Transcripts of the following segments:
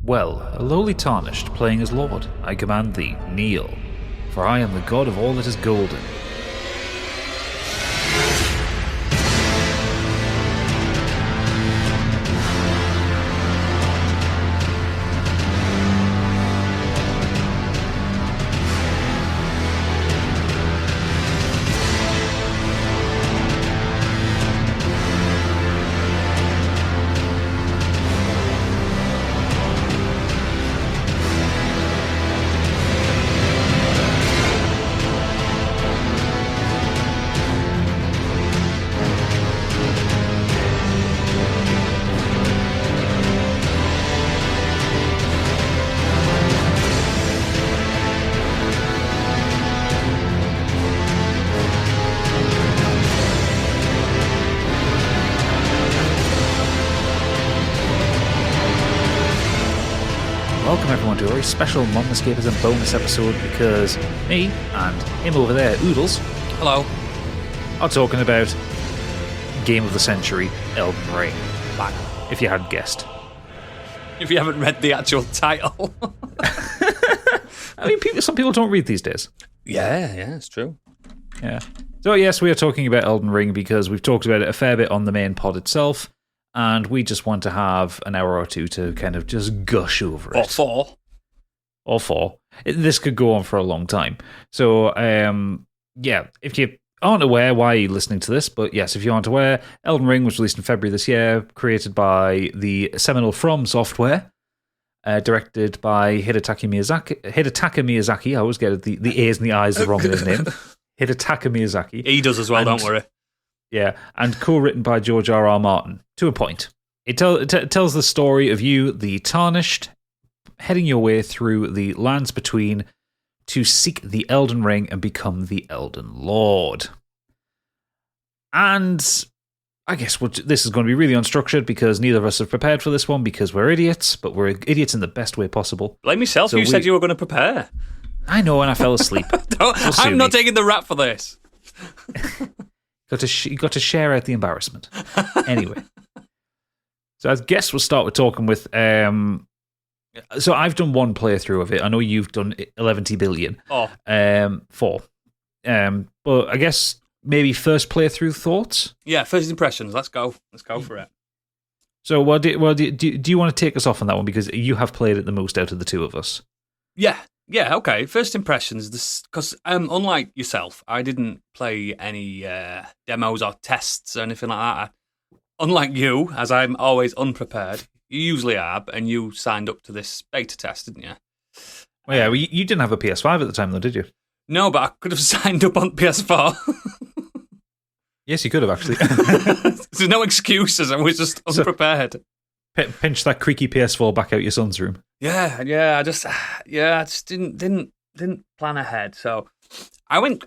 Well, a lowly tarnished, playing as Lord, I command thee, kneel, for I am the god of all that is golden. Welcome everyone to a very special Modernescapism bonus episode because me and him over there, Oodles, hello, are talking about Game of the Century, Elden Ring. If you hadn't guessed. if you haven't read the actual title. I mean, some people don't read these days. Yeah, it's true. Yeah. So yes, we are talking about Elden Ring because we've talked about it a fair bit on the main pod itself, and we just want to have an hour or two to kind of just gush over it. Or four. This could go on for a long time. So, if you aren't aware, why are you listening to this? But yes, if you aren't aware, Elden Ring was released in February this year, created by the seminal From Software, directed by Hidetaka Miyazaki. I always get the A's and the I's are wrong in his name. Hidetaka Miyazaki. He does as well, don't worry. Yeah, and co-written by George R.R. Martin, to a point. It tells the story of you, the Tarnished, heading your way through the lands between to seek the Elden Ring and become the Elden Lord. And I guess this is going to be really unstructured because neither of us have prepared for this one because we're idiots, but we're idiots in the best way possible. Blame yourself, you said you were going to prepare. I know, and I fell asleep. I'm not taking the rap for this. You got to share out the embarrassment. Anyway. So I guess we'll start with talking with... so I've done one playthrough of it. I know you've done 11 billion. 4. But I guess maybe first playthrough thoughts? Yeah, first impressions. Let's go for it. So do you want to take us off on that one? Because you have played it the most out of the two of us. Yeah, okay. First impressions, because unlike yourself, I didn't play any demos or tests or anything like that. Unlike you, as I'm always unprepared, you usually are, and you signed up to this beta test, didn't you? Well, yeah, you didn't have a PS5 at the time, though, did you? No, but I could have signed up on PS4. Yes, you could have, actually. There's no excuses, I was just unprepared. Pinch that creaky PS4 back out your son's room. I just didn't plan ahead. So I went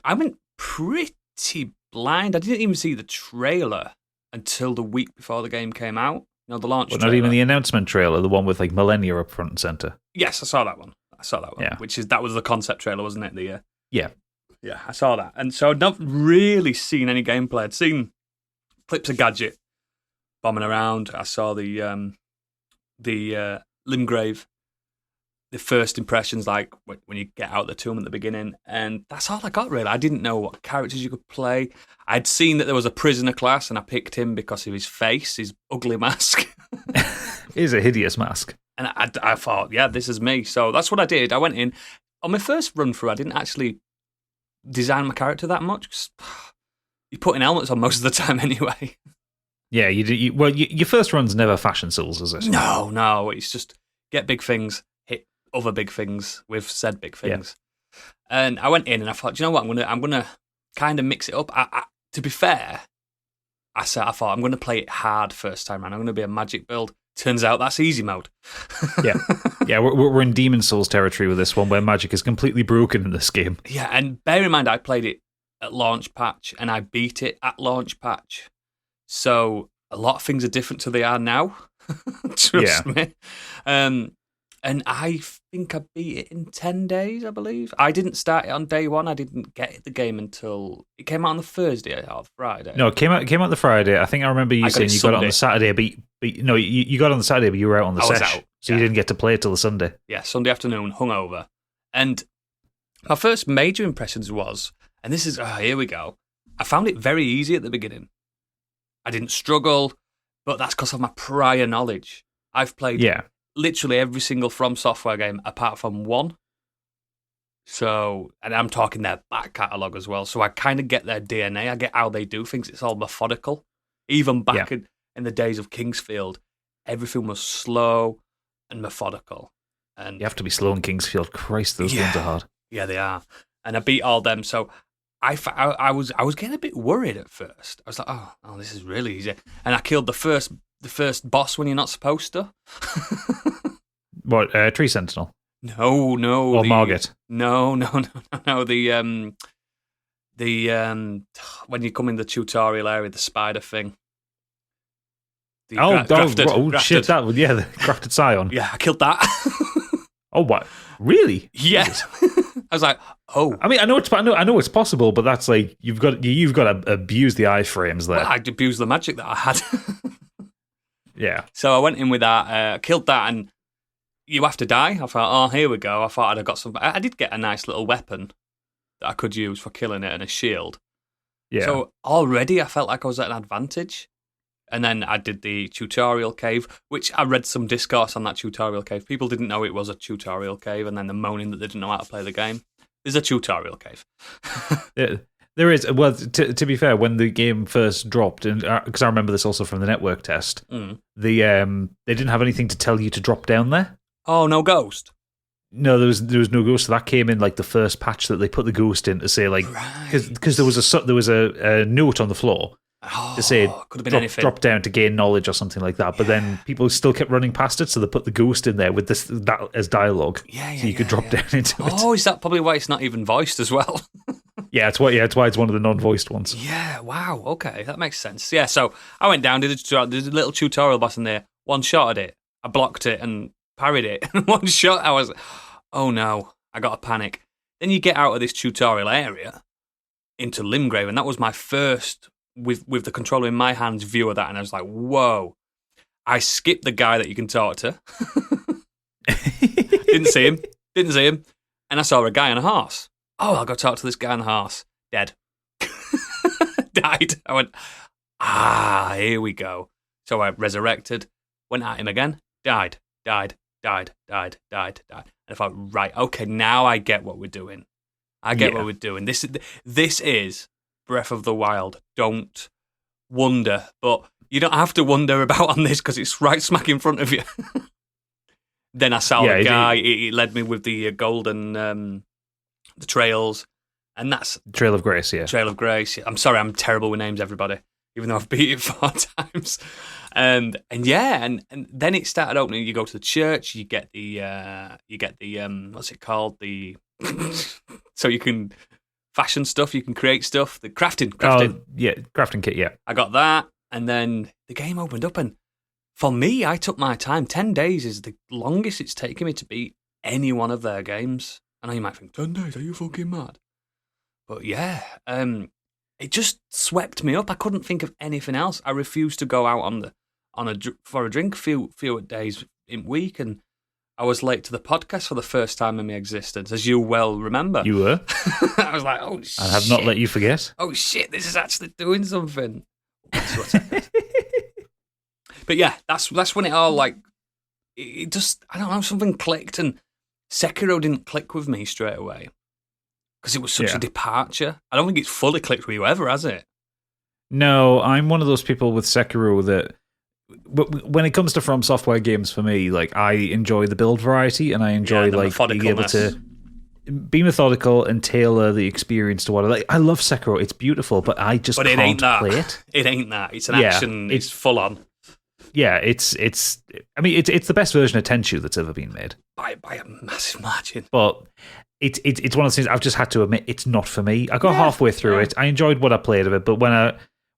pretty blind. I didn't even see the trailer until the week before the game came out. You know, the launch trailer. Not even the announcement trailer, the one with like Millennia up front and center. Yes, I saw that one. Yeah. That was the concept trailer, wasn't it? Yeah, I saw that, and so I'd not really seen any gameplay. I'd seen clips of Gadget bombing around. I saw the Limgrave, the first impressions, like when you get out of the tomb at the beginning, and that's all I got, really. I didn't know what characters you could play. I'd seen that there was a prisoner class, and I picked him because of his face, his ugly mask. It is a hideous mask. And I thought, yeah, this is me. So that's what I did. I went in. On my first run-through, I didn't actually design my character that much, because you're putting helmets on most of the time anyway. Yeah, you do. Your first run's never Fashion Souls, is it? No, it's just get big things, hit other big things with said big things. Yeah. And I went in and I thought, you know what, I'm gonna kind of mix it up. To be fair, I thought I'm gonna play it hard first time round. I'm gonna be a magic build. Turns out that's easy mode. yeah, we're in Demon Souls territory with this one, where magic is completely broken in this game. Yeah, and bear in mind, I played it at launch patch and I beat it at launch patch. So a lot of things are different to they are now. Trust me. And I think I beat it in 10 days, I believe. I didn't start it on day one. I didn't get the game until it came out on the Thursday or Friday. No, it came out the Friday. I think I remember you saying you got it on the Saturday, but no, you got it on the Saturday, but you were out on the sesh. So you didn't get to play it till the Sunday. Yeah, Sunday afternoon, hungover. And my first major impressions was, and this is, here we go. I found it very easy at the beginning. I didn't struggle, but that's because of my prior knowledge. I've played literally every single From Software game apart from one. So, and I'm talking their back catalogue as well. So I kind of get their DNA. I get how they do things. It's all methodical. Even back in the days of Kingsfield, everything was slow and methodical. And you have to be slow in Kingsfield. Christ, those ones are hard. Yeah, they are. And I beat all them. So I was getting a bit worried at first. I was like, oh, this is really easy. And I killed the first boss when you're not supposed to. What, Tree Sentinel? No. Or Margit? No. The when you come in the tutorial area, the spider thing. Grafted. Shit! That one, the Grafted Scion. Yeah, I killed that. Oh, what? Really? Yes. I was like, oh. I mean, I know it's possible, but that's like you've got to abuse the iframes there. Well, I'd abuse the magic that I had. Yeah. So I went in with that, killed that, and you have to die. I thought, oh, here we go. I thought I'd have got some. I did get a nice little weapon that I could use for killing it and a shield. Yeah. So already I felt like I was at an advantage. And then I did the tutorial cave, which I read some discourse on that tutorial cave. People didn't know it was a tutorial cave, and then they're moaning that they didn't know how to play the game. There's a tutorial cave. Yeah, there is. Well, to be fair, when the game first dropped, and because I remember this also from the network test, they didn't have anything to tell you to drop down there. Oh, no ghost? No, there was no ghost. So that came in like the first patch that they put the ghost in to say like because there was a note on the floor. To say could have been drop down to gain knowledge or something like that, but then people still kept running past it, so they put the ghost in there with that as dialogue, so you could drop down into it. Oh, is that probably why it's not even voiced as well? It's why it's one of the non-voiced ones. Yeah, wow, okay, that makes sense. Yeah, so I went down, did a little tutorial boss in there, one-shotted it, I blocked it and parried it, and one shot, I was, oh no, I got a panic. Then you get out of this tutorial area into Limgrave, and that was my first with the controller in my hands view of that, and I was like, whoa. I skipped the guy that you can talk to. Didn't see him, and I saw a guy on a horse. Oh, I'll go talk to this guy on the horse. Dead. Died. I went, here we go. So I resurrected, went at him again, died. And I thought, right, okay, now I get what we're doing. What we're doing. This is Breath of the Wild. Don't wonder, but you don't have to wonder about on this because it's right smack in front of you. Then I saw a guy. He led me with the golden, the trails, and that's Trail of Grace. Yeah, Trail of Grace. I'm sorry, I'm terrible with names, everybody. Even though I've beat it 4 times, and then it started opening. You go to the church. You get the what's it called? The so you can fashion stuff, you can create stuff, the crafting. Crafting kit, yeah. I got that, and then the game opened up, and for me, I took my time. 10 days is the longest it's taken me to beat any one of their games. I know you might think, 10 days, are you fucking mad? But yeah, it just swept me up. I couldn't think of anything else. I refused to go out for a drink a few days in week, and I was late to the podcast for the first time in my existence, as you well remember. You were. I was like, oh, shit. I have not let you forget. Oh, shit, this is actually doing something. But yeah, that's when it all, like, it just, I don't know, something clicked, and Sekiro didn't click with me straight away because it was such a departure. I don't think it's fully clicked with you ever, has it? No, I'm one of those people with Sekiro that when it comes to From Software games, for me, like, I enjoy the build variety, and I enjoy like being able to be methodical and tailor the experience to what I like. I love Sekiro; it's beautiful, but I just can't play it. It ain't that. It's an action. It's full on. Yeah, it's. I mean, it's the best version of Tenchu that's ever been made by a massive margin. But it's one of those things I've just had to admit it's not for me. I got halfway through it. I enjoyed what I played of it, but when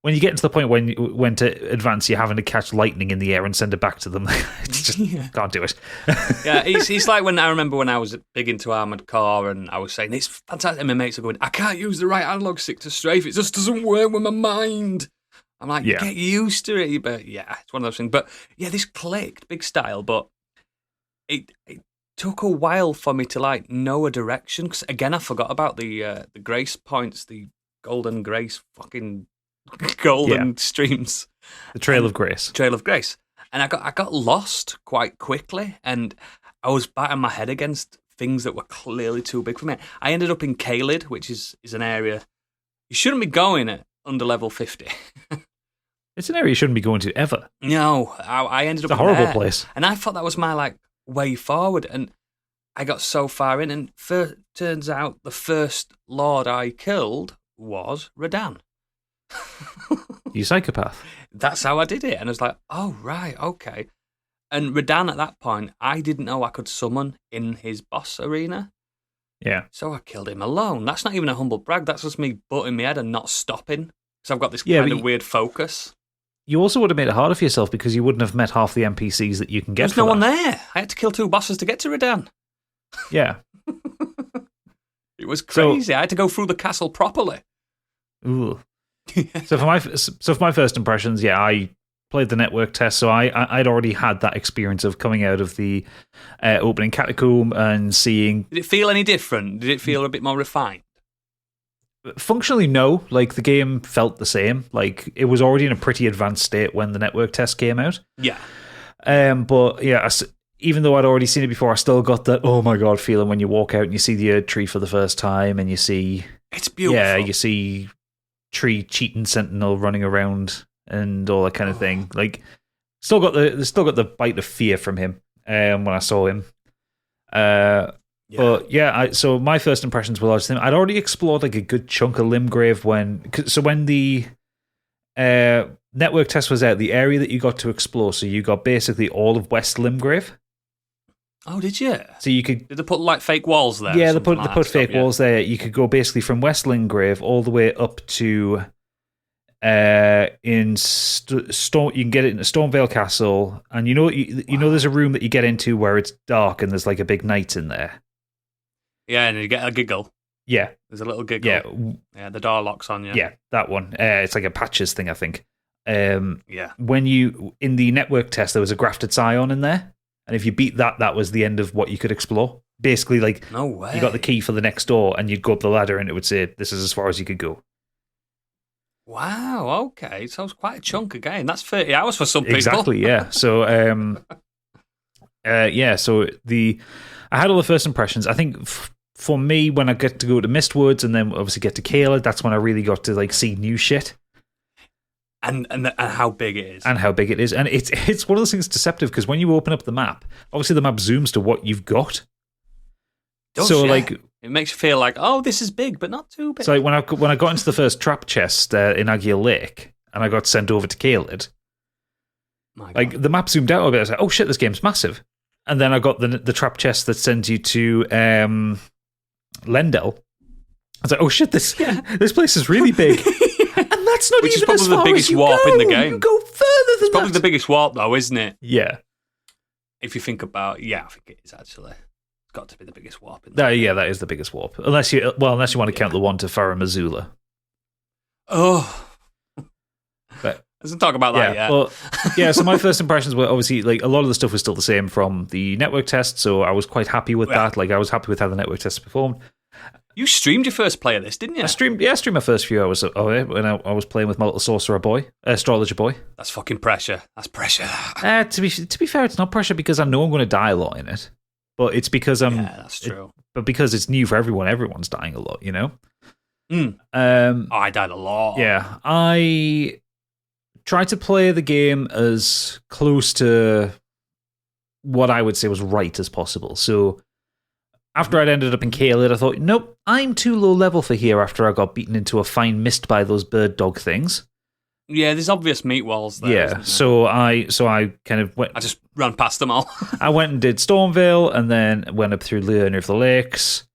when you get to the point when to advance, you're having to catch lightning in the air and send it back to them. It's just can't do it. Yeah, he's like when I remember when I was big into Armored Core and I was saying it's fantastic. And my mates are going, I can't use the right analog stick to strafe. It just doesn't work with my mind. I'm like, get used to it. But yeah, it's one of those things. But yeah, this clicked big style, but it took a while for me to like know a direction because again I forgot about the grace points, the golden grace, fucking golden streams, the Trail of Grace, and I got lost quite quickly, and I was batting my head against things that were clearly too big for me. I ended up in Caelid, which is an area you shouldn't be going at under level 50. It's an area you shouldn't be going to ever. No, I ended up. It's a horrible place, and I thought that was my like way forward, and I got so far in, and turns out the first lord I killed was Radahn. You psychopath. That's how I did it, and I was like, oh right, okay. And Radahn at that point, I didn't know I could summon in his boss arena. Yeah. So I killed him alone. That's not even a humble brag. That's just me butting my head and not stopping because I've got this kind of weird focus. You also would have made it harder for yourself because you wouldn't have met half the NPCs that you can get. There's no one there. I had to kill 2 bosses to get to Radahn. Yeah. It was crazy. I had to go through the castle properly. Ooh. So for my first impressions, I played the network test, so I'd already had that experience of coming out of the opening catacomb and seeing. Did it feel any different? Did it feel a bit more refined? Functionally, no. Like, the game felt the same. Like, it was already in a pretty advanced state when the network test came out. Yeah. But yeah, even though I'd already seen it before, I still got that oh my god feeling when you walk out and you see the Erd tree for the first time, and you see it's beautiful. Yeah, you see tree cheating sentinel running around and all that kind of thing. Like, still got the bite of fear from him when I saw him. But yeah, so my first impressions were largely the same. I'd already explored like a good chunk of Limgrave when the network test was out, the area that you got to explore, so you got basically all of West Limgrave. Oh, did you? So you could... Did they put like fake walls there? Yeah, they put fake walls there. You could go basically from West Limgrave all the way up to you can get it in Stormvale Castle, and you know there's a room that you get into where it's dark and there's like a big knight in there. Yeah, and you get a giggle. Yeah. There's a little giggle. Yeah, the door locks on you. Yeah, that one. It's like a patches thing, I think. Yeah. When in the network test, there was a grafted scion in there, and if you beat that was the end of what you could explore. Basically, like, no way. You got the key for the next door, and you'd go up the ladder, and it would say, this is as far as you could go. Wow, okay. So it's quite a chunk again. That's 30 hours for some people. Exactly, yeah. So, so I had all the first impressions. I think for me, when I get to go to Mistwoods and then obviously get to Caelid, that's when I really got to like see new shit. And how big it is. And how big it is. And it's one of those things deceptive because when you open up the map, obviously the map zooms to what you've got. Like, it makes you feel like, oh, this is big, but not too big. So like, when I got into the first trap chest in Agheel Lake and I got sent over to Caelid, like the map zoomed out a bit. I was like, oh shit, this game's massive. And then I got the trap chest that sends you to Lendel. I was like, oh shit, this place is really big. And that's not Which even is probably the biggest warp in the game. You go further than It's probably the biggest warp, though, isn't it? Yeah. If you think about, I think it is actually. It's got to be the biggest warp in the game. Yeah, that is the biggest warp. Unless you want to count the one to Farum Azula. Oh. But, let's talk about that yet. Well, so my first impressions were obviously, like, a lot of the stuff was still the same from the network test, so I was quite happy with that. Like, I was happy with how the network test performed. You streamed your first play of this, didn't you? I streamed my first few hours of it when I was playing with my little sorcerer boy, astrologer boy. That's fucking pressure. That's pressure. To be fair, it's not pressure because I know I'm going to die a lot in it, but it's because that's true. But because it's new for everyone, everyone's dying a lot, you know. I died a lot. Yeah, I tried to play the game as close to what I would say was right as possible. So after I'd ended up in Caelid, I thought, nope, I'm too low level for here after I got beaten into a fine mist by those bird dog things. Yeah, there's obvious meat walls there. Yeah, so I kind of went... I just ran past them all. I went and did Stormvale, and then went up through Liurna of the Lakes.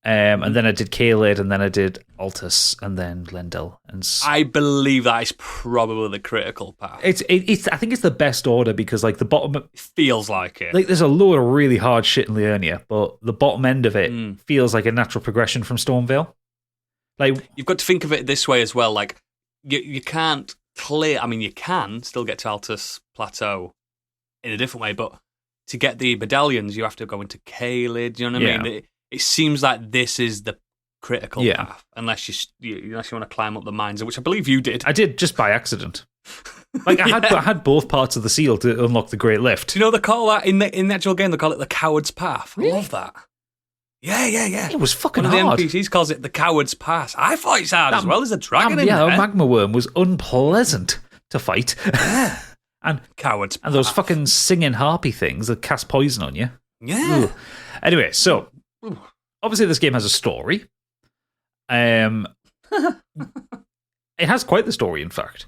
And then I did Caelid, and then I did Altus, and then Lendil. I believe that is probably the critical path. It's. I think it's the best order because, like, the bottom it feels like it. Like, there's a load of really hard shit in Liurnia, but the bottom end of it feels like a natural progression from Stormvale. Like, you've got to think of it this way as well. Like, you can't clear. I mean, you can still get to Altus Plateau in a different way, but to get the medallions, you have to go into Caelid. Do you know what I mean? It seems like this is the critical path, unless you want to climb up the mines, which I believe you did. I did just by accident. Like, I had both parts of the seal to unlock the Great Lift. Do you know they call that in the actual game? They call it the Coward's Path. Really? I love that. Yeah. It was fucking hard. One of the NPCs calls it the Coward's Pass. I thought it's hard as well. There's a dragon in there. Yeah, a magma worm was unpleasant to fight. Yeah. and Coward's and those fucking singing harpy things that cast poison on you. Yeah. Ugh. Anyway, so obviously this game has a story. It has quite the story, in fact.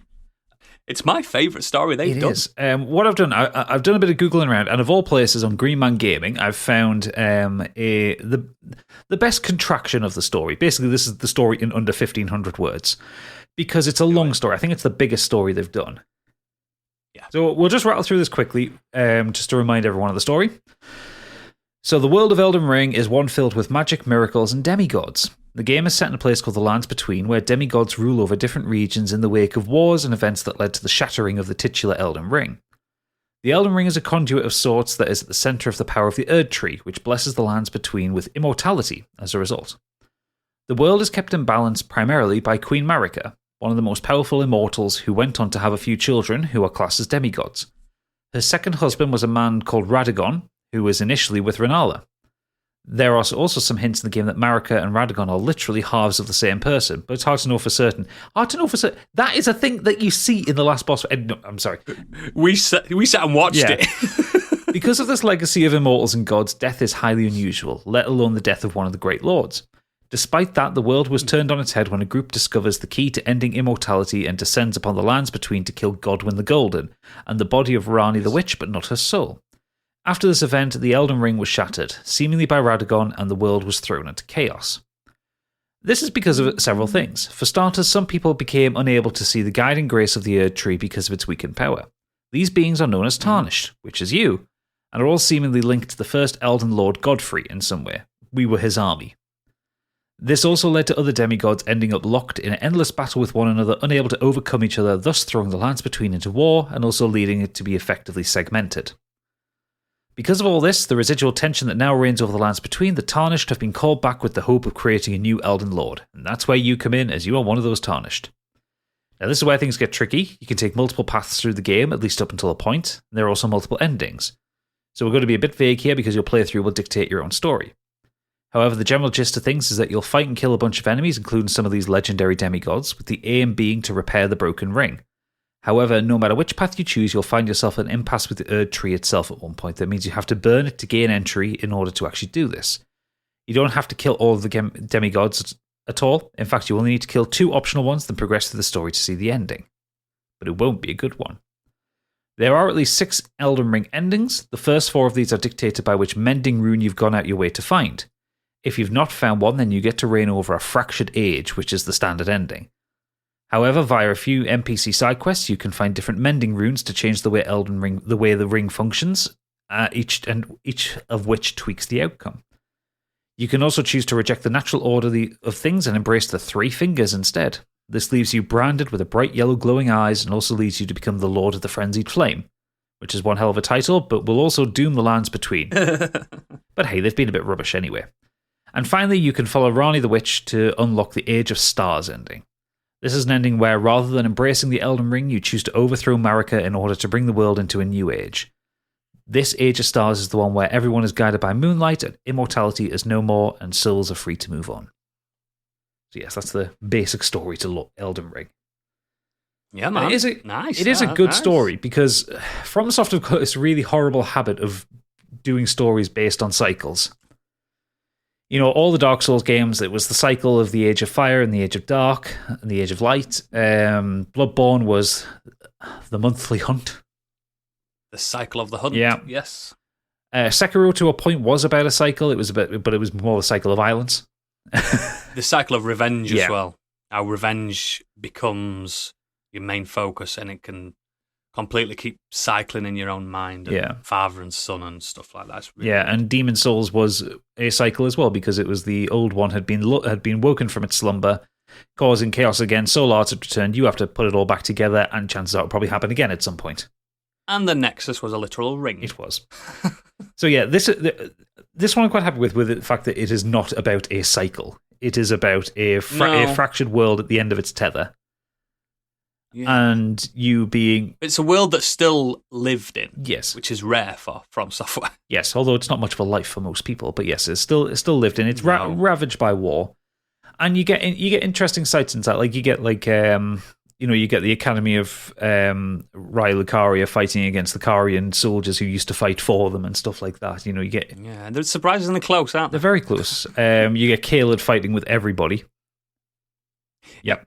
It's my favourite story they've done. It is. What I've done, I've done a bit of Googling around, and of all places on Green Man Gaming, I've found the best contraction of the story. Basically, this is the story in under 1,500 words, because it's a long story. I think it's the biggest story they've done. Yeah. So we'll just rattle through this quickly, just to remind everyone of the story. So the world of Elden Ring is one filled with magic, miracles, and demigods. The game is set in a place called the Lands Between, where demigods rule over different regions in the wake of wars and events that led to the shattering of the titular Elden Ring. The Elden Ring is a conduit of sorts that is at the centre of the power of the Erd Tree, which blesses the Lands Between with immortality as a result. The world is kept in balance primarily by Queen Marika, one of the most powerful immortals who went on to have a few children who are classed as demigods. Her second husband was a man called Radagon, who was initially with Renala. There are also some hints in the game that Marika and Radagon are literally halves of the same person, but it's hard to know for certain. That is a thing that you see in the last boss. No, I'm sorry. We sat and watched it. Because of this legacy of immortals and gods, death is highly unusual, let alone the death of one of the great lords. Despite that, the world was turned on its head when a group discovers the key to ending immortality and descends upon the Lands Between to kill Godwyn the Golden, and the body of Rani the Witch, but not her soul. After this event, the Elden Ring was shattered, seemingly by Radagon, and the world was thrown into chaos. This is because of several things. For starters, some people became unable to see the guiding grace of the Erd Tree because of its weakened power. These beings are known as Tarnished, which is you, and are all seemingly linked to the first Elden Lord Godfrey in some way. We were his army. This also led to other demigods ending up locked in an endless battle with one another, unable to overcome each other, thus throwing the Lands Between into war, and also leading it to be effectively segmented. Because of all this, the residual tension that now reigns over the Lands Between, the Tarnished have been called back with the hope of creating a new Elden Lord, and that's where you come in, as you are one of those Tarnished. Now, this is where things get tricky. You can take multiple paths through the game, at least up until a point, and there are also multiple endings. So we're going to be a bit vague here because your playthrough will dictate your own story. However, the general gist of things is that you'll fight and kill a bunch of enemies, including some of these legendary demigods, with the aim being to repair the broken ring. However, no matter which path you choose, you'll find yourself at an impasse with the Erd Tree itself at one point. That means you have to burn it to gain entry in order to actually do this. You don't have to kill all of the demigods at all. In fact, you only need to kill 2 optional ones, then progress through the story to see the ending. But it won't be a good one. There are at least 6 Elden Ring endings. The first 4 of these are dictated by which mending rune you've gone out your way to find. If you've not found one, then you get to reign over a fractured age, which is the standard ending. However, via a few NPC side quests, you can find different mending runes to change the way the ring functions, each of which tweaks the outcome. You can also choose to reject the natural order of things and embrace the 3 fingers instead. This leaves you branded with a bright yellow glowing eyes and also leads you to become the Lord of the Frenzied Flame, which is one hell of a title, but will also doom the Lands Between. But hey, they've been a bit rubbish anyway. And finally, you can follow Rani the Witch to unlock the Age of Stars ending. This is an ending where, rather than embracing the Elden Ring, you choose to overthrow Marika in order to bring the world into a new age. This Age of Stars is the one where everyone is guided by moonlight, and immortality is no more, and souls are free to move on. So yes, that's the basic story to Elden Ring. Yeah, man. It is a good story, because FromSoft have got this really horrible habit of doing stories based on cycles. You know, all the Dark Souls games, it was the cycle of the Age of Fire and the Age of Dark and the Age of Light. Bloodborne was the monthly hunt. The cycle of the hunt, yeah. Yes. Sekiro, to a point, was about a cycle. But it was more the cycle of violence. the cycle of revenge as well. How revenge becomes your main focus, and it can completely keep cycling in your own mind. And father and son and stuff like that. Really good. And Demon Souls was a cycle as well, because it was the old one had been woken from its slumber, causing chaos again. Soul Arts had returned. You have to put it all back together, and chances are it'll probably happen again at some point. And the Nexus was a literal ring. It was. So yeah, this one I'm quite happy with the fact that it is not about a cycle. It is about a fractured world at the end of its tether. Yeah. And you being... It's a world that's still lived in. Yes. Which is rare From Software. Yes, although it's not much of a life for most people. But yes, it's still lived in. It's ravaged by war. And you get interesting sights inside. Like, you get you get the Academy of Rai Lucaria fighting against the Carian soldiers who used to fight for them and stuff like that. You get... Yeah, they're surprisingly close, aren't they? They're very close. You get Caelid fighting with everybody. Yep.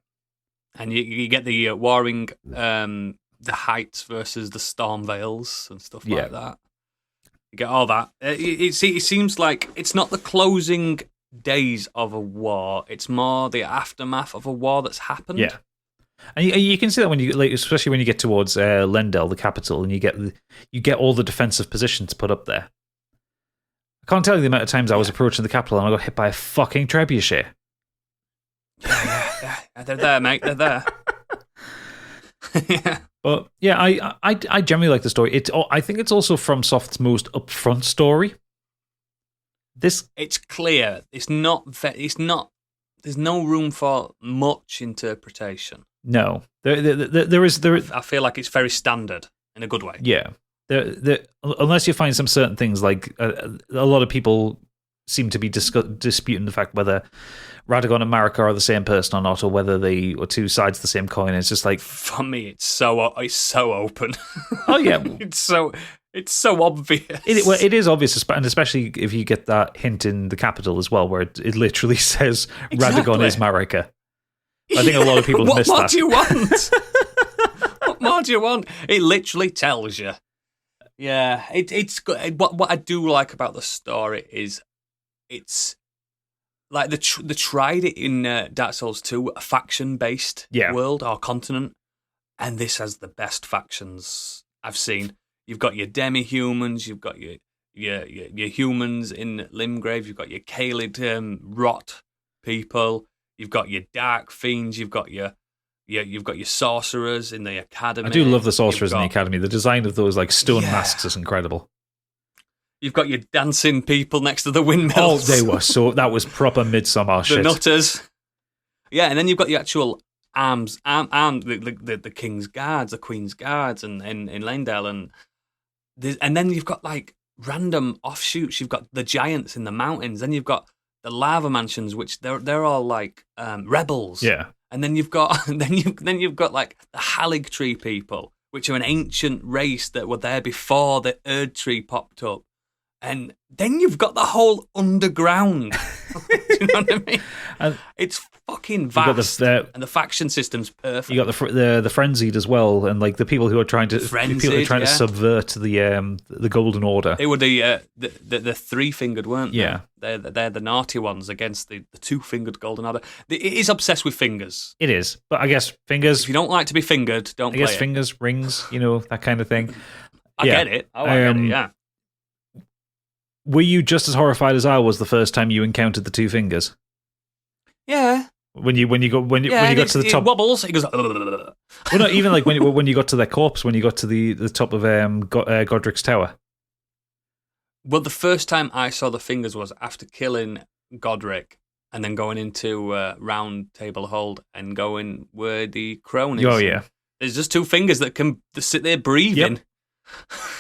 And you get the warring, the Heights versus the Storm Veils and stuff like that. You get all that. It seems like it's not the closing days of a war. It's more the aftermath of a war that's happened. Yeah. And you can see that when you especially when you get towards Lendel, the capital, and you get all the defensive positions put up there. I can't tell you the amount of times I was approaching the capital and I got hit by a fucking trebuchet. Yeah, they're there, mate. They're there. Yeah. But yeah, I generally like the story. I think it's also FromSoft's most upfront story. It's clear. It's not. There's no room for much interpretation. No, there is. I feel like it's very standard in a good way. Yeah, unless you find some certain things, like a lot of people seem to be disputing the fact whether Radagon and Marika are the same person or not, or whether they are two sides of the same coin. It's just like, for me, it's so open. Oh yeah, it's so obvious. It is obvious, and especially if you get that hint in the capital as well, where it literally says Radagon is Marika. I think a lot of people have missed that. What more do you want? What more do you want? It literally tells you. Yeah, it's good. What I do like about the story is it's like they tried it in Dark Souls 2, a faction-based world or continent, and this has the best factions I've seen. You've got your demi-humans, you've got your humans in Limgrave, you've got your Caelid rot people, you've got your dark fiends, you've got your sorcerers in the academy. I do love the sorcerers in the academy. The design of those like stone masks is incredible. You've got your dancing people next to the windmills. Oh, they were that was proper Midsummer shit. The nutters. Yeah, and then you've got the actual arms, the king's guards, the queen's guards, and in Lendel, and then you've got like random offshoots. You've got the giants in the mountains. Then you've got the lava mansions, which they're all like rebels. Yeah. And then you've got then you've got like the Halig Tree people, which are an ancient race that were there before the Erd Tree popped up. And then you've got the whole underground. Do you know what I mean? It's fucking vast, and the faction system's perfect. You got the frenzied as well, and like the people who are trying to to subvert the Golden Order. They were the three-fingered, weren't they? Yeah, they're the naughty ones against the two-fingered Golden Order. It is obsessed with fingers. It is, but I guess fingers. If you don't like to be fingered, don't. I guess fingers, rings, that kind of thing. I get it. I get it. Yeah. Were you just as horrified as I was the first time you encountered the two fingers? Yeah. When you got to the top, it wobbles. It goes. Well, no, even like when you got to their corpse, when you got to the top of Godric's tower. Well, the first time I saw the fingers was after killing Godric, and then going into Round Table Hold and going where the crone is. Oh yeah. There's just two fingers that can sit there breathing. Yep.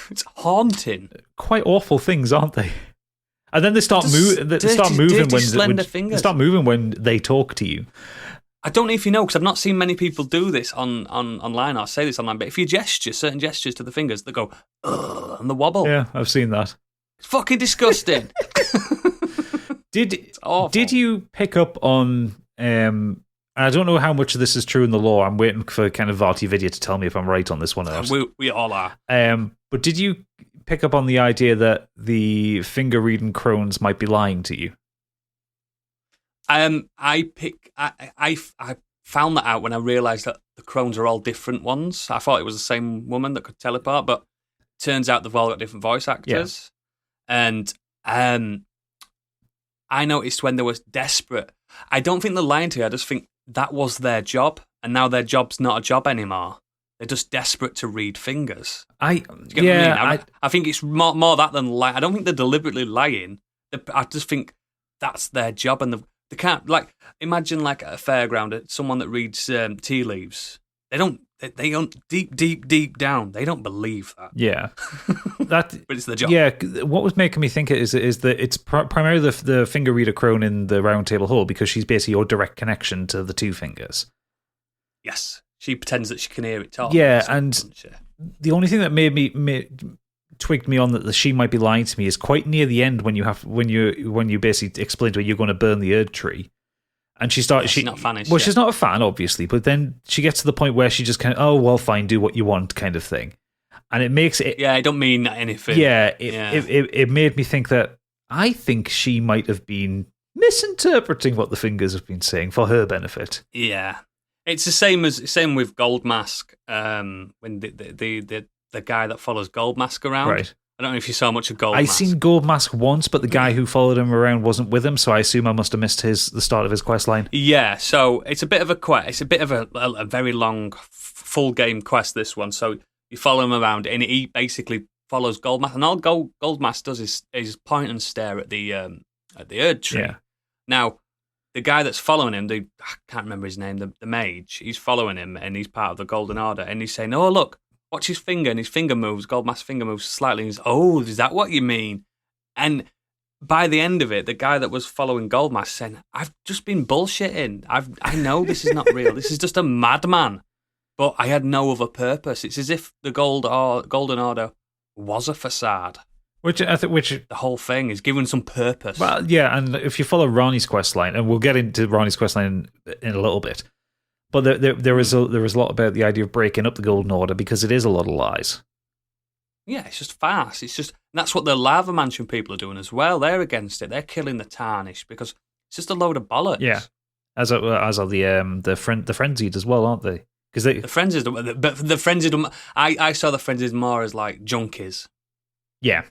It's haunting. Quite awful things, aren't they? And then they start moving. They start moving when they talk to you. I don't know if you know, because I've not seen many people do this online. I'll say this online, but if you gesture certain gestures to the fingers, they go and they wobble. Yeah, I've seen that. It's fucking disgusting. Did you pick up on? I don't know how much of this is true in the lore. I'm waiting for kind of VartiVidya to tell me if I'm right on this one. We all are. But did you pick up on the idea that the finger-reading crones might be lying to you? I found that out when I realised that the crones are all different ones. I thought it was the same woman that could teleport, but turns out they've all got different voice actors. Yeah. And I noticed when they were desperate, I don't think they're lying to you. I just think that was their job, and now their job's not a job anymore. They're just desperate to read fingers. I think it's more that than lying. I don't think they're deliberately lying. I just think that's their job, and they can't, like, imagine like at a fairground, someone that reads tea leaves. They don't deep down, they don't believe that. Yeah, but it's the job. Yeah, what was making me think it is that it's primarily the finger reader crone in the round table hall, because she's basically your direct connection to the two fingers. Yes, she pretends that she can hear it talk. Yeah, and the only thing that twigged me on that she might be lying to me is quite near the end when you basically explain to her you're going to burn the Erd tree. And she's not a fan. Well, she's not a fan, obviously, but then she gets to the point where she just kind of, oh, well, fine, do what you want, kind of thing, and it makes it. Yeah, I don't mean anything. Yeah, it made me think that I think she might have been misinterpreting what the fingers have been saying for her benefit. Yeah, it's the same with Gold Mask. When the guy that follows Gold Mask around, right? I don't know if you saw much of Gold Mask. Mask. I seen Gold Mask once, but the guy who followed him around wasn't with him, so I assume I must have missed the start of his quest line. Yeah, so it's a bit of a quest. It's a bit of a very long, full game quest, this one. So you follow him around, and he basically follows Gold Mask, and all Gold Mask does is point and stare at the Erd tree. Yeah. Now, the guy that's following him, I can't remember his name, the mage, he's following him, and he's part of the Golden Order, and he's saying, oh, look, watch his finger, and his finger moves, Gold Mask's finger moves slightly, and he's, oh, is that what you mean? And by the end of it, the guy that was following Gold Mask saying, I've just been bullshitting. I know this is not real. This is just a madman. But I had no other purpose. It's as if the Golden Order was a facade. Which the whole thing is given some purpose. Well, yeah, and if you follow Ronnie's questline, and we'll get into Ronnie's questline in a little bit, but there is a lot about the idea of breaking up the Golden Order, because it is a lot of lies. Yeah, it's just farce. That's what the Lava Mansion people are doing as well. They're against it. They're killing the Tarnished because it's just a load of bollocks. Yeah, as are the frenzied as well, aren't they? Because the frenzied, but the frenzied, I saw the frenzied more as like junkies. Yeah,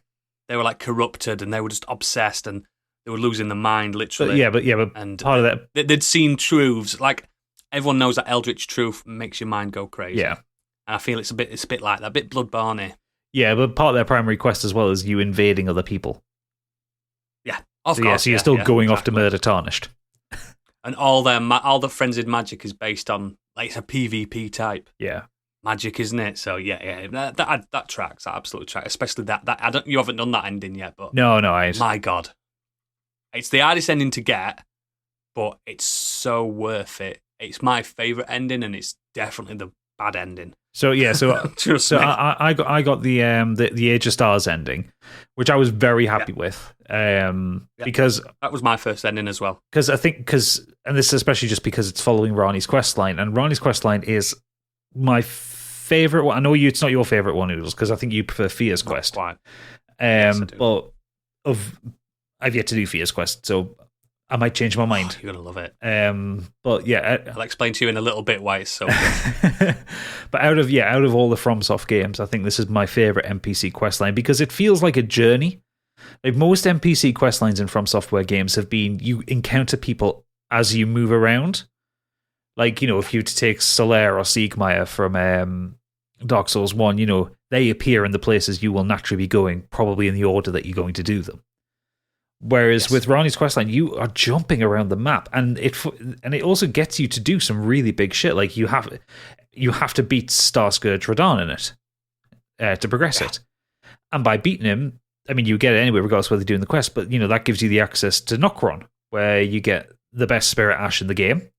they were like corrupted, and they were just obsessed, and they were losing their mind literally. But and part of that, they'd seen truths like. Everyone knows that Eldritch Truth makes your mind go crazy. Yeah. And I feel it's a bit like that, a bit Bloodborne-y. Yeah, but part of their primary quest as well is you invading other people. Yeah, of course. Yeah, so you're still going off to murder Tarnished. And all the frenzied magic is based on, like, it's a PvP type. Yeah. Magic, isn't it? So yeah, that tracks. That absolutely tracks. Especially that you haven't done that ending yet, but no, I ain't. My God, it's the hardest ending to get, but it's so worth it. It's my favourite ending, and it's definitely the bad ending. So yeah, I got the Age of Stars ending, which I was very happy with, because that was my first ending as well. Because I think and this is especially just because it's following Ronnie's questline, and Ronnie's questline is my favourite one. I know it's not your favourite one, Oodles, because I think you prefer Fia's quest. Quite. Yes, I do. But I've yet to do Fia's quest, so I might change my mind. You're going to love it. But yeah. I'll explain to you in a little bit why it's so good. But out of all the FromSoft games, I think this is my favourite NPC questline, because it feels like a journey. Like most NPC questlines in From Software games have been, you encounter people as you move around. Like, if you were to take Solaire or Siegmeyer from Dark Souls 1, they appear in the places you will naturally be going, probably in the order that you're going to do them. Whereas with Ronnie's questline, you are jumping around the map, and it also gets you to do some really big shit. Like you have to beat Starscourge Radahn in it to progress it, and by beating him, I mean you get it anyway, regardless of whether you're doing the quest. But that gives you the access to Nokron, where you get the best Spirit Ash in the game,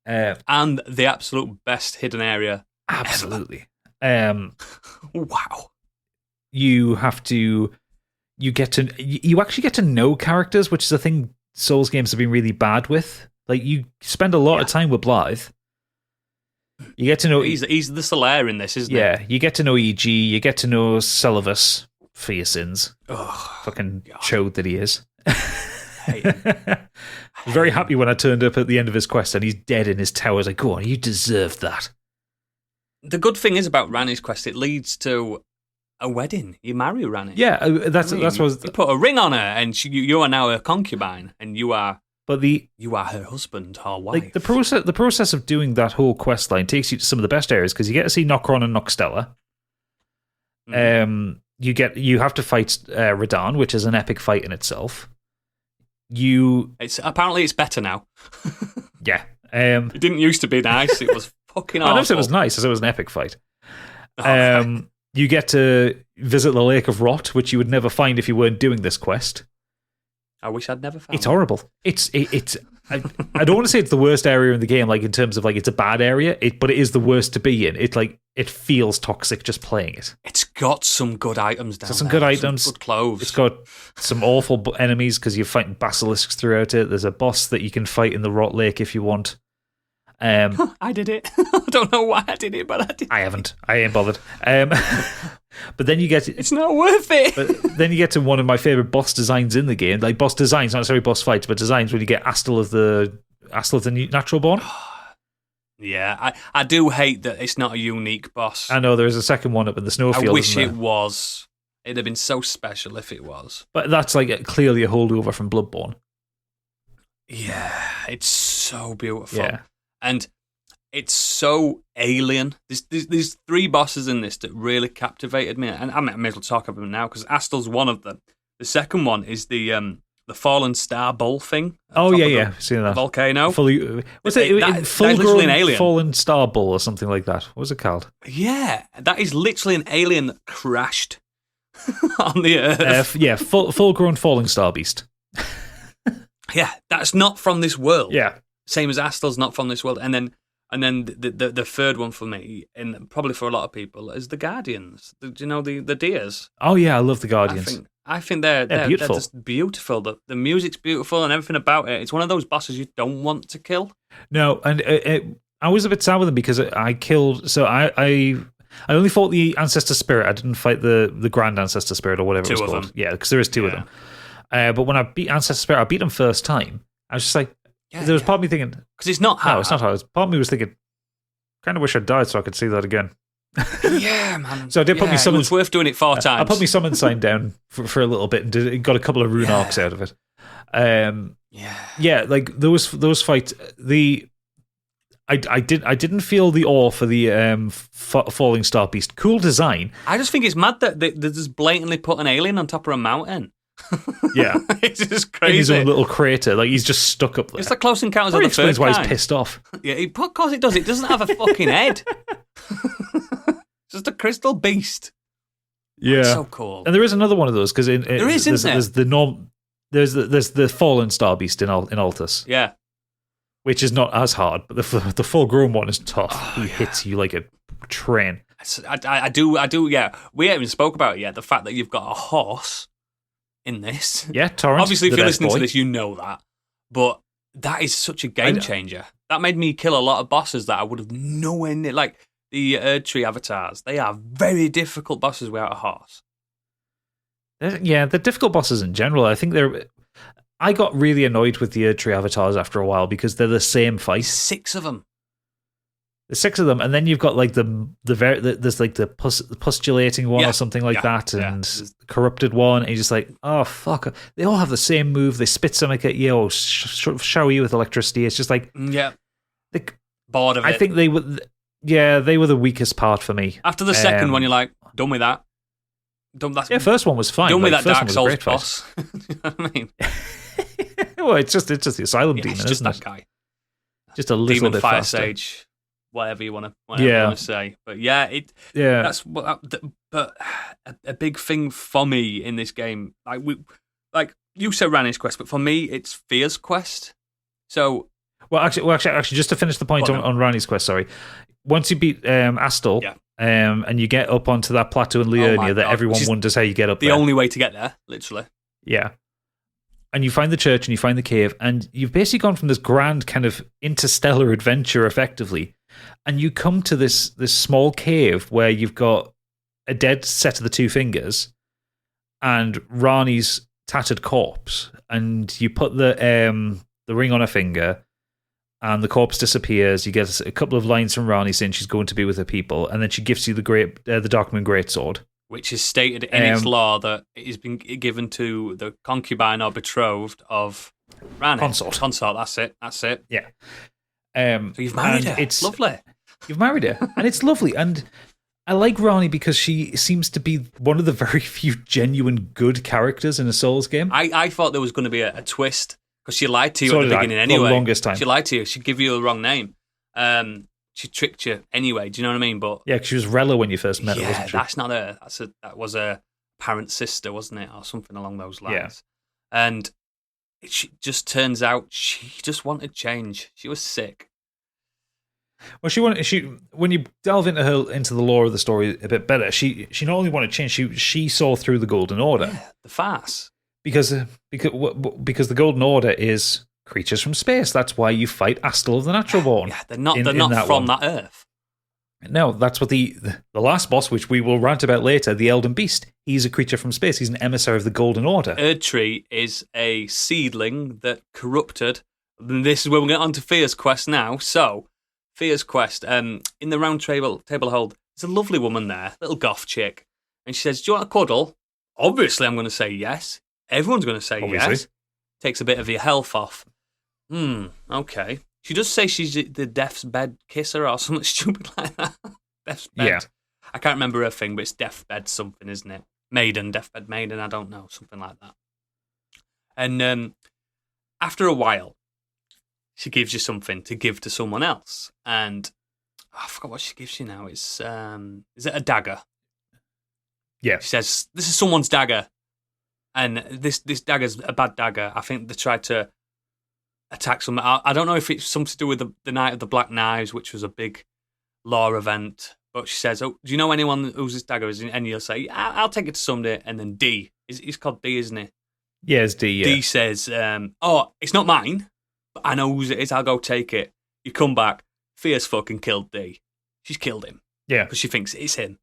and the absolute best hidden area. Absolutely. Wow. You have to. You actually get to know characters, which is a thing Souls games have been really bad with. Like, you spend a lot of time with Blythe. You get to know... He's the Solaire in this, isn't he? Yeah, you get to know EG, you get to know Celavus for your sins. Oh, fucking chode that he is. hate him. I was very happy when I turned up at the end of his quest and he's dead in his tower. I was like, go on, you deserve that. The good thing is about Rani's quest, it leads to a wedding. You marry Rani. Yeah, that's what you put a ring on her, and you are now her concubine, and you are her husband, her wife. Like the process of doing that whole quest line takes you to some of the best areas because you get to see Nokron and Nokstella. You have to fight Radahn, which is an epic fight in itself. Apparently it's better now. Yeah. It didn't used to be nice. It was fucking awful. I never said it was nice. I said it was an epic fight. You get to visit the Lake of Rot, which you would never find if you weren't doing this quest. I wish I'd never found it. It's horrible. I don't want to say it's the worst area in the game, like in terms of like it's a bad area, but it is the worst to be in. It feels toxic just playing it. It's got some good items down there. Some good items. Some good clothes. It's got some awful enemies because you're fighting basilisks throughout it. There's a boss that you can fight in the Rot Lake if you want. I did it. I don't know why I did it, but I did. I haven't. I ain't bothered. But then you get to, it's not worth it. But then you get to one of my favorite boss designs in the game, like boss designs, not necessarily boss fights, but designs when you get Astel of the Natural Born. Yeah, I do hate that it's not a unique boss. I know there is a second one up in the snowfield. I wish it was. It'd have been so special if it was. But that's like clearly a holdover from Bloodborne. Yeah, it's so beautiful. Yeah. And it's so alien. There's three bosses in this that really captivated me, and I may as well talk about them now because Astel's one of them. The second one is the fallen star bull thing. Oh yeah, seen that volcano. Fully, was it literally an alien? Fallen star bull or something like that? What was it called? Yeah, that is literally an alien that crashed on the Earth. Full grown falling star beast. Yeah, that's not from this world. Yeah. Same as Astel's not from this world. And then the third one for me, and probably for a lot of people, is the Guardians. Do you know the deers? Oh yeah, I love the Guardians. I think they're beautiful. They're just beautiful. The music's beautiful and everything about it. It's one of those bosses you don't want to kill. No, and I was a bit sad with them because I killed. So I only fought the Ancestor Spirit. I didn't fight the Grand Ancestor Spirit or whatever it was called. Them. Yeah, because there is two of them. But when I beat Ancestor Spirit, I beat them first time. I was just like, there was part of me thinking, because it's not hard. No, it's not hard. Part of me was thinking, kind of wish I'd died so I could see that again. Yeah, man. So I did put me summon. It was worth doing it 4 times. I put me summon sign down for a little bit and got a couple of rune arcs out of it. Yeah, like those fights. I didn't feel the awe for the falling star beast. Cool design. I just think it's mad that they just blatantly put an alien on top of a mountain. Yeah, it's just crazy. In his own little crater, like he's just stuck up there. It's like Close Encounters of the Third Kind. Explains why he's pissed off. Yeah, of course it does. It doesn't have a fucking head. It's just a crystal beast. Yeah, that's so cool. And there is another one of those because there's the fallen star beast in Altus. Yeah, which is not as hard, but the full grown one is tough. He hits you like a train. I do. Yeah, we haven't even spoke about it yet. The fact that you've got a horse in this. Yeah, Torrent. Obviously, if you're listening to this, you know that. But that is such a game changer. That made me kill a lot of bosses that I would have nowhere near. Like the Erdtree avatars, they are very difficult bosses without a horse. Yeah, they're difficult bosses in general. I think I got really annoyed with the Erdtree avatars after a while because they're the same fight. 6 of them. There's 6 of them, and then you've got like there's like the postulating one or something like that, and the corrupted one. And you're just like, oh fuck! They all have the same move. They spit something at you, or shower you with electricity. It's just like, bored of it. I think they were, they were the weakest part for me. After the second one, you're like, done with that. First one was fine. Done with that Dark Souls boss. You know what I mean? Well, it's just the Asylum Demon, it's just isn't that it? guy. Just a little Demon bit Fire faster. Sage. Whatever you want to say, but that's what. But a big thing for me in this game, like you said, Rani's quest, but for me, it's Fear's quest. So, actually, just to finish the point on Rani's quest, sorry. Once you beat Astel, and you get up onto that plateau in Liurnia that everyone wonders how you get up there. The only way to get there, literally. Yeah. And you find the church and you find the cave, and you've basically gone from this grand kind of interstellar adventure, effectively. And you come to this small cave where you've got a dead set of the 2 fingers and Rani's tattered corpse, and you put the ring on her finger, and the corpse disappears. You get a couple of lines from Rani saying she's going to be with her people, and then she gives you the Darkmoon Greatsword, which is stated in its law that it has been given to the concubine or betrothed of Rani. Consort. That's it. Yeah. So you've married her. It's lovely. You've married her, and it's lovely. And I like Rani because she seems to be one of the very few genuine good characters in a Souls game. I thought there was going to be a twist because she lied to you at the beginning anyway. For the longest time. She lied to you. She'd give you the wrong name. She tricked you anyway. Do you know what I mean? But yeah, because she was Rella when you first met her, wasn't she? That's not her. That was a parent sister, wasn't it, or something along those lines? Yeah. And it just turns out she just wanted change. She was sick. Well, when you delve into the lore of the story a bit better, she not only wanted change, she saw through the Golden Order. Yeah, the farce. Because the Golden Order is creatures from space. That's why you fight Astal of the Natural Born. Yeah, they're not from that Earth. No, that's what the last boss, which we will rant about later, the Elden Beast. He's a creature from space. He's an emissary of the Golden Order. Erdtree is a seedling that corrupted. This is where we get on to Fear's quest now. So, Fear's quest. In the round table of hold, there's a lovely woman there, little goth chick, and she says, "Do you want a cuddle?" Obviously, I'm going to say yes. Everyone's going to say yes. Takes a bit of your health off. Okay. She does say she's the death's bed kisser or something stupid like that. Death's bed. Yeah. I can't remember her thing, but it's deathbed something, isn't it? Deathbed maiden, I don't know. Something like that. And after a while, she gives you something to give to someone else. And I forgot what she gives you now. It's, is it a dagger? Yeah. She says, "This is someone's dagger." And this dagger's a bad dagger. I think they tried to attack someone. I don't know if it's something to do with the Night of the Black Knives, which was a big lore event. But she says, "Oh, do you know anyone whose this dagger is?" And you'll say, "I'll take it to someday." And then D, he's called D, isn't he? Yeah, it's D, yeah. D says, "Oh, it's not mine, but I know whose it is. I'll go take it." You come back, Fear's fucking killed D. She's killed him. Yeah. Because she thinks it's him.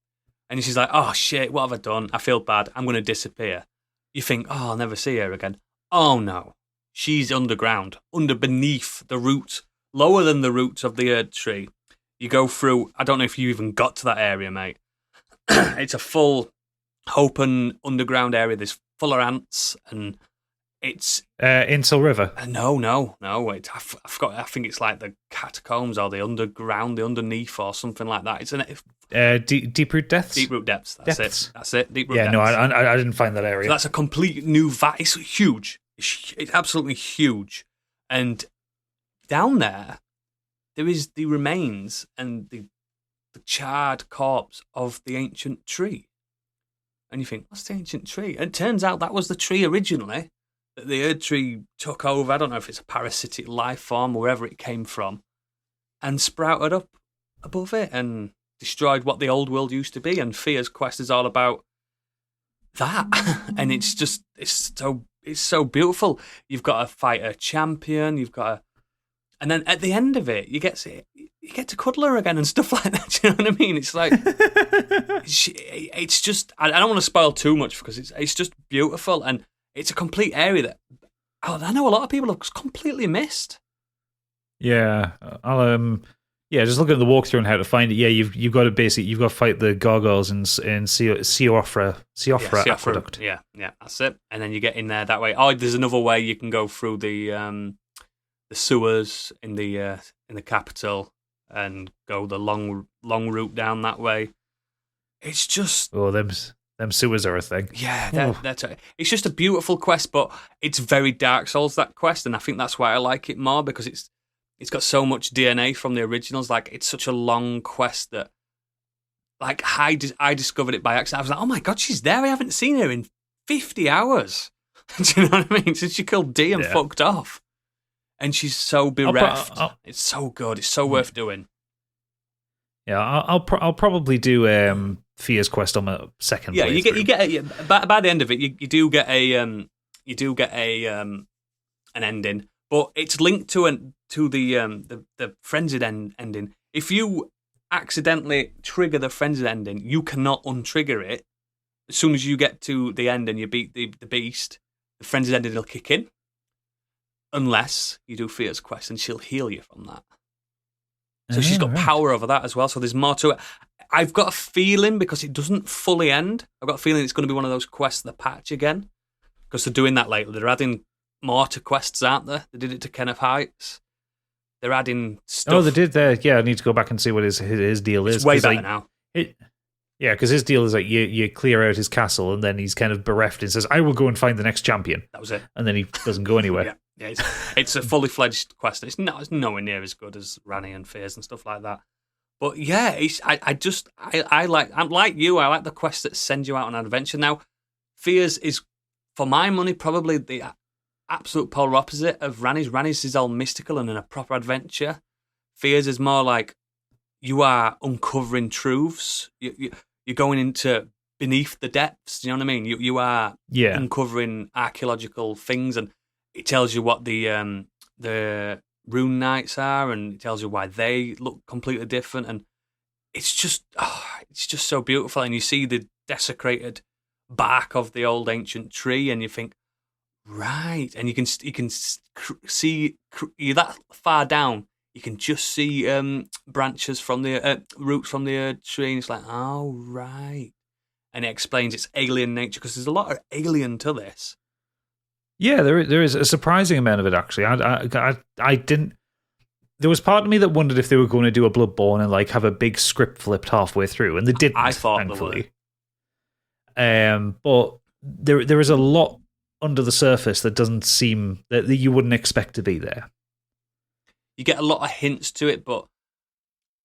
And she's like, "Oh, shit, what have I done? I feel bad. I'm going to disappear." You think, "Oh, I'll never see her again." Oh, no. She's underground, beneath the roots, lower than the roots of the Erdtree. You go through, I don't know if you even got to that area, mate. It's a full open underground area. There's full of ants, and it's... Intel River? No. I forgot. I think it's like the catacombs or the underground, the underneath or something like that. It's Deep Root Depths? Deep Root Depths, That's it, Deep Root Depths. No, I didn't find that area. So that's a complete new It's huge. It's absolutely huge. And down there is the remains and the charred corpse of the ancient tree. And you think, what's the ancient tree? And it turns out that was the tree originally that the Erdtree took over. I don't know if it's a parasitic life form or wherever it came from, and sprouted up above it and destroyed what the old world used to be. And Fear's quest is all about that. And it's so beautiful. You've got to fight a champion. And then at the end of it, you get to cuddle her again and stuff like that. Do you know what I mean? It's like it's just. I don't want to spoil too much because it's just beautiful, and it's a complete area that I know a lot of people have completely missed. Yeah, just looking at the walkthrough and how to find it. Yeah, you've got to fight the gargoyles in Siofra Aqueduct. Yeah, that's it. And then you get in there that way. Oh, there's another way you can go through the sewers in the capital and go the long route down that way. It's just them sewers are a thing. Yeah, it's just a beautiful quest, but it's very Dark Souls, that quest, and I think that's why I like it more, because it's got so much DNA from the originals. Like, it's such a long quest that, like, I discovered it by accident. I was like, oh my god, she's there. I haven't seen her in 50 hours. Do you know what I mean? Since she killed D and fucked off. And she's so bereft. It's so good. It's so worth doing. Yeah, I'll probably do Fear's quest on my second. Yeah, you get by the end of it, you do get an ending, but it's linked to the frenzied ending. If you accidentally trigger the frenzied ending, you cannot untrigger it. As soon as you get to the end and you beat the beast, the frenzied ending will kick in. Unless you do Fear's quest, and she'll heal you from that. So she's got power over that as well. So there's more to it. I've got a feeling, because it doesn't fully end, I've got a feeling it's going to be one of those quests that patch again. Because they're doing that lately. They're adding more to quests, aren't they? They did it to Kenneth Heights. They're adding stuff. Oh, they did there. Yeah, I need to go back and see what his deal is. It's way better now. Yeah, because his deal is like you clear out his castle, and then he's kind of bereft and says, "I will go and find the next champion." That was it. And then he doesn't go anywhere. Yeah, it's a fully fledged quest. It's nowhere near as good as Rani and Fears and stuff like that. But yeah, I'm like you. I like the quest that sends you out on an adventure. Now, Fears is, for my money, probably the absolute polar opposite of Rani's. Rani's is all mystical and in a proper adventure. Fears is more like you are uncovering truths. You're going into beneath the depths. You know what I mean? You are uncovering archaeological things, and it tells you what the rune knights are, and it tells you why they look completely different. And it's just so beautiful. And you see the desecrated bark of the old ancient tree, and you think, right. And you can see you're that far down. You can just see branches from the roots from the tree, and it's like, oh, right. And it explains its alien nature, because there's a lot of alien to this. Yeah, there is a surprising amount of it, actually. I didn't. There was part of me that wondered if they were going to do a Bloodborne and like have a big script flipped halfway through, and they didn't. I thought, thankfully. But there is a lot under the surface that doesn't seem that you wouldn't expect to be there. You get a lot of hints to it, but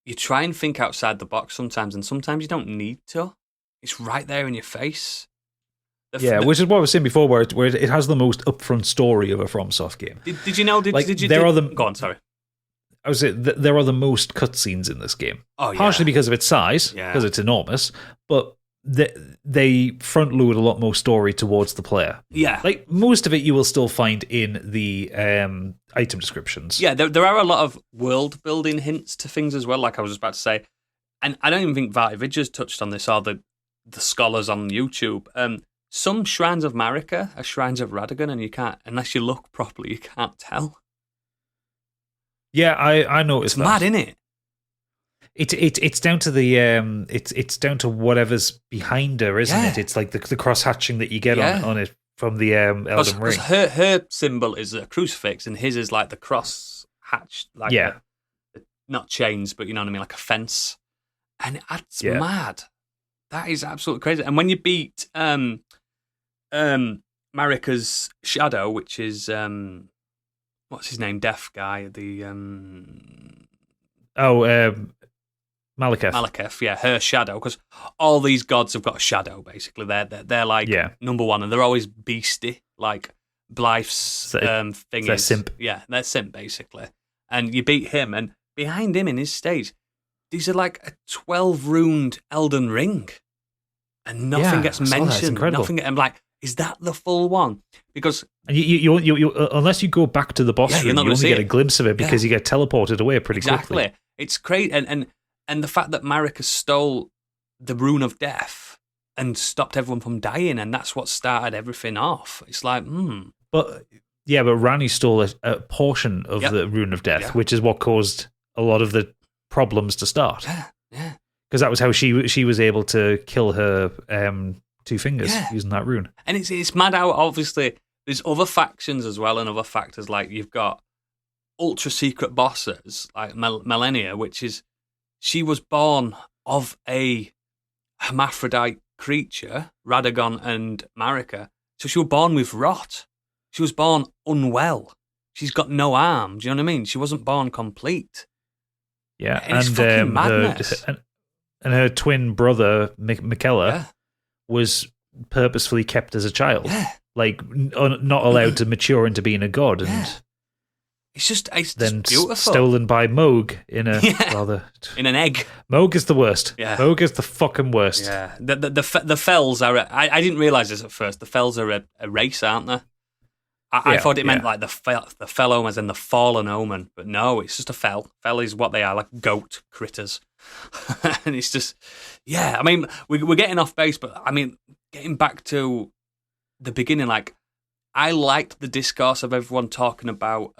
you try and think outside the box sometimes, and sometimes you don't need to. It's right there in your face. Which is what I was saying before, where it has the most upfront story of a FromSoft game. Did you know? Go on, sorry. I was saying there are the most cutscenes in this game. Oh, yeah. Partially because of its size, because it's enormous, but they front load a lot more story towards the player. Yeah. Like, most of it you will still find in the item descriptions. Yeah, there are a lot of world-building hints to things as well, like I was about to say. And I don't even think Vartividya's touched on this, or the scholars on YouTube. Some shrines of Marika are shrines of Radagon, and you can't, unless you look properly, you can't tell. Yeah, I noticed that. It's mad, isn't it? It's down to the it's down to whatever's behind her, isn't it? It's like the cross hatching that you get on it from the Elden Ring. Her symbol is a crucifix, and his is like the cross hatched, like not chains, but you know what I mean, like a fence. And that's mad. That is absolutely crazy. And when you beat Marika's shadow, which is what's his name, deaf guy, the Malekith, yeah, her shadow, because all these gods have got a shadow, basically. They're like number one, and they're always beastie, like Blythe's thing they're is. simp. Yeah, they're simp, basically. And you beat him, and behind him in his stage, these are like a 12-runed Elden Ring. And nothing gets mentioned. Nothing. I'm like, is that the full one? Because you unless you go back to the boss room, you only get a glimpse of it because you get teleported away pretty quickly. It's crazy, and the fact that Marika stole the rune of death and stopped everyone from dying, and that's what started everything off. It's like, But Rani stole a portion of the rune of death, which is what caused a lot of the problems to start. Yeah. Because that was how she was able to kill her two fingers using that rune. And it's mad how, obviously, there's other factions as well, and other factors, like you've got ultra secret bosses like Melania, which is, she was born of a hermaphrodite creature, Radagon and Marika. So she was born with rot. She was born unwell. She's got no arms. Do you know what I mean? She wasn't born complete. Yeah, and it's fucking madness. And her twin brother, Michaela, was purposefully kept as a child. Yeah. Like, not allowed to mature into being a god. And it's just Then beautiful. stolen by Moog in a rather... in an egg. Moog is the worst. Yeah. Moog is the fucking worst. Yeah. The Fells are... I didn't realise this at first. The Fells are a race, aren't they? I thought it meant like the fell omen as in the fallen omen, but no, it's just a fell. Fell is what they are, like goat critters. And it's just, I mean, we're getting off base, but I mean, getting back to the beginning, like, I liked the discourse of everyone talking about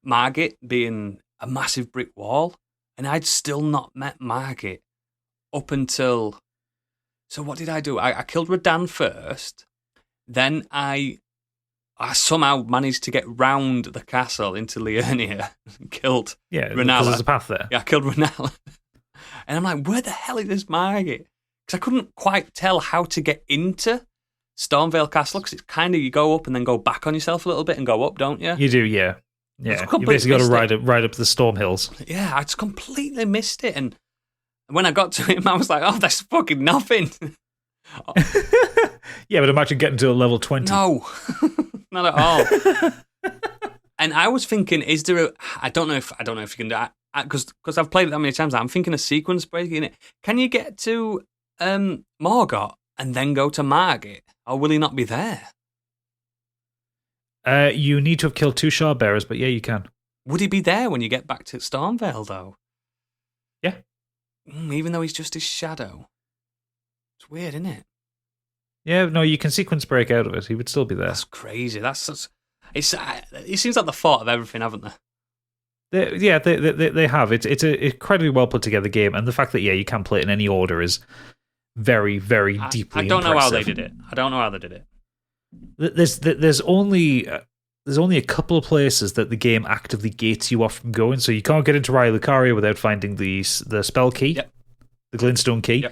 Margit being a massive brick wall, and I'd still not met Margit up until... So what did I do? I killed Radahn first, then I somehow managed to get round the castle into Liurnia and killed Rennala. Because there's a path there. Yeah, I killed Rennala. And I'm like, where the hell is this Margit? Because I couldn't quite tell how to get into Stormvale Castle, because it's kind of, you go up and then go back on yourself a little bit and go up, don't you? You do, yeah. Yeah, you basically got to ride up the storm hills. Yeah, I just completely missed it. And when I got to him, I was like, oh, that's fucking nothing. Yeah, but imagine getting to a level 20. No, not at all. And I was thinking, is there a... I don't know if you can do it, because I've played it that many times. I'm thinking a sequence break in it. Can you get to Morgott and then go to Margit? Or will he not be there? You need to have killed 2 shard bearers, but yeah, you can. Would he be there when you get back to Stormvale, though? Yeah. Even though he's just his shadow. It's weird, isn't it? Yeah, no, you can sequence break out of it. He would still be there. That's crazy. It seems like the thought of everything, haven't they? They have. It's an incredibly well put together game, and the fact that you can play it in any order is very, very deeply. I don't impressive. know how they did it. I don't know how they did it. There's only a couple of places that the game actively gates you off from going, so you can't get into Raya Lucaria without finding the spell key, the Glintstone key,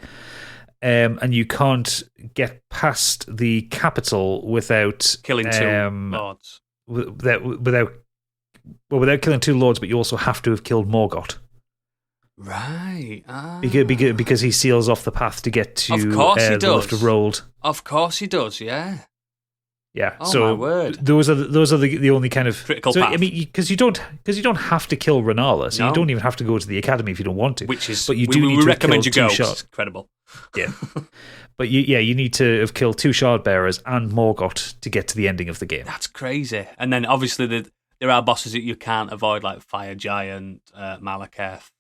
and you can't get past the capital without killing 2 lords. Without killing 2 lords, but you also have to have killed Morgott. Right. Because he seals off the path to get to of course he the does. Lift of Rold. Of course he does, yeah. Yeah. Oh, so my word. Those are the only kind of critical path. I mean, because you don't have to kill Rennala, so you don't even have to go to the academy if you don't want to. Which is, but you do need to recommend you go. It's incredible. Yeah. But you need to have killed 2 shard bearers and Morgott to get to the ending of the game. That's crazy. And then obviously there are bosses that you can't avoid, like Fire Giant, Malekith.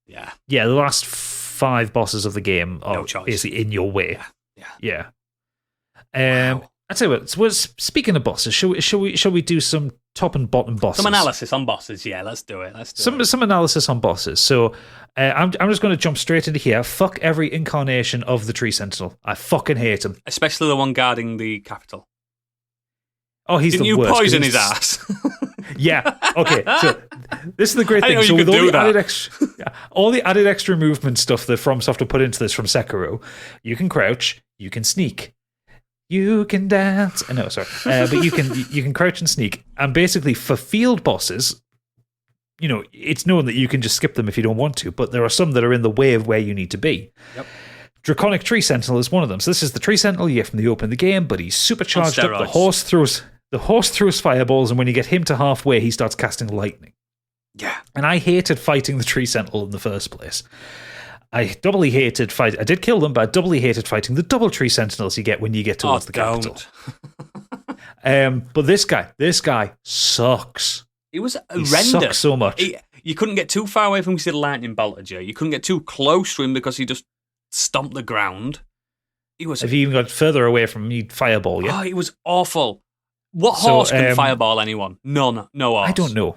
Yeah. Yeah, the last 5 bosses of the game are basically in your way. Yeah. Wow. I tell you what. So speaking of bosses, shall we do some top and bottom bosses? Some analysis on bosses. Yeah, let's do it. Some analysis on bosses. So I'm just going to jump straight into here. Fuck every incarnation of the Tree Sentinel. I fucking hate him, especially the one guarding the capital. Oh, he's Didn't the worst. Didn't you poison his ass? Yeah. Okay. So this is the great thing. So with all the added extra movement stuff that FromSoft have put into this from Sekiro, you can crouch, you can sneak. You can dance. No, sorry. But you can crouch and sneak. And basically, for field bosses, it's known that you can just skip them if you don't want to, but there are some that are in the way of where you need to be. Yep. Draconic Tree Sentinel is one of them. So this is the Tree Sentinel you get from the open the game, but he's supercharged up. The horse throws fireballs, and when you get him to halfway, he starts casting lightning. Yeah. And I hated fighting the Tree Sentinel in the first place. I doubly hated I did kill them, but I doubly hated fighting the double Tree Sentinels you get when you get towards the capital. But this guy sucks. He was horrendous. He sucks so much. You couldn't get too far away from him because the lightning bolted you. You couldn't get too close to him because he just stomped the ground. If you even got further away from him, he'd fireball you. Oh, it was awful. What horse can fireball anyone? None. No horse. I don't know.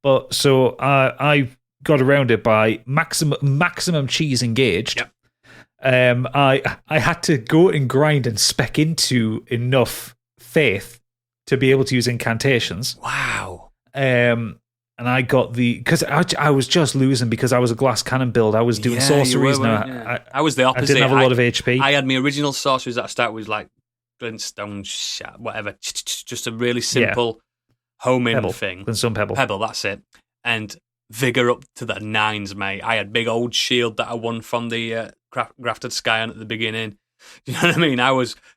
But so I got around it by maximum cheese engaged. Yep. I had to go and grind and spec into enough faith to be able to use incantations. Wow. And I got because I was just losing because I was a glass cannon build. I was doing sorceries. I was the opposite. I didn't have a lot of HP. I had my original sorceries that I started with like glintstone, whatever, just a really simple home-in thing. Glintstone pebble. Pebble, that's it. And vigor up to the 9s, mate. I had big old shield that I won from the Grafted Scion at the beginning. You know what I mean?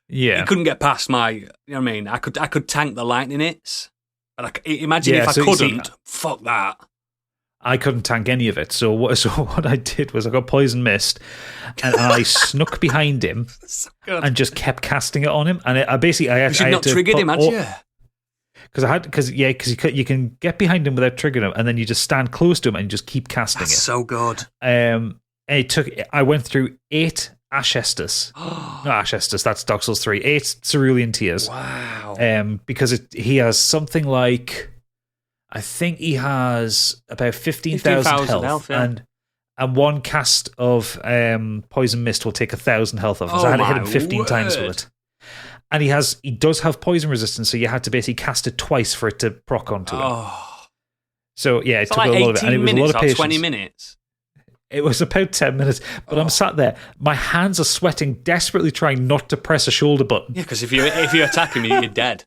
You couldn't get past my, you know what I mean? I could tank the lightning hits. But imagine if I couldn't. Fuck that. I couldn't tank any of it. So what I did was I got Poison Mist and I snuck behind him and just kept casting it on him. And I had not triggered him, had you? Because you can get behind him without triggering him, and then you just stand close to him and just keep casting it. So good. I went through 8 Ashestus. Not Ashestus, that's Dark Souls 3. 8 Cerulean Tears. Wow. Because he has something like, I think he has about 15,000 health. Yeah. And one cast of Poison Mist will take 1,000 health off. So I had to hit him 15 times with it. And he does have poison resistance, so you had to basically cast it twice for it to proc onto him. So yeah, it took like a lot of it. And it was a lot of patience. 20 minutes? It was about 10 minutes. But I'm sat there. My hands are sweating, desperately trying not to press a shoulder button. Yeah, because if you attack him, you're dead.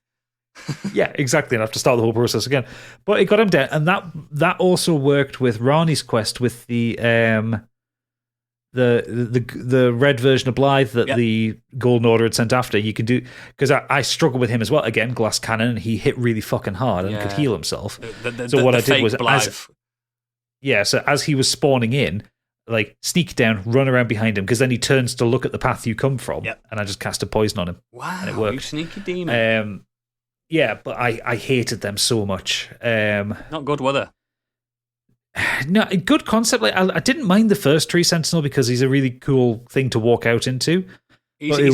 Yeah, exactly. And I have to start the whole process again. But it got him dead. And that also worked with Rani's quest with the red version of Blythe that the Golden Order had sent after. You could do, because I struggled with him as well. Again, glass cannon, and he hit really fucking hard and could heal himself. So what I did was, so as he was spawning in, like sneak down, run around behind him, because then he turns to look at the path you come from, and I just cast a poison on him. Wow, and it worked. You sneaky demon. Yeah, but I hated them so much. Not good, were they? No, good concept. Like I didn't mind the first Tree Sentinel because he's a really cool thing to walk out into. He's a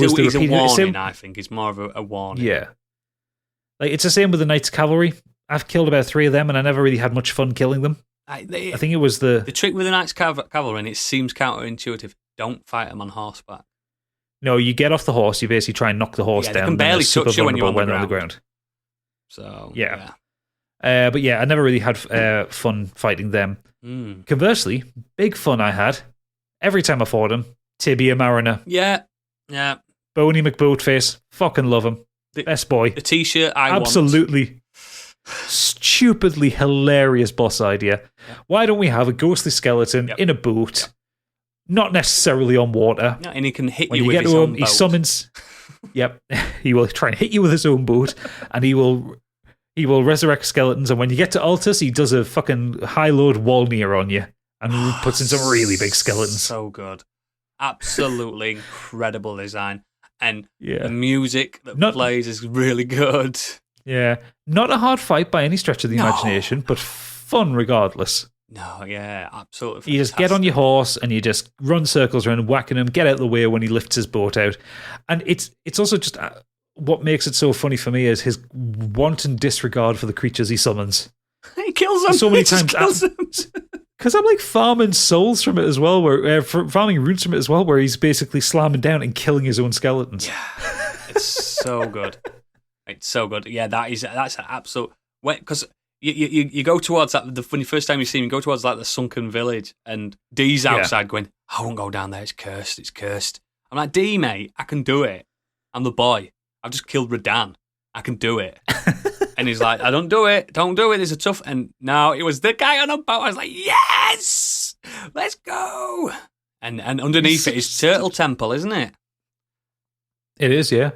warning, I think. He's more of a warning. Yeah. Like it's the same with the Knights Cavalry. I've killed about 3 of them and I never really had much fun killing them. I think it was the trick with the Knights Cavalry, and it seems counterintuitive. Don't fight them on horseback. No, you get off the horse, you basically try and knock the horse down. They can barely touch you when you're on the ground. So, yeah. But yeah, I never really had fun fighting them. Conversely, big fun I had every time I fought him. Tibia Mariner. Yeah. Boney McBoatface. Fucking love him. Best boy. The t-shirt I Absolutely. Stupidly hilarious boss idea. Why don't we have a ghostly skeleton in a boat, not necessarily on water? And he can hit when you with get his to own him, boat. He summons... Yep, he will try and hit you with his own boat, and he will resurrect skeletons. And when you get to Altus, he does a fucking high load Walnir on you and puts in some really big skeletons. So good, absolutely incredible design, and the music that plays is really good. Yeah, not a hard fight by any stretch of the imagination, but fun regardless. No, yeah, absolutely fantastic. You just get on your horse and you just run circles around whacking him, get out of the way when he lifts his boat out. And it's also just what makes it so funny for me is his wanton disregard for the creatures he summons. He kills them so many times. Because I'm like farming souls from it as well, farming roots from it as well, where he's basically slamming down and killing his own skeletons. Yeah, it's so good. It's so good. Yeah, that's an absolute... Because... You go towards that when the first time you see him, you go towards like the sunken village, and Dee's outside going, "I won't go down there. It's cursed. It's cursed." I'm like, "Dee, mate, I can do it. I'm the boy. I've just killed Radan. I can do it." And he's like, "I don't do it. Don't do it. It's a tough." And now it was the guy on a boat. I was like, "Yes, let's go!" And underneath it is Turtle Temple, isn't it? It is, yeah.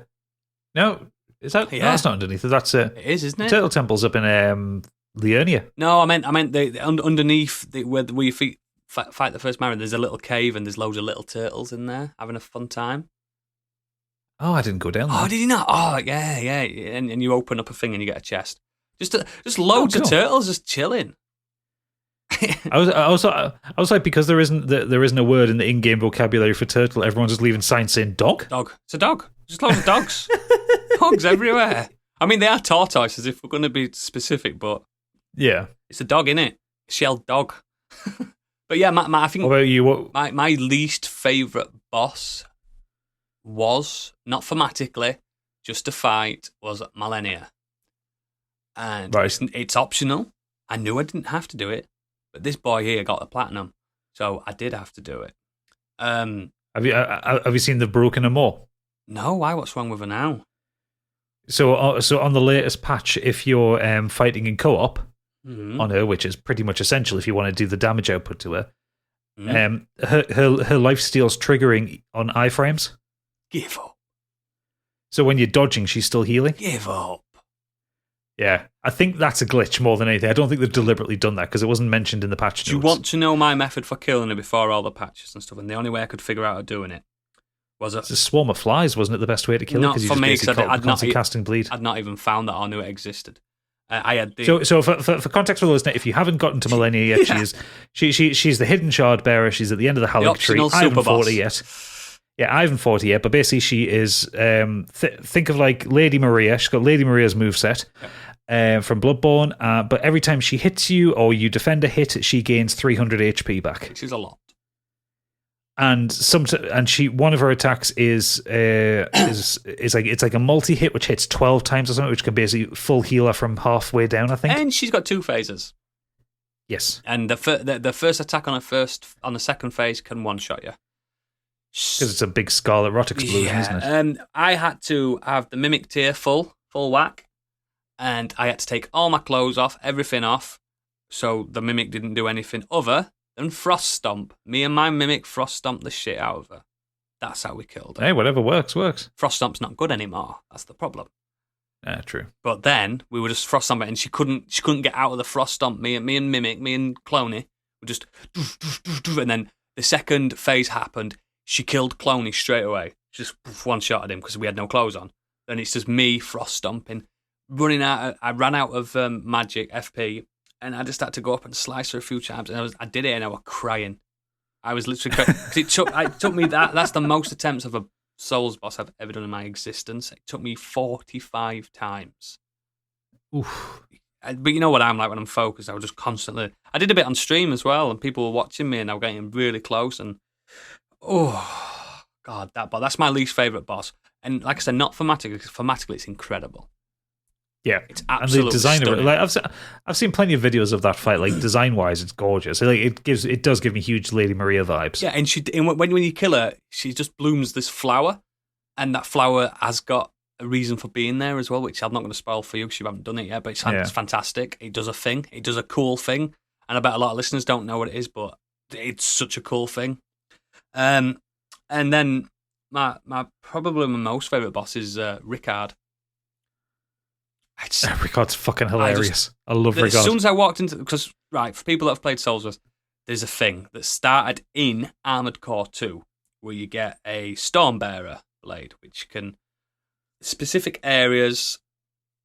No. Is that? Yeah. No, that's not underneath it. That's it is, isn't it? Turtle Temple's up in Liurnia. No, I meant underneath where you fight the first Mariner. There's a little cave and there's loads of little turtles in there having a fun time. Oh, I didn't go down there. Oh, did you not? Oh, yeah. And you open up a thing and you get a chest. Just loads of turtles just chilling. I was like, because there isn't a word in the in-game vocabulary for turtle, everyone's just leaving signs saying dog. Dog. It's a dog. Just loads of dogs. Dogs everywhere. I mean, they are tortoises if we're going to be specific, but yeah, it's a dog, innit? Shelled dog. But yeah, I think. What about you? My least favourite boss was, not thematically, just a fight, was Millennia. And it's optional. I knew I didn't have to do it, but this boy here got the platinum, so I did have to do it. Have you seen the Broken and More? No, why? What's wrong with her now? So on the latest patch, if you're fighting in co-op on her, which is pretty much essential if you want to do the damage output to her, her lifesteal's triggering on iframes. Give up. So when you're dodging, she's still healing. Give up. Yeah, I think that's a glitch more than anything. I don't think they've deliberately done that because it wasn't mentioned in the patch notes. Do you want to know my method for killing her before all the patches and stuff? And the only way I could figure out doing it was it's a swarm of flies, wasn't it? The best way to kill her? Not for me, because I'd not casting bleed. I'd not even found that or knew it existed. I had So for context for those, if you haven't gotten to Millennia yet, she's the hidden shard bearer. She's at the end of the Halleck tree. I haven't fought her yet. Yeah, I haven't fought her yet, but basically she is, think of like Lady Maria. She's got Lady Maria's moveset from Bloodborne, but every time she hits you or you defend a hit, she gains 300 HP back. Which is a lot. And one of her attacks is like it's like a multi hit which hits 12 times or something, which can basically full heal her from halfway down, I think. And she's got 2 phases. Yes. And the first attack on the second phase can one shot you. Because it's a big Scarlet Rot explosion, isn't it? I had to have the Mimic tier full whack, and I had to take all my clothes off, everything off, so the Mimic didn't do anything other than Frost Stomp. Me and my Mimic Frost Stomped the shit out of her. That's how we killed her. Hey, whatever works. Frost Stomp's not good anymore. That's the problem. True. But then we were just Frost Stomping, and she couldn't get out of the Frost Stomp. Me and Mimic, me and Cloney were just, and then the second phase happened. She killed Cloney straight away. Just one shot at him because we had no clothes on. Then it's just me Frost Stomping, running out. I ran out of magic FP, and I just had to go up and slice her a few times. And I did it, and I was crying. I was literally crying. It took me that. That's the most attempts of a Souls boss I've ever done in my existence. It took me 45 times. Oof. But you know what I'm like when I'm focused. I was just constantly. I did a bit on stream as well, and people were watching me, and I was getting really close. And oh god, that's my least favorite boss. And like I said, not thematically. Because thematically, it's incredible. Yeah, it's absolutely and the design stunning. of it. Like I've seen plenty of videos of that fight. Like design wise, it's gorgeous. Like it does give me huge Lady Maria vibes. Yeah, and when you kill her, she just blooms this flower, and that flower has got a reason for being there as well, which I'm not going to spoil for you because you haven't done it yet. But it's fantastic. It does a thing. It does a cool thing, and I bet a lot of listeners don't know what it is, but it's such a cool thing. And then my probably my most favorite boss is Ricard. Ricard's fucking hilarious. I love Ricard. As soon as I walked into, because right, for people that have played Souls, there's a thing that started in Armored Core 2 where you get a Stormbearer blade, which can specific areas.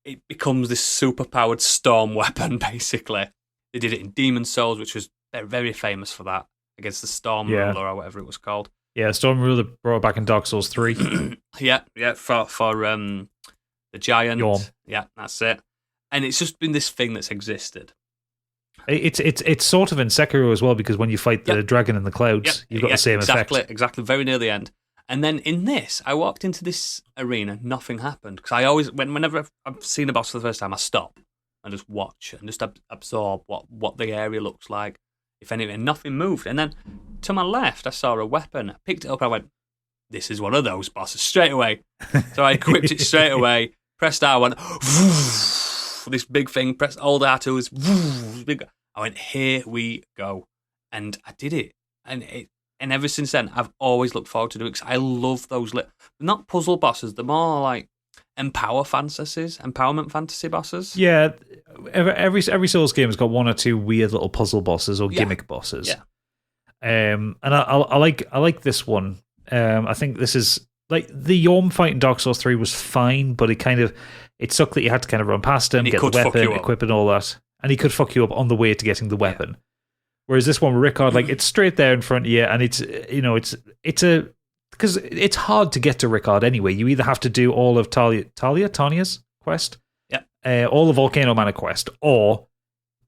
It becomes this super powered storm weapon. Basically, they did it in Demon Souls, which was very famous for that against the Storm Ruler or whatever it was called. Yeah, Storm Ruler brought it back in Dark Souls 3. yeah, for the giant. Yawm. Yeah, that's it. And it's just been this thing that's existed. It's sort of in Sekiro as well, because when you fight the dragon in the clouds, you've got the same effect. Exactly, very near the end. And then in this, I walked into this arena, nothing happened. Because I always, whenever I've seen a boss for the first time, I stop and just watch and just absorb what the area looks like. If anything, nothing moved. And then to my left, I saw a weapon. I picked it up, I went, this is one of those bosses, straight away. So I equipped it straight away, pressed R, went, this big thing, pressed Alt R2, big. I went, here we go. And I did it. And ever since then, I've always looked forward to doing it because I love those not puzzle bosses, they're more like empowerment fantasy bosses. Yeah, every Souls game has got one or two weird little puzzle bosses or gimmick bosses. Yeah. And I like this one. I think this is like the Yawm fight in Dark Souls 3 was fine, but it sucked that you had to kind of run past him, get the weapon, equip and all that. And he could fuck you up on the way to getting the weapon. Yeah. Whereas this one with Ricard, like it's straight there in front of you, and it's because it's hard to get to Ricard anyway. You either have to do all of Tanya's quest, all the Volcano Manor quest, or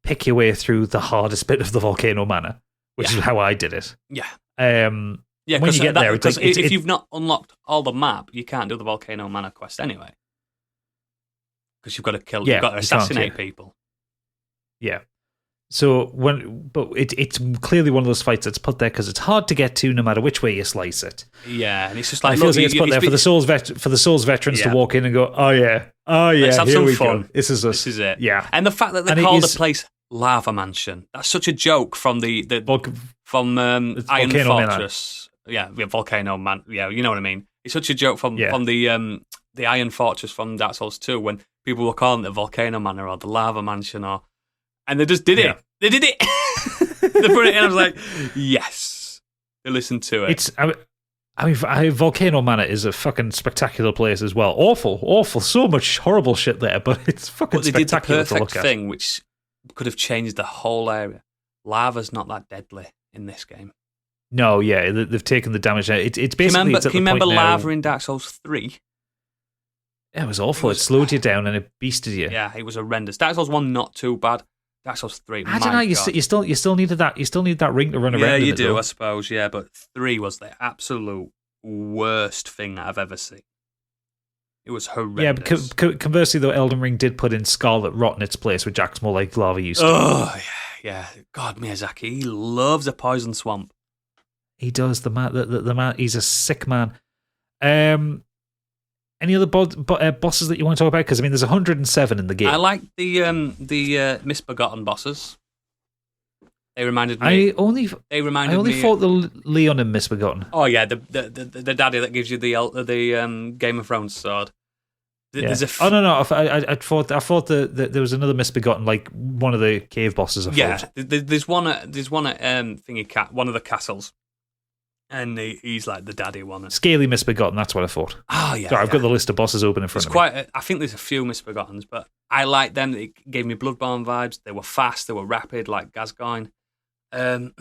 pick your way through the hardest bit of the Volcano Manor, which is how I did it. Yeah. When you get there, it's like, if you've not unlocked all the map, you can't do the Volcano Manor quest anyway, because you've got to kill, you've got to assassinate people. Yeah. So it's clearly one of those fights that's put there because it's hard to get to no matter which way you slice it. Yeah, and it's just like, it feels like it's put there for the Souls veterans to walk in and go, oh yeah, let's have some fun. Go. This is us. This is it. Yeah, and the fact that they call the place Lava Mansion, that's such a joke from from Iron Fortress. Yeah, Volcano Man. Yeah, you know what I mean. It's such a joke from the Iron Fortress from Dark Souls 2 when people were calling it the Volcano Manor or the Lava Mansion and they just did it. Yeah. They did it. They put it in. I was like, yes. They listened to it. Volcano Manor is a fucking spectacular place as well. Awful. So much horrible shit there, but it's fucking spectacular to look at. They did the perfect thing, which could have changed the whole area. Lava's not that deadly in this game. No, yeah, they've taken the damage. It's basically. Can you remember lava in Dark Souls 3? Yeah, it was awful. It slowed you down and it beasted you. Yeah, it was horrendous. Dark Souls 1 not too bad. Dark Souls 3. I don't know. You still needed that. You still need that ring to run around. Yeah, you in do. though. I suppose. Yeah, but 3 was the absolute worst thing that I've ever seen. It was horrendous. Yeah, but conversely, though, Elden Ring did put in Scarlet Rot in its place, which acts more like lava used to. Oh, yeah. God, Miyazaki, he loves a poison swamp. He does. The man. He's a sick man. Any other bosses that you want to talk about? Because there's 107 in the game. I like the misbegotten bosses. They reminded me. I only thought the Leon and Misbegotten. Oh yeah, the daddy that gives you the Game of Thrones sword. There's Oh no! I thought that there was another Misbegotten, like one of the cave bosses. There's one at one of the castles, and he's like the daddy one. Scaly Misbegotten. That's what I thought. Oh yeah. Sorry, I've got the list of bosses open in front of me. I think there's a few Misbegottens, but I like them. It gave me Bloodborne vibes. They were fast. They were rapid, like Gascoigne. Other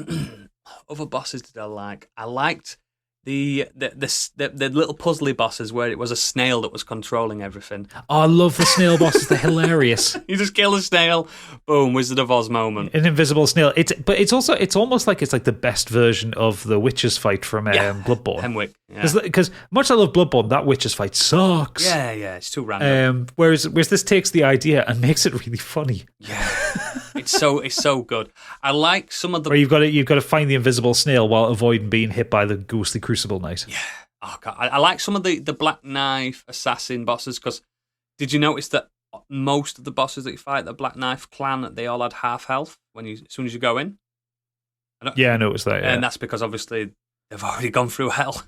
bosses did I like? I liked the little puzzly bosses where it was a snail that was controlling everything. Oh, I love the snail bosses. They're hilarious. You just kill a snail, boom, Wizard of Oz moment. An invisible snail. It's almost like it's like the best version of the witches fight from Bloodborne. Hemwick. Because much I love Bloodborne, that witches fight sucks. Yeah, it's too random. Whereas this takes the idea and makes it really funny. Yeah. It's so good. I like some of the where you've got to find the invisible snail while avoiding being hit by the ghostly crucible knight. Yeah. Oh God. I like some of the Black Knife assassin bosses because did you notice that most of the bosses that you fight the Black Knife clan they all had half health as soon as you go in? I noticed that. Yeah. And that's because obviously they've already gone through hell.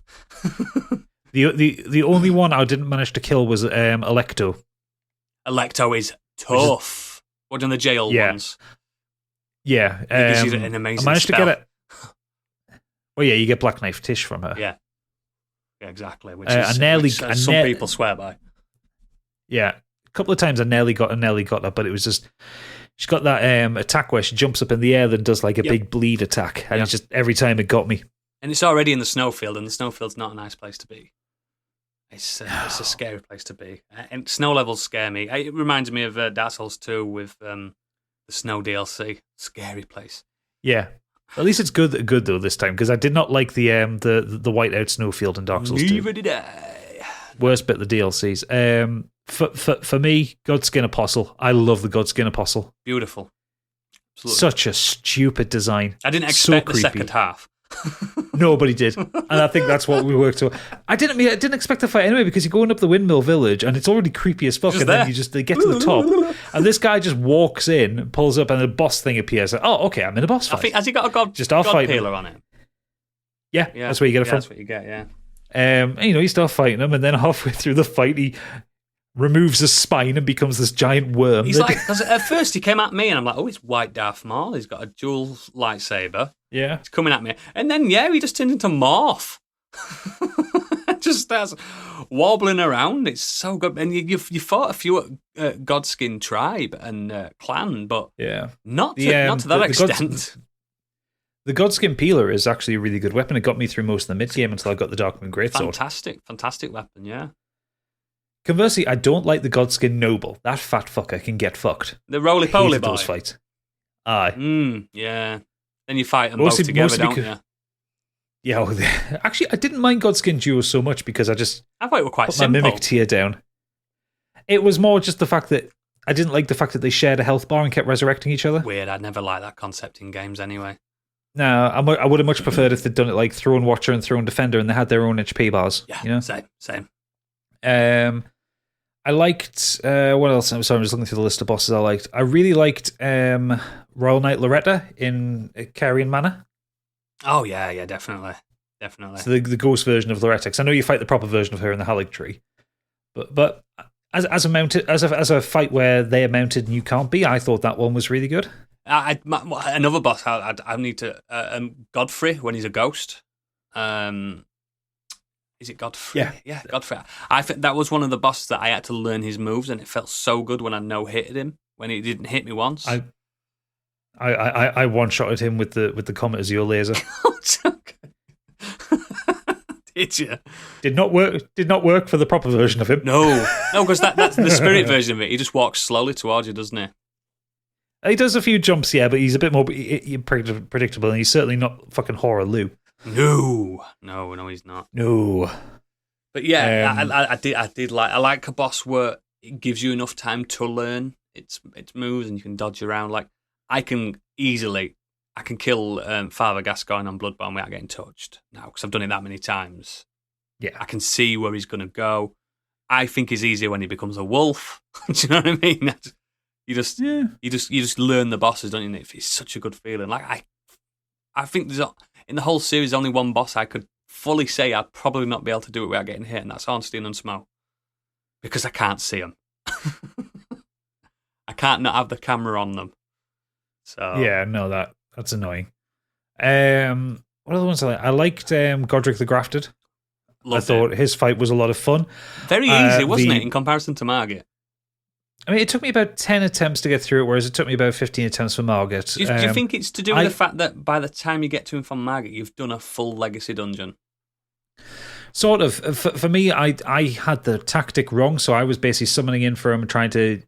The only one I didn't manage to kill was Electo. Electo is tough. What on the jail ones? Yeah, she's an amazing. I managed to get it. Well, yeah, you get Black Knife Tish from her. Yeah, exactly. Which is some people swear by. Yeah, a couple of times I nearly got her, but it was just she's got that attack where she jumps up in the air and does like a big bleed attack, and it's just every time it got me. And it's already in the snowfield, and the snowfield's not a nice place to be. It's a scary place to be. And snow levels scare me. It reminds me of Dark Souls 2 with the snow DLC. Scary place. Yeah. At least it's good though this time, because I did not like the whiteout snowfield in Dark Souls 2. Neither did I. Worst bit of the DLCs. For me, Godskin Apostle. I love the Godskin Apostle. Beautiful. Absolutely. Such a stupid design. I didn't expect the second half. Nobody did, and I think that's what we worked to. I didn't expect to fight anyway because you're going up the windmill village and it's already creepy as fuck. Then they get to the top, and this guy just walks in, pulls up, and the boss thing appears. Like, oh, okay, I'm in a boss fight. Has he got a god peeler on it? Yeah, that's where you get it from. That's what you get. Yeah. And, you start fighting him, and then halfway through the fight, he removes his spine and becomes this giant worm. He's like, because at first he came at me, and I'm like, oh, it's White Darth Maul. He's got a dual lightsaber. Yeah. He's coming at me. And then, he just turned into Morph. Just starts wobbling around. It's so good. And you fought a few Godskin tribe and clan, but not to that extent. The Godskin Peeler is actually a really good weapon. It got me through most of the mid-game until I got the Darkmoon Greatsword. Fantastic weapon, yeah. Conversely, I don't like the Godskin Noble. That fat fucker can get fucked. The roly-poly boy. Those fights. Aye. Yeah. Then you fight them both together, don't you? Yeah. Actually, I didn't mind Godskin Duo so much because I thought it were quite put simple. my Mimic tier down. It was more just the fact that I didn't like the fact that they shared a health bar and kept resurrecting each other. Weird. I'd never liked that concept in games anyway. No, I would have much preferred if they'd done it like Throne Watcher and Throne Defender and they had their own HP bars. Yeah, same. I liked what else? I'm sorry, I'm just looking through the list of bosses I liked. I really liked Royal Knight Loretta in Carian Manor. Oh yeah, definitely. So the ghost version of Loretta. 'Cause I know you fight the proper version of her in the Halleck Tree, but as a fight where they are mounted and you can't be, I thought that one was really good. Another boss I need to Godfrey when he's a ghost. Is it Godfrey? Yeah, Godfrey. I think that was one of the bosses that I had to learn his moves, and it felt so good when I no-hitted him, when he didn't hit me once. I one-shotted him with the Comet Azure laser. So good. Did you? Did not work for the proper version of him. No, because that's the spirit version of it. He just walks slowly towards you, doesn't he? He does a few jumps, yeah, but he's a bit more predictable, and he's certainly not fucking Horror Lou. No, he's not. No. But yeah, I did like a boss where it gives you enough time to learn its moves and you can dodge around. Like I can kill Father Gascoigne on Bloodborne without getting touched now because I've done it that many times. Yeah, I can see where he's going to go. I think it's easier when he becomes a wolf. Do you know what I mean? You just learn the bosses, don't you? It's such a good feeling. Like I think in the whole series, only one boss I could fully say I'd probably not be able to do it without getting hit, and that's Ornstein and Smough. Because I can't see them. I can't not have the camera on them. So yeah, no, that's annoying. What other ones I like? I liked Godric the Grafted. I thought his fight was a lot of fun. Very easy, wasn't it, in comparison to Margit? I mean, it took me about 10 attempts to get through it, whereas it took me about 15 attempts for Margit. Do you think it's to do with the fact that by the time you get to him from Margit, you've done a full legacy dungeon? Sort of. For me, I had the tactic wrong, so I was basically summoning in for him and trying to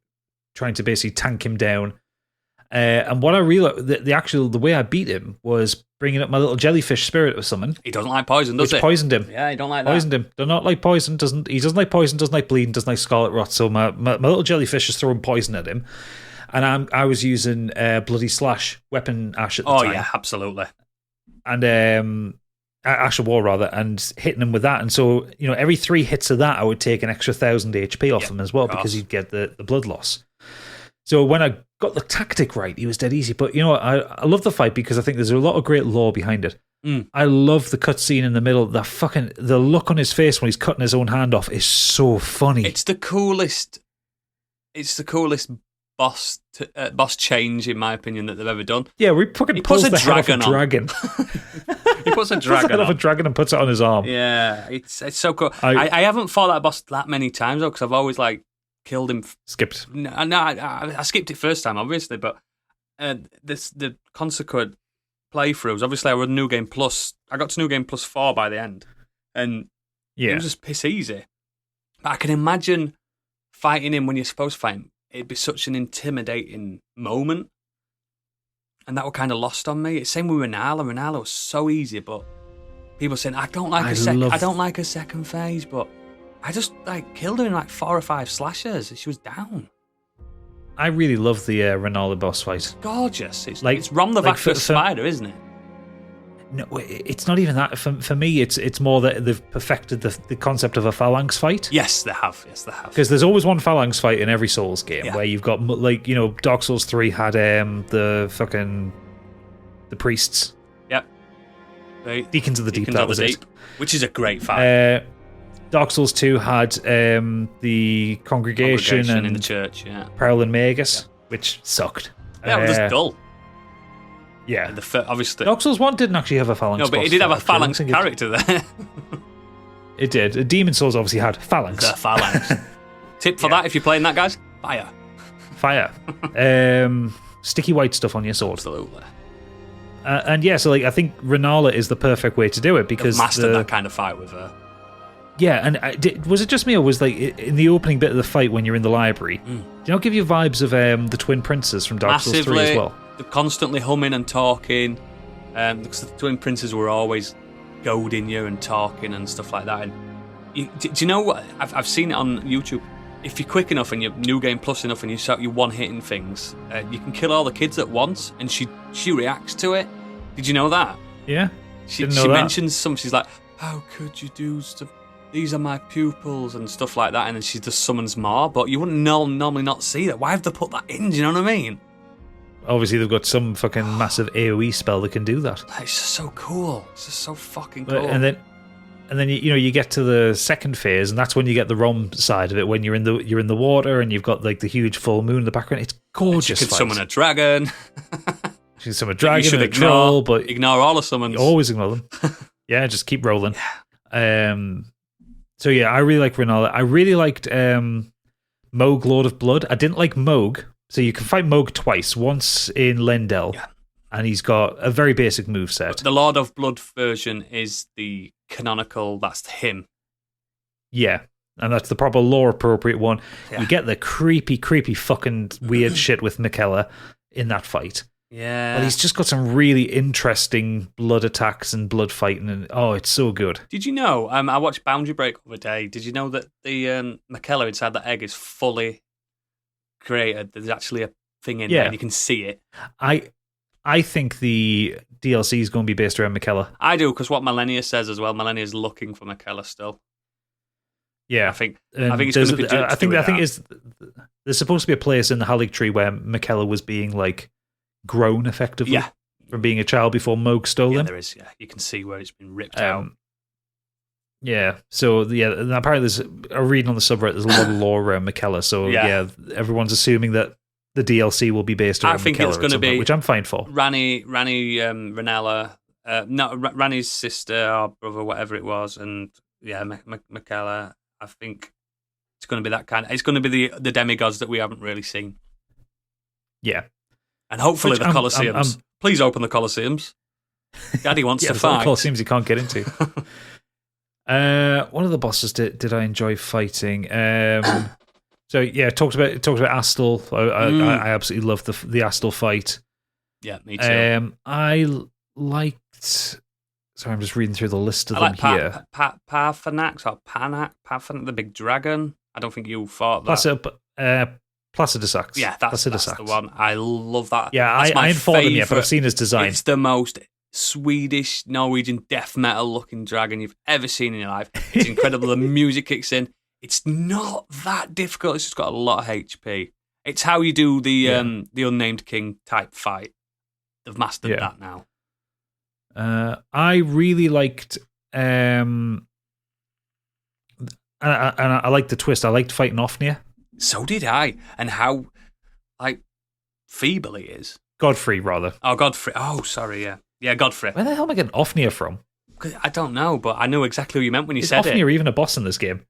basically tank him down. And what I realized, the way I beat him was bringing up my little jellyfish spirit or something. He doesn't like poison, does he? Poisoned him. Yeah, he don't like that. Poisoned him. Does not like poison. He doesn't like poison. Doesn't like bleeding. Doesn't like scarlet rot. So my little jellyfish is throwing poison at him, and I was using bloody slash weapon ash at the time. Oh yeah, absolutely. And Ash of War rather, and hitting him with that. And so every 3 hits of that, I would take an extra 1,000 HP off him as well because you'd get the blood loss. So when I got the tactic right, he was dead easy. But I love the fight because I think there's a lot of great lore behind it. I love the cutscene in the middle. The look on his face when he's cutting his own hand off is so funny. It's the coolest boss change in my opinion that they've ever done. Yeah, he puts a dragon on. He puts a dragon off a dragon and puts it on his arm. Yeah, it's so cool. I haven't fought that boss that many times though because I've always killed him. Skipped. No, I skipped it first time, obviously, but the consequent playthroughs. Obviously, I was New Game Plus. I got to New Game Plus 4 by the end, and it was just piss easy. But I can imagine fighting him when you're supposed to fight him. It'd be such an intimidating moment, and that were kind of lost on me. It's same with Renala. Renala was so easy, but people saying I don't like a second phase, but I just killed her in 4 or 5 slashes. She was down. I really love the Renala boss fight. It's gorgeous. It's Rom the Vactor Spider, isn't it? No, it's not even that. For me, it's more that they've perfected the concept of a phalanx fight. Yes, they have. Because there's always one phalanx fight in every Souls game where you've got Dark Souls 3 had the priests. Yep. Deacons of the Deep. That was it. Which is a great fight. Dark Souls 2 had the congregation and in the church, Prowl and Magus, which sucked. Yeah, it was just dull. Yeah. Obviously. Dark Souls 1 didn't actually have a phalanx. No, but it did have a phalanx character there. It did. Demon Souls obviously had phalanx. The phalanx. Tip for that if you're playing that, guys: fire. Sticky white stuff on your sword. Absolutely. And yeah, so I think Renala is the perfect way to do it because they've mastered that kind of fight with her. Yeah, and was it just me or was in the opening bit of the fight when you're in the library? Do you not give you vibes of the Twin Princes from Dark Souls 3 as well? They're constantly humming and talking, because the Twin Princes were always goading you and talking and stuff like that. And do you know what? I've seen it on YouTube. If you're quick enough and you're New Game Plus enough and you're one-hitting things, you can kill all the kids at once, and she reacts to it. Did you know that? Yeah. She mentions something. She's like, "How could you do stuff? These are my pupils," and stuff like that. And then she just summons more. But you wouldn't normally not see that. Why have they put that in? Do you know what I mean? Obviously, they've got some fucking massive AoE spell that can do that. It's just so cool. It's just so fucking cool. And then you get to the second phase, and that's when you get the Rom side of it. When you're in the water, and you've got the huge full moon in the background. It's gorgeous. You can summon a dragon. You can summon a dragon and a troll, but ignore all the summons. You always ignore them. Yeah, just keep rolling. Yeah. So yeah, I really like Renala. I really liked Moog, Lord of Blood. I didn't like Moog. So you can fight Moog twice. Once in Lendel, and he's got a very basic moveset. The Lord of Blood version is the canonical. That's him. Yeah, and that's the proper lore-appropriate one. Yeah. You get the creepy fucking weird shit with Michaela in that fight. Yeah. But he's just got some really interesting blood attacks and blood fighting, and it's so good. Did you know, I watched Boundary Break the other day, did you know that the Michaela inside that egg is fully created? There's actually a thing in there and you can see it. I think the DLC is going to be based around Michaela. I do, because what Millennia says as well, Millennia is looking for Michaela still. Yeah, I think it's going to be. I think is there's supposed to be a place in the Halig tree where Michaela was being like grown effectively from being a child before Moog stole him. There is. Yeah, you can see where it's been ripped out. Yeah, so and apparently there's a reading on the subreddit. There's a lot of lore around Michaela. So everyone's assuming that the DLC will be based around Michaela. I think it's going to be, which I'm fine for. Rani, Ranella, not Rani's sister or brother, whatever it was, and Michaela. I think it's going to be that kind of. It's going to be the demigods that we haven't really seen. Yeah, and hopefully the Colosseums. Please open the Colosseums. Daddy wants to fight. Colosseums you can't get into. One of the bosses did I enjoy fighting? So talked about Astel. I absolutely loved the Astel fight. Yeah, me too. I liked. Sorry, I'm just reading through the list of them here. Parphanax or Parphanax, the big dragon. I don't think you fought that. Placidusax. Yeah, that's the one. I love that. Yeah, I haven't fought him yet, but I've seen his design. It's the most Swedish, Norwegian death metal looking dragon you've ever seen in your life. It's incredible. The music kicks in. It's not that difficult. It's just got a lot of HP. It's how you do the Unnamed King type fight. They've mastered that now. I really liked, and I liked the twist. I liked fighting Ofnir. So did I, and how feeble he is. Godfrey, rather. Oh, Godfrey. Oh, sorry. Yeah, Godfrey. Where the hell am I getting Ofnir from? I don't know, but I knew exactly who you meant when you said Ofnir it. Ofnir even a boss in this game?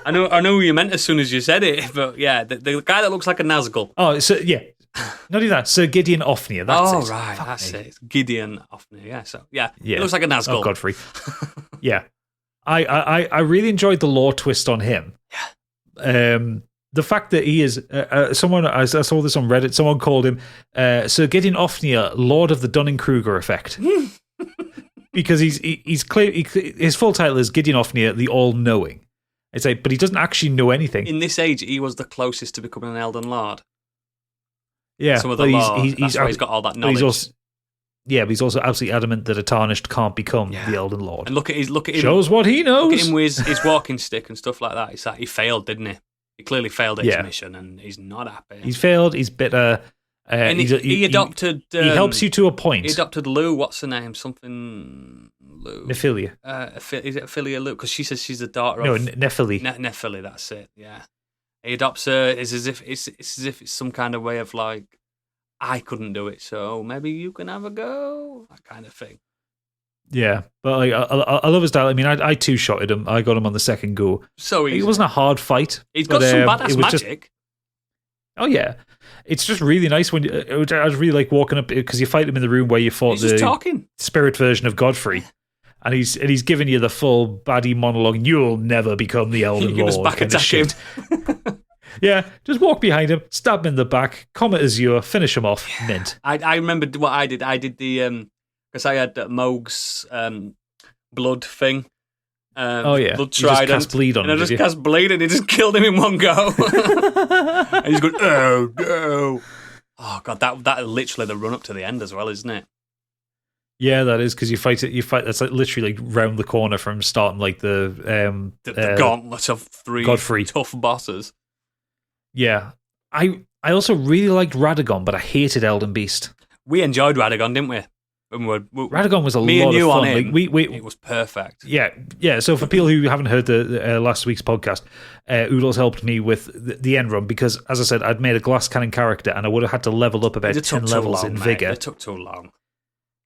I know who you meant as soon as you said it, but yeah, the guy that looks like a Nazgul. Oh, so yeah. Not even that. Sir Gideon Ofnir. That's it. Oh, right. That's it. It's Gideon Ofnir. Yeah. So yeah. It looks like a Nazgul. Oh, Godfrey. Yeah. I really enjoyed the lore twist on him. Yeah. The fact that he is someone, I saw this on Reddit. Someone called him Sir Gideon Ofnir, Lord of the Dunning-Kruger effect, because he's clear. His full title is Gideon Ofnir, the All-Knowing. It's like, but he doesn't actually know anything. In this age, he was the closest to becoming an Elden Lord. Yeah, some of the lore. That's why he's got all that knowledge. But he's also absolutely adamant that a Tarnished can't become the Elden Lord. And look at him. Shows what he knows. Look at him with his walking stick and stuff like that. It's like he failed, didn't he? He clearly failed at his mission, and he's not happy. He's failed. He's bitter. And he adopted. He helps you to a point. He adopted Lou. What's her name? Something Lou. Nephilia. Is it Ophelia Lou? Because she says she's the daughter of Nephili. Nephili. That's it. Yeah. He adopts her. It's as if it's some kind of way of like, I couldn't do it, so maybe you can have a go. That kind of thing. Yeah, but I love his style. I mean, I two-shotted him. I got him on the second go. So easy. It wasn't a hard fight. He's got some badass magic. Oh yeah, it's just really nice when I was really like walking up because you fight him in the room where you fought the spirit version of Godfrey, and he's giving you the full baddie monologue. You'll never become the Elden Lord. Give us back attack him. Yeah, just walk behind him, stab him in the back, Comet Azure, finish him off, mint. I remembered what I did. I did the because I had Moog's blood thing. Blood trident. Cast bleed on him. And I just cast bleed, and he just killed him in one go. And he's going, oh no! Oh god, that literally the run up to the end as well, isn't it? Yeah, that is because you fight. That's like literally like round the corner from starting like the gauntlet of 3 Godfrey. Tough bosses. Yeah, I also really liked Radagon, but I hated Elden Beast. We enjoyed Radagon, didn't we? Radagon was a lot of fun. Me and you on him, like, it was perfect. Yeah. So for people who haven't heard the last week's podcast, Oodles helped me with the end run because, as I said, I'd made a glass cannon character and I would have had to level up about 10 levels in vigor. It took too long.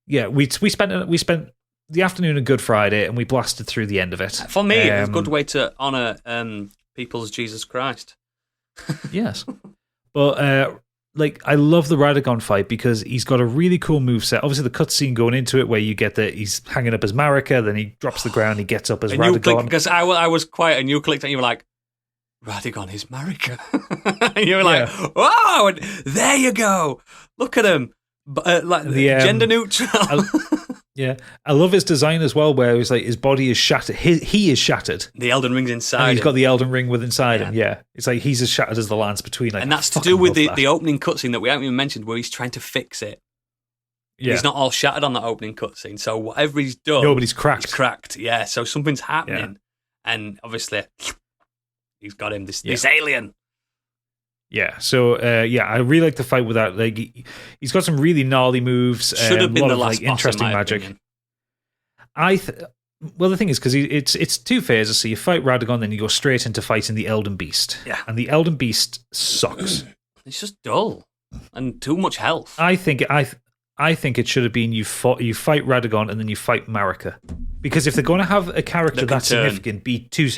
Yeah, we spent the afternoon of Good Friday and we blasted through the end of it. For me, it was a good way to honour people's Jesus Christ. Yes. But I love the Radagon fight because he's got a really cool moveset. Obviously, the cutscene going into it where you get that he's hanging up as Marika, then he drops the ground, he gets up as Radagon. Because I was quiet and you clicked and you were like, Radagon is Marika. And you were like, wow, and there you go. Look at him. Gender neutral. I love his design as well, where it's like his body is shattered. He is shattered. The Elden Ring's inside. And he's got the Elden Ring inside him. Yeah, it's like he's as shattered as the lance between. And that's to do with the opening cutscene that we haven't even mentioned, where he's trying to fix it. Yeah. He's not all shattered on that opening cutscene, so whatever he's done, nobody's cracked. He's cracked. Yeah, so something's happening, and obviously he's got him. This alien. Yeah, so I really like the fight with that. Like, he's got some really gnarly moves. Should have been a lot the of last boss, interesting in my magic. opinion. Well, the thing is, because it's two phases. So you fight Radagon, then you go straight into fighting the Elden Beast. Yeah, and the Elden Beast sucks. It's just dull and too much health. I think it should have been you fight Radagon and then you fight Marika. Because if they're going to have a character that's significant, be two,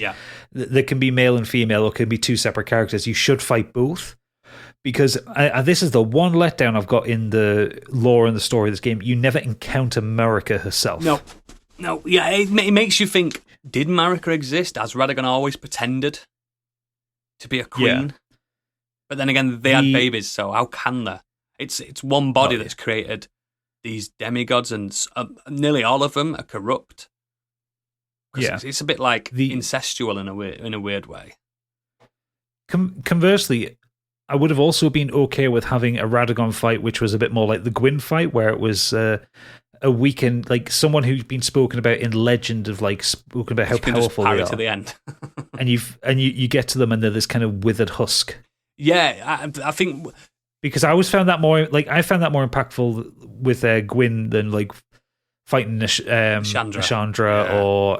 that can be male and female or can be two separate characters, you should fight both. Because this is the one letdown I've got in the lore and the story of this game. You never encounter Marika herself. No, yeah, it makes you think, did Marika exist as Radagon always pretended to be a queen? Yeah. But then again, they had babies, so how can they? It's one body that's created these demigods, and nearly all of them are corrupt. Yeah, it's a bit like incestual in a weird way. Conversely, I would have also been okay with having a Radagon fight, which was a bit more like the Gwyn fight, where it was a weakened, like someone who's been spoken about in legend of spoken about how powerful they are to the end, and you get to them and they're this kind of withered husk. Yeah, I think because I always found that more impactful with Gwyn than fighting Chandra or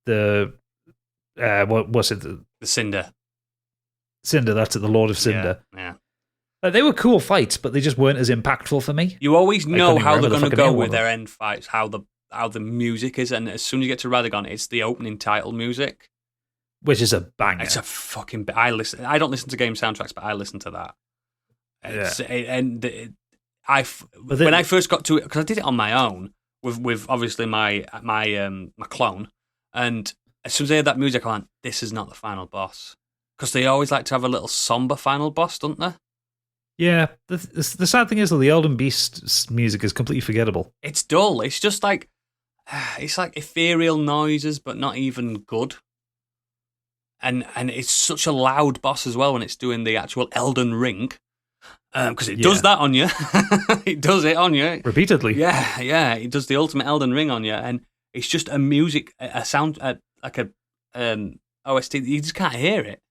the what was it? The Cinder. Cinder, that's it, the Lord of Cinder. Yeah. They were cool fights, but they just weren't as impactful for me. You always know how they're going to go with their end fights, how the music is, and as soon as you get to Radagon, it's the opening title music, which is a banger. It's a fucking. I don't listen to game soundtracks, but I listen to that. When I first got to it, because I did it on my own with obviously my clone, and as soon as I heard that music, I went, "This is not the final boss," because they always like to have a little somber final boss, don't they? Yeah, the sad thing is that the Elden Beast's music is completely forgettable. It's dull. It's just it's like ethereal noises, but not even good. And it's such a loud boss as well when it's doing the actual Elden Ring, because it does that on you. It does it on you repeatedly. Yeah. It does the ultimate Elden Ring on you, and it's just a music, a sound, like a OST. You just can't hear it.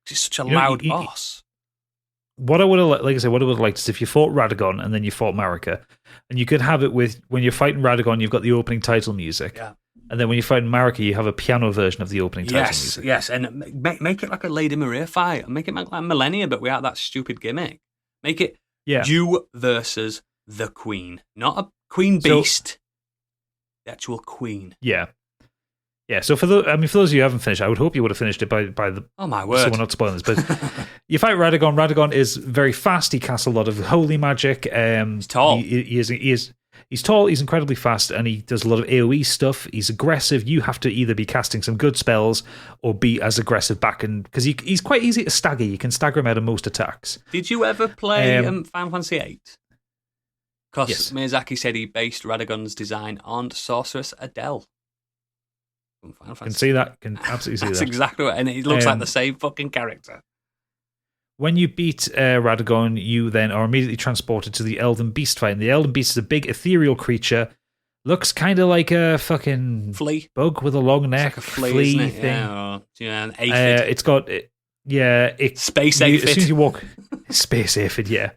It's such a loud boss. What I would have, like I said, what I would have liked is if you fought Radagon and then you fought Marika, and you could have it with when you're fighting Radagon, you've got the opening title music, and then when you're fighting Marika, you have a piano version of the opening title music. Yes, and make it like a Lady Maria fight, make it like Millennia, but without that stupid gimmick. Make it you versus the Queen, not a Queen Beast, the actual Queen. Yeah. Yeah, so for those of you who haven't finished, I would hope you would have finished it by the. Oh my word! So we're not spoiling this, but you fight Radagon. Radagon is very fast. He casts a lot of holy magic. He's tall. He's tall. He's incredibly fast, and he does a lot of AOE stuff. He's aggressive. You have to either be casting some good spells or be as aggressive back, and because he's quite easy to stagger. You can stagger him out of most attacks. Did you ever play Final Fantasy VIII? Because Miyazaki said he based Radagon's design on Sorceress Adele. Can see that. Can absolutely see that. That's exactly what, and it looks like the same fucking character. When you beat Radagon, you then are immediately transported to the Elden Beast fight. And the Elden Beast is a big ethereal creature. Looks kind of like a fucking flea bug with a long neck. It's like a flea thing. An aphid. It's got space aphid. As soon as you walk, space aphid. Yeah.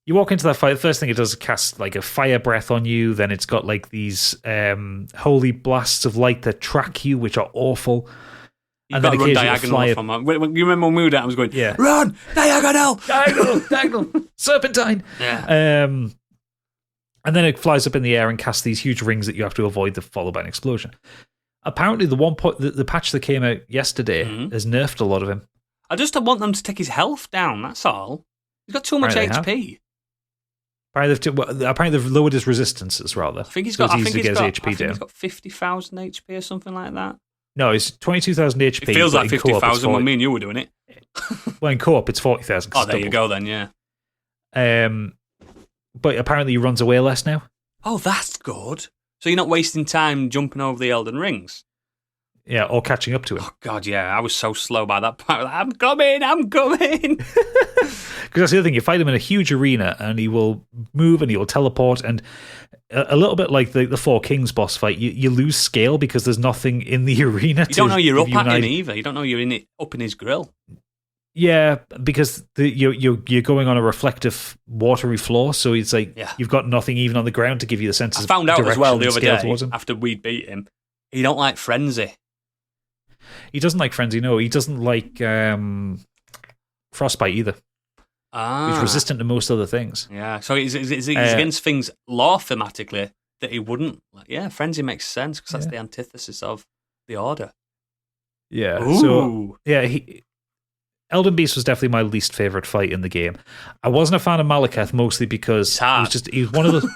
You walk into that fight, the first thing it does is cast like a fire breath on you, then it's got like these holy blasts of light that track you, which are awful. You've got to run diagonal from them. You remember when we were there, I was going, run! Diagonal! Diagonal! Serpentine! Yeah. And then it flies up in the air and casts these huge rings that you have to avoid, followed by an explosion. Apparently, the patch that came out yesterday has nerfed a lot of him. I just want them to take his health down, that's all. He's got too much Apparently HP. Apparently they've lowered his resistances, rather. I think he's got. He's got 50,000 HP or something like that. No, it's 22,000 HP. It feels like 50,000 when me and you were doing it. Well, in co-op, it's 40,000. Oh, there you go then, yeah. But apparently he runs away less now. Oh, that's good. So you're not wasting time jumping over the Elden Rings? Yeah, or catching up to him. Oh, God, yeah. I was so slow by that part. I'm coming! Because that's the other thing. You fight him in a huge arena, and he will move and he will teleport, and a little bit like the Four Kings boss fight, you lose scale because there's nothing in the arena. You don't know you're up at him either. You don't know you're up in his grill. Yeah, because you're going on a reflective, watery floor, so it's like you've got nothing even on the ground to give you the sense of direction. I found out as well the other day, after we'd beat him, he don't like frenzy. He doesn't like frenzy, no. He doesn't like frostbite either. He's resistant to most other things. Yeah, so he's against things law thematically that he wouldn't. Yeah, frenzy makes sense because that's the antithesis of the order. Yeah. Ooh. So Elden Beast was definitely my least favorite fight in the game. I wasn't a fan of Malekith mostly because he's one of those.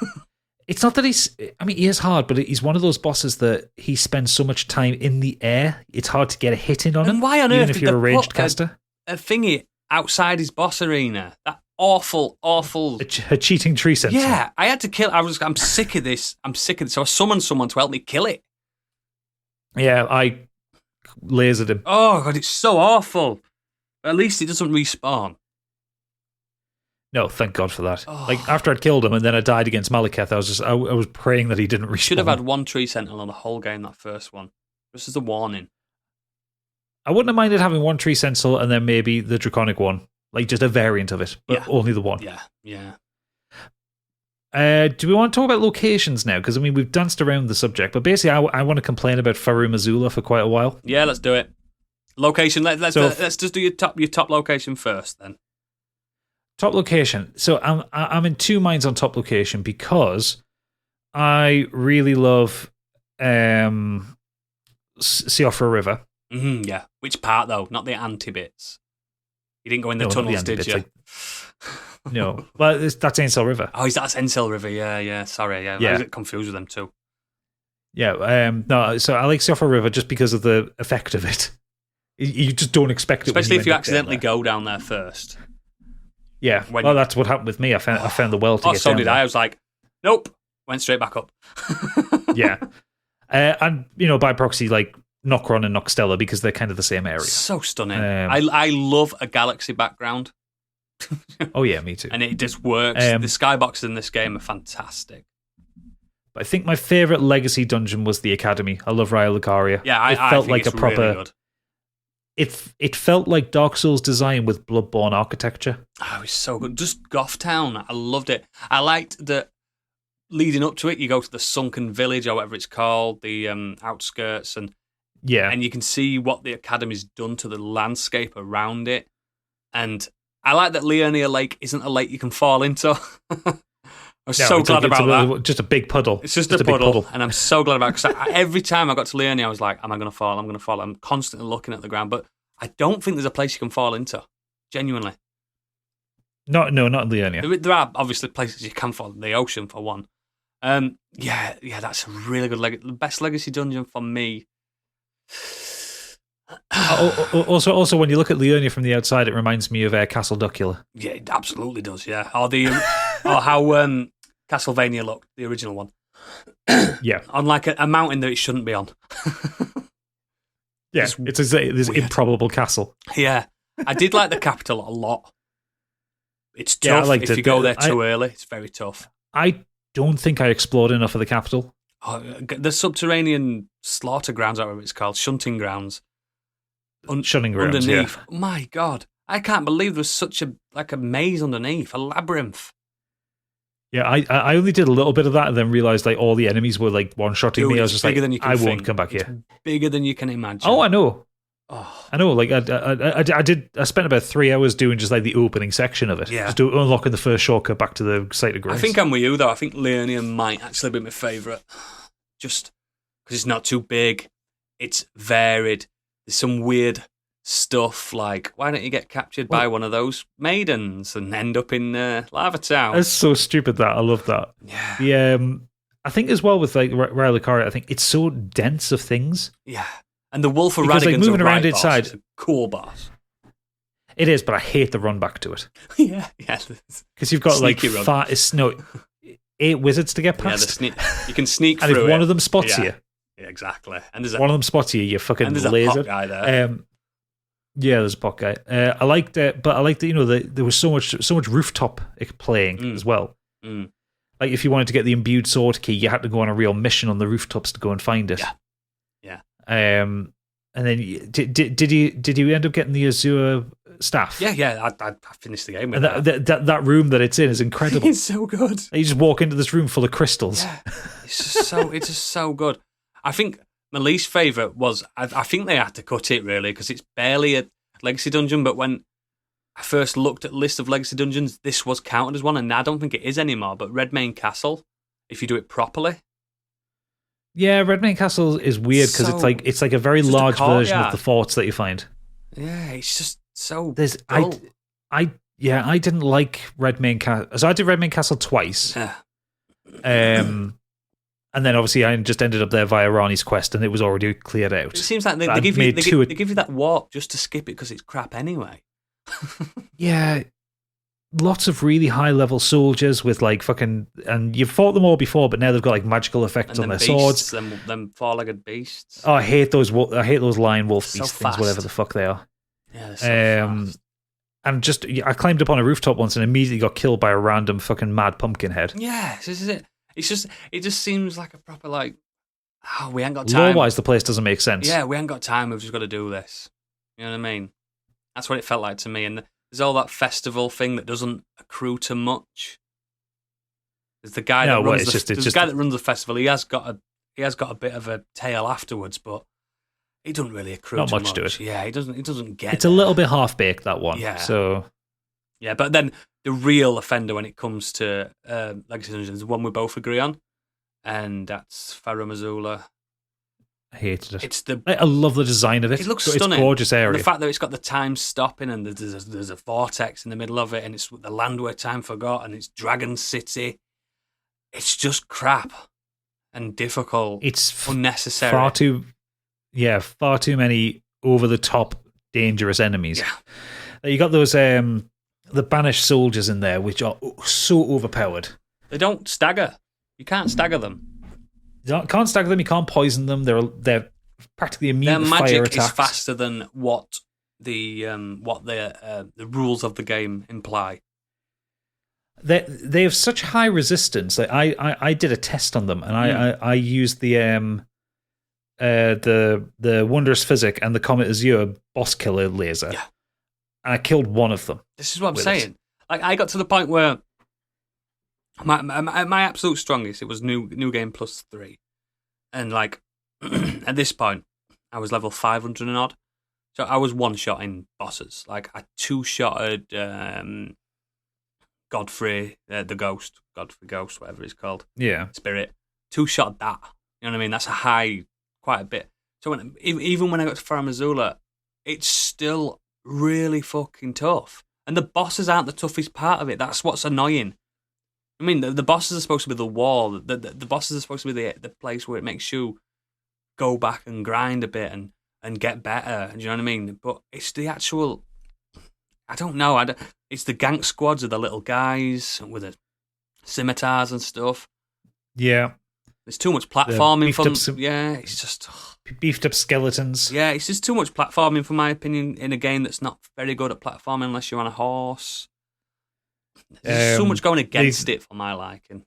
It's not that he is hard, but he's one of those bosses that he spends so much time in the air. It's hard to get a hit in on him. And why on earth even if you're a ranged caster? A thingy outside his boss arena. That awful. A cheating tree sensor. Yeah, I had to kill. I'm sick of this. So I summoned someone to help me kill it. Yeah, I lasered him. Oh God, it's so awful. But at least it doesn't respawn. No, thank God for that. Oh. Like after I'd killed him and then I died against Malekith, I was praying that he didn't respawn. Should have had one tree sentinel on the whole game. That first one, just as a warning. I wouldn't have minded having one tree sentinel and then maybe the draconic one, like just a variant of it, but only the one. Yeah. Do we want to talk about locations now? Because I mean, we've danced around the subject, but basically, I want to complain about Farum Azula for quite a while. Yeah, let's do it. Location. Let's just do your top location first, then. Top location. So I'm in two minds on top location because I really love Siofra River. Mm-hmm, yeah. Which part though? Not the anti bits. You didn't go in the tunnels, did you? No. Well, that's Ainsel River. Oh, that's Ainsel River. Yeah. Sorry. Yeah. I get confused with them too. Yeah. No. So I like Siofra River just because of the effect of it. You just don't expect it, especially if you accidentally go down there first. Yeah, that's what happened with me. I found the well to get down. So did I. I was like, nope, went straight back up. Yeah, and by proxy, like Nokron and Nokstella because they're kind of the same area. So stunning. I love a galaxy background. Oh yeah, me too. And it just works. The skyboxes in this game are fantastic. But I think my favorite legacy dungeon was the Academy. I love Raya Lucaria. Yeah, I felt think like it's a proper. Really good. It felt like Dark Souls design with Bloodborne architecture. Oh, it's so good. Just Goth Town. I loved it. I liked that leading up to it, you go to the sunken village or whatever it's called, the outskirts, and you can see what the Academy's done to the landscape around it. And I like that Liurnia Lake isn't a lake you can fall into. I'm so glad about that. Just a big puddle. It's just a puddle. And I'm so glad about it because every time I got to Liurnia, I was like, am I going to fall? I'm going to fall. I'm constantly looking at the ground. But I don't think there's a place you can fall into. Genuinely. Not in Liurnia. There are obviously places you can fall in. The ocean, for one. Yeah, that's a really good the best legacy dungeon for me. Also, when you look at Liurnia from the outside, it reminds me of Castle Duckula. Yeah, it absolutely does. Yeah, or how Castlevania looked, the original one. Yeah, on like a mountain that it shouldn't be on. Yeah, it's this improbable castle. Yeah, I did like the capital a lot. It's tough if you go there too early. It's very tough. I don't think I explored enough of the capital. Oh, the subterranean slaughter grounds, whatever it's called, shunting grounds. Shunning grounds, underneath. Yeah. Oh my God, I can't believe there was such a maze underneath, a labyrinth. Yeah, I only did a little bit of that and then realised like all the enemies were like one-shotting me. I was just like, I won't come back here. Bigger than you can imagine. Oh, I know. I know. Like I spent about 3 hours doing just like the opening section of it. Yeah. Just unlocking the first shortcut back to the site of grace. I think I'm with you though. I think Liurnia might actually be my favourite, just because it's not too big. It's varied. There's some weird stuff like, why don't you get captured by one of those maidens and end up in Lava Town? That's so stupid. That I love that. Yeah. I think as well with like Riley Corey, I think it's so dense of things. Yeah. And the Wolf of Because, like, Radigan's moving around boss inside is a cool boss. It is, but I hate the run back to it. Yeah. Because you've got like 8 wizards to get past. You can sneak and through if one of them spots you. Yeah, exactly. And there's one of them spots you, you're fucking lasered. And there's a pot guy there. Yeah, there's a pot guy. I liked it, but I liked that, there was so much rooftop playing as well. Mm. Like if you wanted to get the imbued sword key, you had to go on a real mission on the rooftops to go and find it. Yeah. And then did you end up getting the Azure staff? Yeah. I finished the game with that room that it's in is incredible. It's so good. You just walk into this room full of crystals. Yeah. It's just so good. I think my least favourite was, I think they had to cut it really because it's barely a Legacy dungeon, but when I first looked at the list of Legacy dungeons, this was counted as one, and I don't think it is anymore, but Redmane Castle, if you do it properly. Yeah, Redmane Castle is weird because it's like a very large version of the forts that you find. Yeah, it's just so dull. I didn't like Redmane Castle. So I did Redmane Castle twice. And then obviously I just ended up there via Rani's quest, and it was already cleared out. It seems like they give you that warp just to skip it because it's crap anyway. Yeah, lots of really high level soldiers with like fucking, and you've fought them all before, but now they've got like magical effects on their swords. Them four-legged beasts. Oh, I hate those lion wolf beast things, whatever the fuck they are. Yeah, they're so fast. And I climbed up on a rooftop once and immediately got killed by a random fucking mad pumpkin head. Yeah, this is it. It just seems like a proper like, we ain't got time. Lore-wise, the place doesn't make sense. Yeah, we ain't got time. We've just got to do this. You know what I mean? That's what it felt like to me. And there's all that festival thing that doesn't accrue to much. There's the guy that runs the guy that runs the festival. He has got a bit of a tail afterwards, but he doesn't really accrue not too much to it. Yeah, he doesn't get. It's a little bit half baked, that one. Yeah. So. Yeah, but then the real offender when it comes to Legacy Dungeons, the one we both agree on, and that's Farum Azula. I hated it. I love the design of it. It looks stunning. It's a gorgeous area. And the fact that it's got the time stopping and there's a vortex in the middle of it, and it's the land where time forgot, and it's Dragon City. It's just crap and difficult. It's unnecessary. Far too many over the top dangerous enemies. Yeah. You got those the banished soldiers in there, which are so overpowered. They don't stagger. You can't stagger them. You can't stagger them. You can't poison them. They're practically immune to fire attacks. Their magic is faster than what the rules of the game imply. They have such high resistance. Like I did a test on them, and I used the Wondrous Physic and the Comet Azure boss killer laser. Yeah. And I killed one of them. This is what I'm saying. Like I got to the point where my absolute strongest, it was new game plus 3, and like at this point I was level 500 and odd, so I was one shot in bosses. Like I 2-shotted Godfrey Ghost, whatever it's called. Yeah, Spirit. 2-shot that. You know what I mean? That's a high, quite a bit. So even when I got to Farum Azula, it's still really fucking tough, and the bosses aren't the toughest part of it. That's what's annoying. I mean, the bosses are supposed to be the wall. The bosses are supposed to be the place where it makes you go back and grind a bit and get better. Do you know what I mean? But it's the actual. I don't know. It's the gank squads of the little guys with the scimitars and stuff. Yeah, there's too much platforming for them. Yeah, it's just beefed up skeletons. Yeah, it's just too much platforming, for my opinion, in a game that's not very good at platforming unless you're on a horse. There's so much going against it for my liking.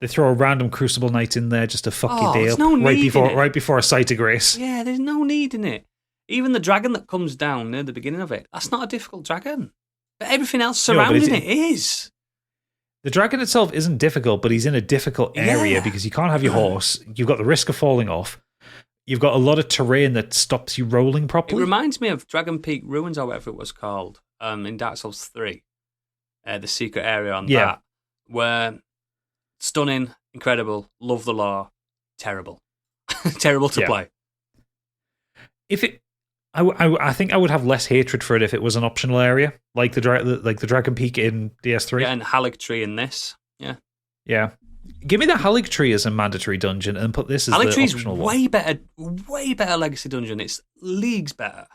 They throw a random Crucible Knight in there just to fuck your day up right before a Sight of Grace. Yeah, there's no need in it. Even the dragon that comes down near the beginning of it, that's not a difficult dragon. But everything else surrounding it is. The dragon itself isn't difficult, but he's in a difficult area because you can't have your horse. You've got the risk of falling off. You've got a lot of terrain that stops you rolling properly. It reminds me of Dragon Peak Ruins, or whatever it was called, in Dark Souls 3. The secret area on that, where stunning, incredible, love the lore, terrible. Terrible to play. I think I would have less hatred for it if it was an optional area, like the Dragon Peak in DS3. Yeah, and Haligtree in this. Yeah. Yeah. Give me the Haligtree as a mandatory dungeon and put this as the optional one. Way better legacy dungeon. It's leagues better.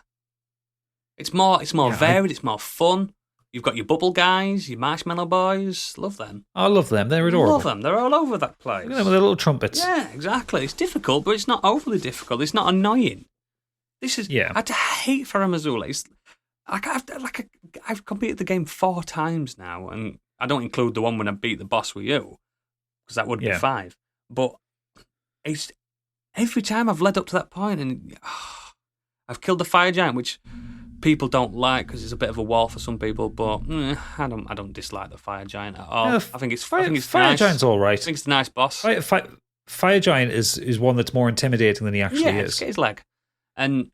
It's more varied, it's more fun. You've got your bubble guys, your marshmallow boys. Love them. I love them. They're adorable. Love them. They're all over that place. Look at them with their little trumpets. Yeah, exactly. It's difficult, but it's not overly difficult. It's not annoying. This is. Yeah. I hate Faramazula. It's I've completed the game 4 times now, and I don't include the one when I beat the boss with you, because that would be 5. But it's every time I've led up to that point, and I've killed the fire giant, which people don't like because it's a bit of a wall for some people. But I don't dislike the fire giant at all. I think it's fire nice. Giant's all right. I think it's a nice boss. Fire giant is one that's more intimidating than he actually is. Get his leg, and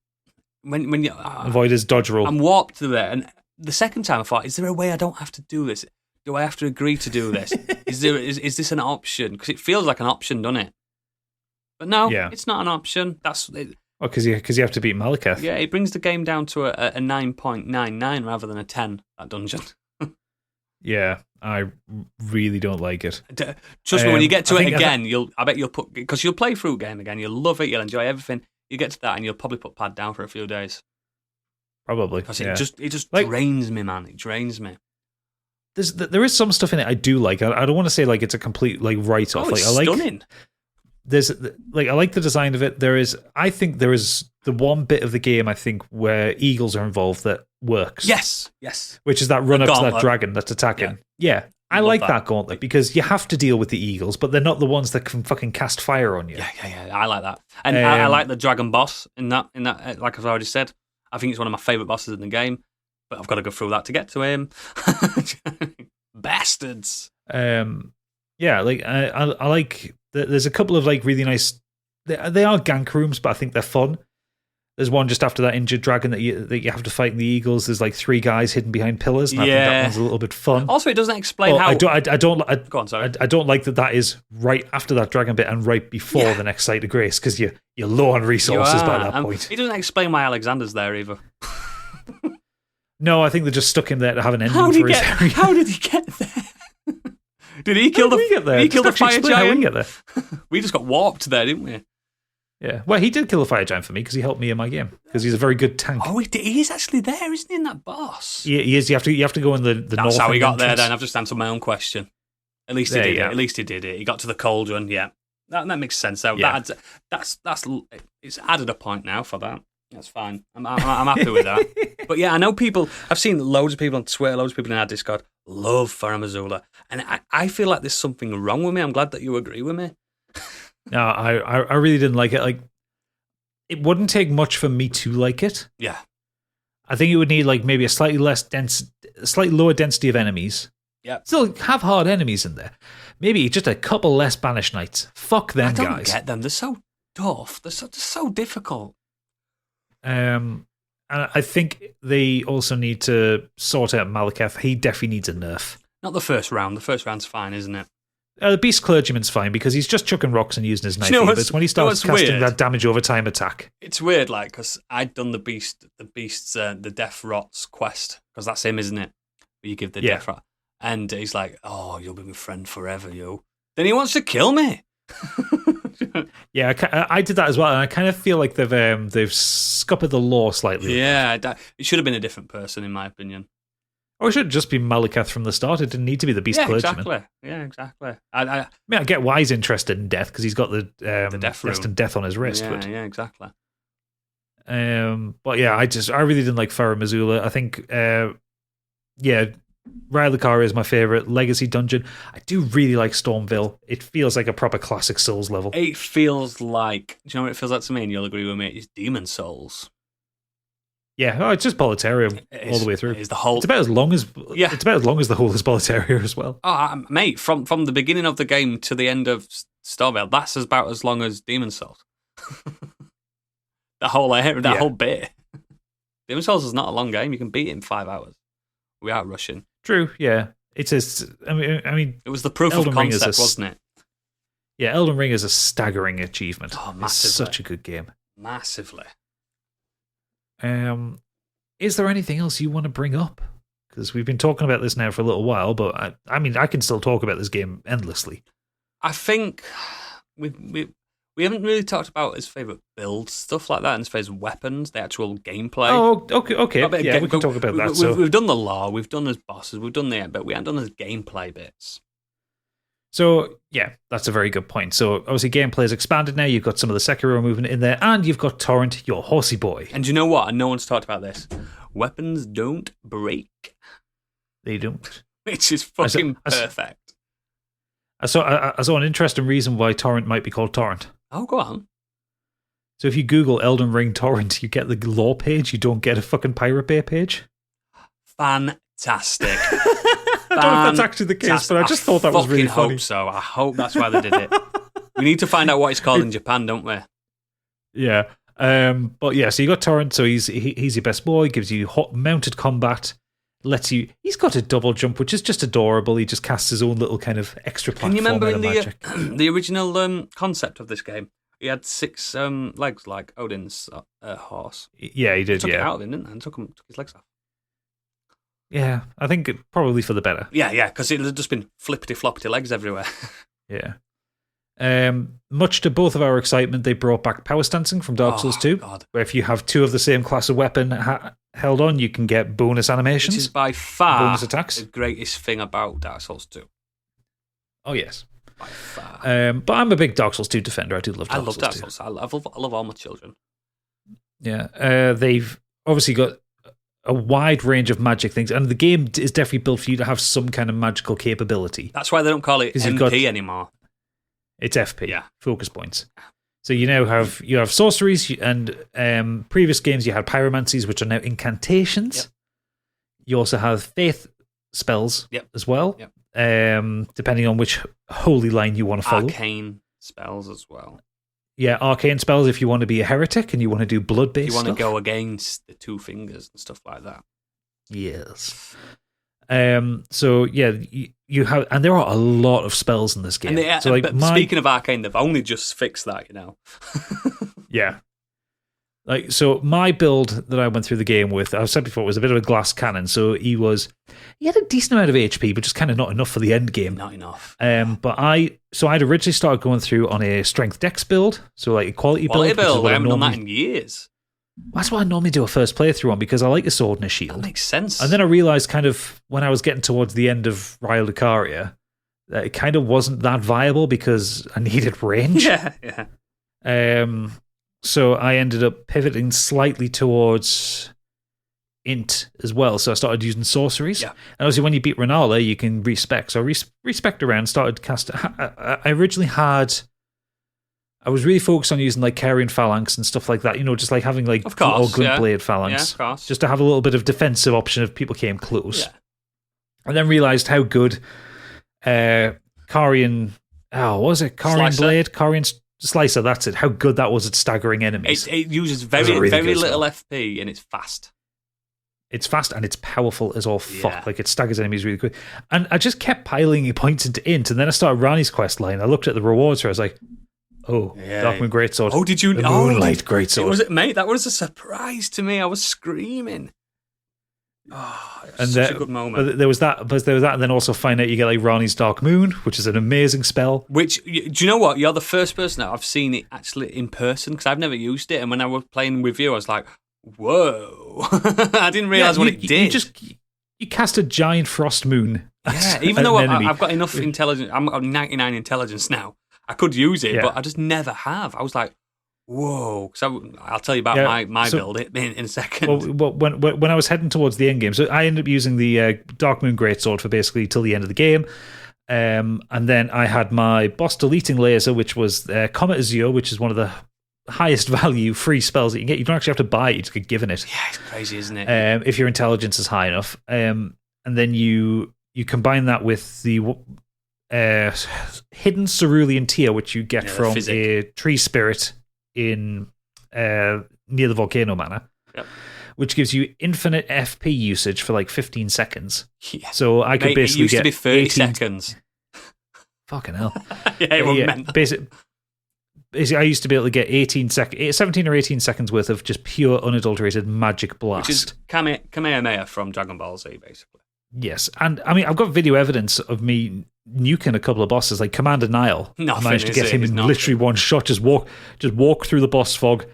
when you avoid his dodge roll. I'm warped to there, and the second time I thought, is there a way I don't have to do this? Do I have to agree to do this? is this an option? Because it feels like an option, doesn't it? But no, it's not an option. That's it. Oh, because you have to beat Malekith. Yeah, it brings the game down to a 9.99 rather than a 10, that dungeon. Yeah, I really don't like it. Trust me, when you get to it again, I bet you'll put, because you'll play through the game again, you'll love it, you'll enjoy everything. You get to that and you'll probably put pad down for a few days. Probably. Because it just drains me, man. It drains me. There is some stuff in it I do like. I don't want to say like it's a complete like write-off. It's stunning. I like the design of it. I think there is the one bit of the game I think where eagles are involved that works. Yes. Which is that run up to that dragon that's attacking. Yeah. I like that gauntlet because you have to deal with the eagles, but they're not the ones that can fucking cast fire on you. Yeah. I like that, and I like the dragon boss in that. Like I've already said, I think it's one of my favourite bosses in the game. But I've got to go through that to get to him. Bastards. Yeah, like I like. There's a couple of like really nice. They are gank rooms, but I think they're fun. There's one just after that injured dragon that you have to fight in the eagles. There's like 3 guys hidden behind pillars, and I think that one's a little bit fun. Also, it doesn't explain how. Go on, sorry. I don't like that is right after that dragon bit and right before the next site of grace because you're low on resources by that point. It doesn't explain why Alexander's there either. No, I think they just stuck him there to have an ending for his area. How did he get there? Did he kill the fire giant? How we get there? We just got warped there, didn't we? Yeah. Well, he did kill the fire giant for me because he helped me in my game because he's a very good tank. Oh, he is actually there, isn't he, in that boss? Yeah, he is. You have to go in the north. That's how he got there. Then I've just answered my own question. At least he did it. At least he did it. He got to the cauldron. Yeah, that makes sense. So that's it's added a point now for that. That's fine. I'm happy with that. But yeah, I know people. I've seen loads of people on Twitter, loads of people in our Discord love Faramazula, and I feel like there's something wrong with me. I'm glad that you agree with me. No, I really didn't like it. Like, it wouldn't take much for me to like it. Yeah, I think it would need like maybe a slightly lower density of enemies. Yeah, still have hard enemies in there. Maybe just a couple less Banished Knights. Fuck them guys. I don't get them. They're so tough. They're so difficult. And I think they also need to sort out Malekith. He definitely needs a nerf. Not the first round. The first round's fine, isn't it? The Beast Clergyman's fine because he's just chucking rocks and using his knife. But it's when he starts casting that damage over time attack. It's weird, like, because I'd done the Beast's the Death Rot's quest, because that's him, isn't it? Where you give the Death Rot. And he's like, oh, you'll be my friend forever, you. Then he wants to kill me. Yeah, I did that as well, and I kind of feel like they've scuppered the law slightly. Yeah, it should have been a different person, in my opinion. Or it should just be Malekith from the start. It didn't need to be the Beast Clergyman. Exactly. Yeah, exactly. I get why he's interested in death because he's got the death rune. Destined death on his wrist. Yeah, exactly. But yeah, I really didn't like Faramazula. I think Rylakara is my favourite legacy dungeon. I do really like Stormville. It feels like a proper classic Souls level. It feels like, do you know what it feels like to me? And you'll agree with me. It's Demon Souls. Yeah, it's just Boletaria all the way through. It's about as long as the whole is Boletaria as well. Oh, mate, from the beginning of the game to the end of Stormville, that's about as long as Demon Souls. That whole bit. Demon Souls is not a long game. You can beat it in 5 hours without rushing. True, yeah. I mean, it was the proof of concept, wasn't it? Yeah, Elden Ring is a staggering achievement. Oh, massively. It's such a good game. Massively. Is there anything else you want to bring up? Because we've been talking about this now for a little while, but I mean, I can still talk about this game endlessly. I think we haven't really talked about his favourite builds, stuff like that, and his favourite weapons, the actual gameplay. Oh, okay. Yeah, we can talk about that. We've done the lore, we've done his bosses, we've done the, but we haven't done his gameplay bits. So, yeah, that's a very good point. So, obviously, gameplay is expanded now. You've got some of the Sekiro movement in there, and you've got Torrent, your horsey boy. And you know what? And no one's talked about this. Weapons don't break. They don't. Which is fucking perfect. I saw an interesting reason why Torrent might be called Torrent. Oh, go on. So if you Google Elden Ring Torrent, you get the lore page. You don't get a fucking Pirate Bay page. Fantastic. I don't know if that's actually the case, but I just thought that was really funny. I hope so. I hope that's why they did it. We need to find out what it's called in Japan, don't we? Yeah. But yeah, so you got Torrent, so he's your best boy, gives you mounted combat, he's got a double jump, which is just adorable. He just casts his own little kind of extra platform. Can you remember in magic. The original concept of this game? He had 6 legs like Odin's horse. Yeah, he did. Took it out of him, didn't he? And took his legs off. Yeah, I think probably for the better. Yeah, because it had just been flippity-floppity legs everywhere. Yeah. Much to both of our excitement, they brought back power stancing from Dark Souls 2, where if you have 2 of the same class of weapon held on, you can get bonus animations. Which is by far bonus attacks. The greatest thing about Dark Souls 2. Oh, yes. By far. But I'm a big Dark Souls 2 defender. I do love Dark Souls 2. I love Dark Souls. I love all my children. Yeah. They've obviously got a wide range of magic things, and the game is definitely built for you to have some kind of magical capability. That's why they don't call it MP anymore. It's FP, focus points. So you now have sorceries, and previous games you had pyromancies, which are now incantations. Yep. You also have faith spells as well, depending on which holy line you want to follow. Arcane spells as well. Yeah, arcane spells if you want to be a heretic and you want to do blood-based stuff. You want to go against the 2 fingers and stuff like that. Yes. So yeah, you have, and there are a lot of spells in this game. But speaking of arcane, they've only just fixed that, you know. Yeah. Like, so my build that I went through the game with, I've said before, was a bit of a glass cannon. So he had a decent amount of HP, but just kind of not enough for the end game. Not enough. But I'd originally started going through on a strength dex build, so like a quality build. I haven't done that in years. That's what I normally do a first playthrough on, because I like a sword and a shield. That makes sense. And then I realised kind of when I was getting towards the end of Raya Lucaria, that it kind of wasn't that viable because I needed range. Yeah. So I ended up pivoting slightly towards int as well. So I started using sorceries. Yeah. And obviously when you beat Renala, you can respec. So I respec around, started casting. I originally I was really focused on using like Carrion Phalanx and stuff like that, you know, just like having like Glint Blade Phalanx. Yeah, of course. Just to have a little bit of defensive option if people came close. Yeah. And then realised how good Carrion Blade? Carrion Slicer, that's it. How good that was at staggering enemies. It uses very little FP and it's fast. It's fast and it's powerful as all fuck. Yeah. Like, it staggers enemies really quick. And I just kept piling points into int, and then I started Rani's quest line. I looked at the rewards for it, I was like, Darkmoon Greatsword. Oh, did you? The Moonlight Greatsword. Mate, that was a surprise to me. I was screaming. Oh, it was such a good moment. But there was that, and then also find out you get like Rani's Dark Moon, which is an amazing spell. Which, do you know what? You're the first person that I've seen it actually in person, because I've never used it, and when I was playing with you, I was like, whoa. I didn't realise what it did. You cast a giant frost moon. Yeah, even though I've got enough intelligence, I'm got 99 intelligence now. I could use it, but I just never have. I was like, whoa. So I'll tell you about my build in a second. Well, when I was heading towards the end game, so I ended up using the Darkmoon Greatsword for basically till the end of the game. And then I had my boss deleting laser, which was Comet Azure, which is one of the highest value free spells that you can get. You don't actually have to buy it, you just get given it. Yeah, it's crazy, isn't it? If your intelligence is high enough. And then you combine that with the hidden cerulean tear, which you get from a tree spirit in near the volcano manor, which gives you infinite FP usage for like 15 seconds. Yeah. So I could basically it used get to be 30 seconds. Fucking hell. Yeah, it was meant. I used to be able to get 17 or 18 seconds worth of just pure unadulterated magic blast. Which is Kamehameha from Dragon Ball Z, basically. Yes, and I mean, I've got video evidence of me nuking a couple of bosses, like Commander Nile. Nothing, I managed to get him in literally one shot, just walk through the boss fog,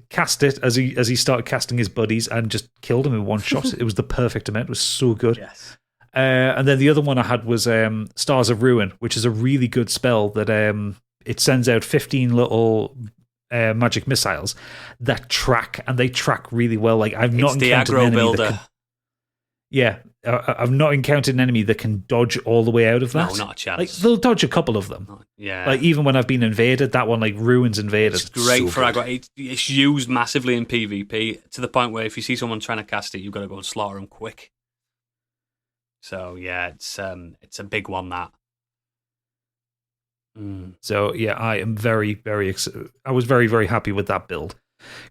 cast it as he started casting his buddies, and just killed him in one shot. It was the perfect amount. It was so good. Yes. And then the other one I had was Stars of Ruin, which is a really good spell that it sends out 15 little magic missiles that track, and they track really well. Like I've not encountered an enemy builder. I've not encountered an enemy that can dodge all the way out of that. No, not a chance. Like they'll dodge a couple of them. Yeah. Like even when I've been invaded, that one like ruins invaded. It's great for aggro. It's used massively in PvP to the point where if you see someone trying to cast it, you've got to go and slaughter them quick. So yeah, it's a big one that. So yeah, I am very, very. I was very, very happy with that build.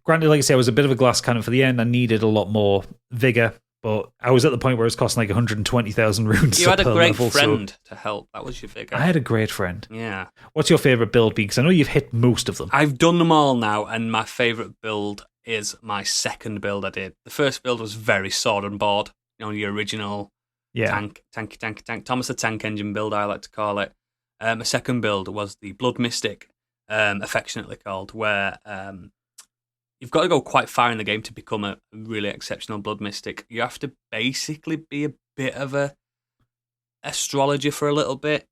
Granted, like I say, I was a bit of a glass cannon for the end. I needed a lot more vigor, but I was at the point where it was costing like 120,000 runes. You had a great friend to help. That was your vigor. I had a great friend. Yeah. What's your favorite build? Because I know you've hit most of them. I've done them all now, and my favorite build is my second build I did. The first build was very sword and board. You know, the original tank. Thomas the Tank Engine build, I like to call it. My second build was the Blood Mystic, affectionately called, where you've got to go quite far in the game to become a really exceptional Blood Mystic. You have to basically be a bit of a astrologer for a little bit,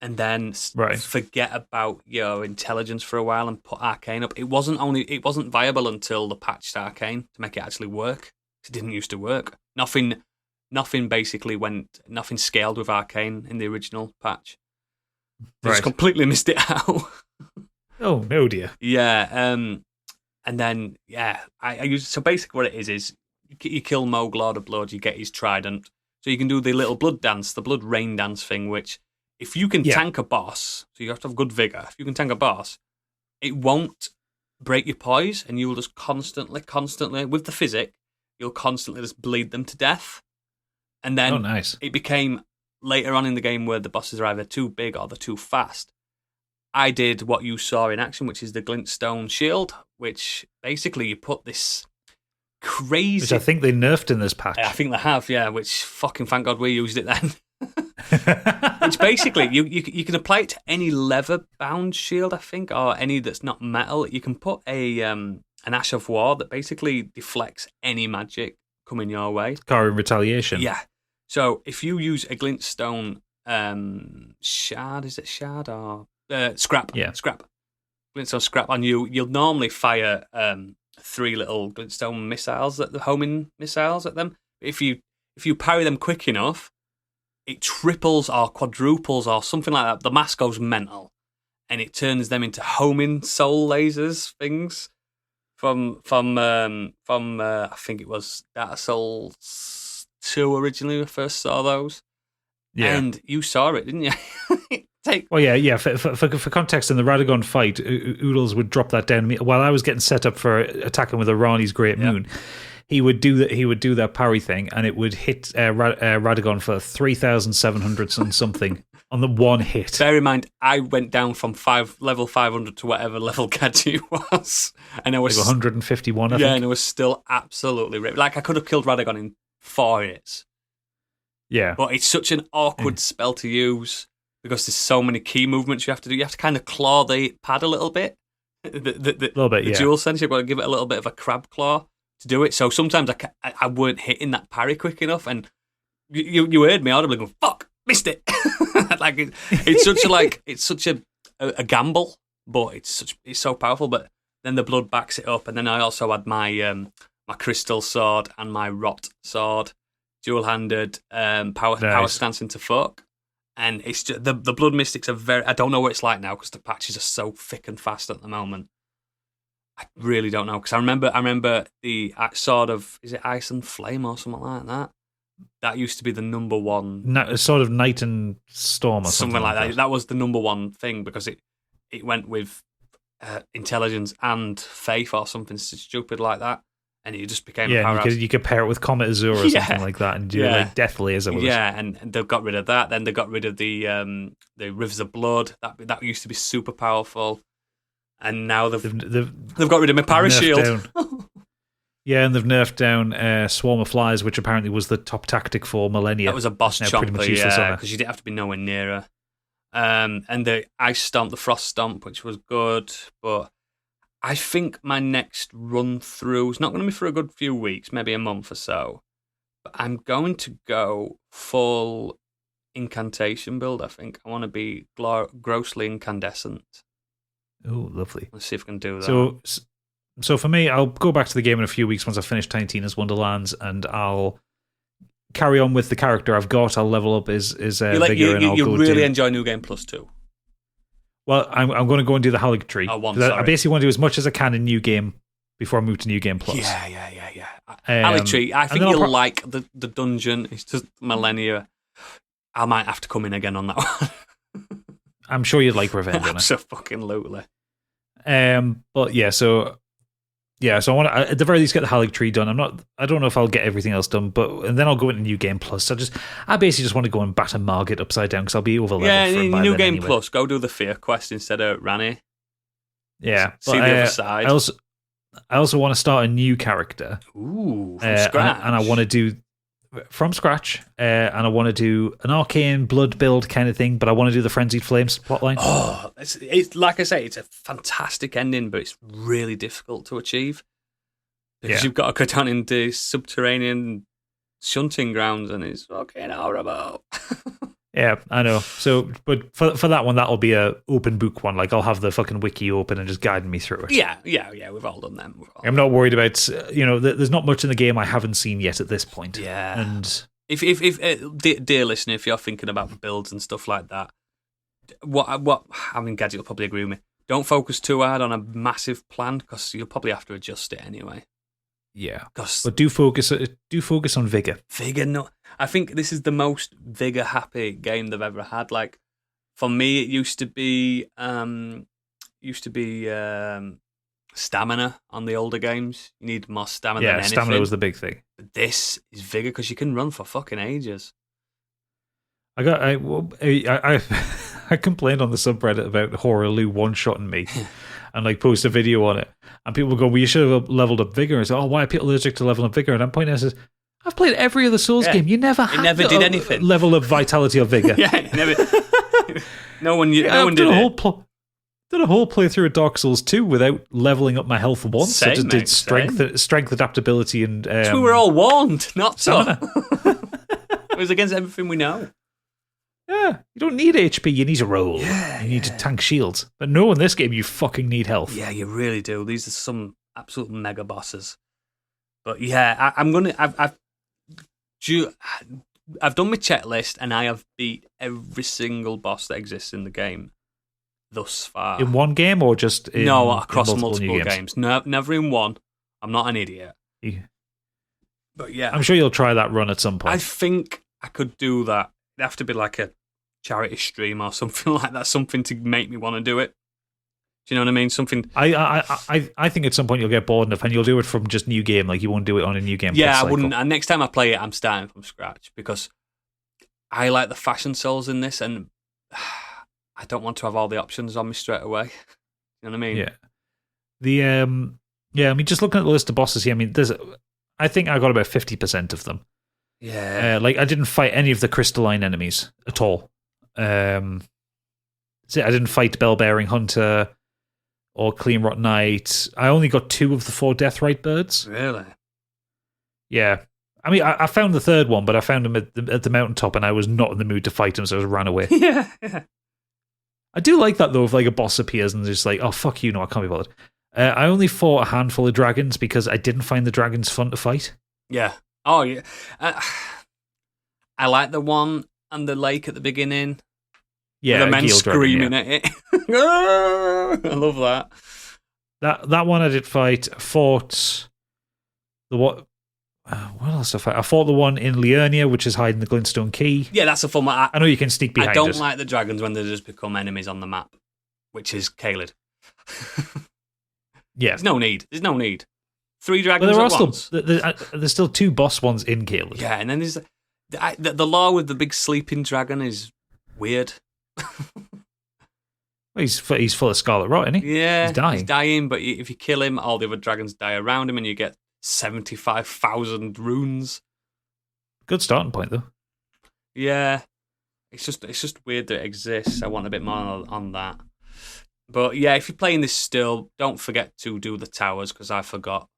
and then forget about your intelligence for a while and put Arcane up. It wasn't viable until the patched Arcane to make it actually work. It didn't used to work. Nothing scaled with Arcane in the original patch. They just completely missed it out. Oh no, dear. Yeah, and then I use. So basically, what it is you kill Moog, Lord of Blood, you get his trident, so you can do the little blood dance, the blood rain dance thing. Which, if you can tank a boss, so you have to have good vigor. If you can tank a boss, it won't break your poise, and you will just constantly with the physic, you'll constantly just bleed them to death. And then it became later on in the game where the bosses are either too big or they're too fast. I did what you saw in action, which is the Glintstone Shield, which basically you put this crazy... Which I think they nerfed in this patch. I think they have, yeah, which fucking thank God we used it then. Which basically, you can apply it to any leather-bound shield, I think, or any that's not metal. You can put an Ash of War that basically deflects any magic coming your way. Scarring Retaliation. Yeah. So if you use a Glintstone shard, is it shard or scrap? Yeah, scrap. Glintstone scrap on you. You'll normally fire 3 little Glintstone missiles at the homing missiles at them. If you parry them quick enough, it triples or quadruples or something like that. The mass goes mental, and it turns them into homing soul lasers things from I think it was Dark Souls 2 originally we first saw those. Yeah. And you saw it, didn't you? For context, in the Radagon fight, Oodles would drop that down to me while I was getting set up for attacking with Arani's Great Moon. He would do that parry thing, and it would hit Radagon for 3,700 and something on the one hit. Bear in mind, I went down from level 500 to whatever level Gadget was, and I was like 151. I think. And it was still absolutely ripped. Like I could have killed Radagon in 4 hits. Yeah, but it's such an awkward spell to use because there's so many key movements you have to do. You have to kind of claw the pad a little bit. The dual sense, you've got to give it a little bit of a crab claw to do it. So sometimes I weren't hitting that parry quick enough, and you heard me audibly going, "Fuck, missed it!" Like it's such a gamble, but it's so powerful. But then the blood backs it up, and then I also had my crystal sword and my rot sword, dual-handed, power stance into fuck. And it's just, the Blood Mystics are very... I don't know what it's like now because the patches are so thick and fast at the moment. I really don't know because I remember the sword of... Is it Ice and Flame or something like that? That used to be the number one... sort of Night and Storm or something like that. That was the number one thing because it went with intelligence and faith or something stupid like that. And it just became a powerhouse. You could pair it with Comet Azure or something like that and do like Death Laser with it. Yeah, and they got rid of that. Then they got rid of the Rivers of Blood. That used to be super powerful. And now they've got rid of my parashield. Yeah, and they've nerfed down Swarm of Flies, which apparently was the top tactic for Millennia. That was a boss chomper, because you didn't have to be nowhere near her. And the Ice Stomp, the Frost Stomp, which was good. But I think my next run through is not going to be for a good few weeks, maybe a month or so. But I'm going to go full incantation build, I think. I want to be grossly incandescent. Oh, lovely. Let's see if we can do that. So for me, I'll go back to the game in a few weeks once I've finished Tiny Tina's Wonderlands, and I'll carry on with the character I've got. I'll level up his vigor, and I'll go really enjoy New Game Plus 2. Well, I'm going to go and do the Halig Tree. I basically want to do as much as I can in New Game before I move to New Game Plus. Yeah. Halig Tree, I think you'll like the dungeon. It's just Millennia. I might have to come in again on that one. I'm sure you'd like Revenge on it. Absolutely. But yeah, so I want to at the very least get the Halig Tree done. I don't know if I'll get everything else done, and then I'll go into New Game Plus. I basically just want to go and batter Margit upside down because I'll be over leveled. Yeah, in New Game Plus, go do the Fear quest instead of Rani. Yeah, see the other side. I also want to start a new character. Ooh, from scratch. And I want to do from scratch, and I want to do an arcane blood build kind of thing, but I want to do the Frenzied Flames plotline. Oh, it's like I say, it's a fantastic ending, but it's really difficult to achieve because you've got to go down into subterranean shunting grounds, and it's fucking horrible. Yeah, I know. So, but for that one, that'll be a open book one. Like I'll have the fucking wiki open and just guiding me through it. Yeah. We've all done them. I'm not worried about. There's not much in the game I haven't seen yet at this point. Yeah. And if dear listener, if you're thinking about builds and stuff like that, Gadget will probably agree with me. Don't focus too hard on a massive plan because you'll probably have to adjust it anyway. Yeah, but do focus on vigor. Vigor, no. I think this is the most vigor happy game they've ever had. Like for me, it used to be stamina on the older games. You need more stamina than anything. Yeah, stamina was the big thing. But this is vigor because you can run for fucking ages. I complained on the subreddit about Horror Lou one-shotting me and like post a video on it. And people go, well, you should have leveled up vigor. And I say, oh, why are people allergic to leveling up vigor? And I'm pointing out, I've played every other Souls game. You never did anything. Level of vitality or vigor. No one did it. Did a whole playthrough of Dark Souls 2 without leveling up my health once. I just did strength, adaptability, and we were all warned not to. It was against everything we know. Yeah, you don't need HP, you need to roll. You need to tank shields. But no, in this game, you fucking need health. Yeah, you really do. These are some absolute mega bosses. But yeah, I've done my checklist and I have beat every single boss that exists in the game thus far. In one game or just across multiple games? No, never in one. I'm not an idiot. Yeah. But yeah. I'm sure you'll try that run at some point. I think I could do that. It'd have to be like a charity stream or something like that, something to make me want to do it. Do you know what I mean? Something. I think at some point you'll get bored enough and you'll do it from just New Game. Like you won't do it on a New Game. Yeah, I wouldn't. And next time I play it, I'm starting from scratch because I like the fashion souls in this, and I don't want to have all the options on me straight away. You know what I mean? Yeah. I mean, just looking at the list of bosses here, I mean, I think I got about 50% of them. Yeah. Like I didn't fight any of the crystalline enemies at all. I didn't fight Bell-Bearing Hunter or Clean Rot Knight. I only got 2 of the 4 Deathrite birds. Really? Yeah. I mean, I found the third one, but I found him at the mountaintop, and I was not in the mood to fight him, so I just ran away. Yeah. I do like that, though, if like a boss appears and just like, oh, fuck you, no, I can't be bothered. I only fought a handful of dragons because I didn't find the dragons fun to fight. Yeah. Oh, yeah. I like the one on the lake at the beginning. Yeah, the men screaming at it. I love that. That one I did fight. I fought the what? What else did I fight? I fought the one in Liurnia, which is hiding the Glintstone Key. Yeah, that's a fun one. I know you can sneak behind it. I don't like the dragons when they just become enemies on the map, which is Caelid. Yeah. There's no need. 3 dragons at once. There's still 2 boss ones in Caelid. Yeah, and then there's the lore with the big sleeping dragon is weird. Well, he's full of scarlet rot, isn't he? Yeah, he's dying. But if you kill him, all the other dragons die around him, and you get 75,000 runes. Good starting point, though. Yeah, it's just weird that it exists. I want a bit more on that. But yeah, if you're playing this still, don't forget to do the towers, because I forgot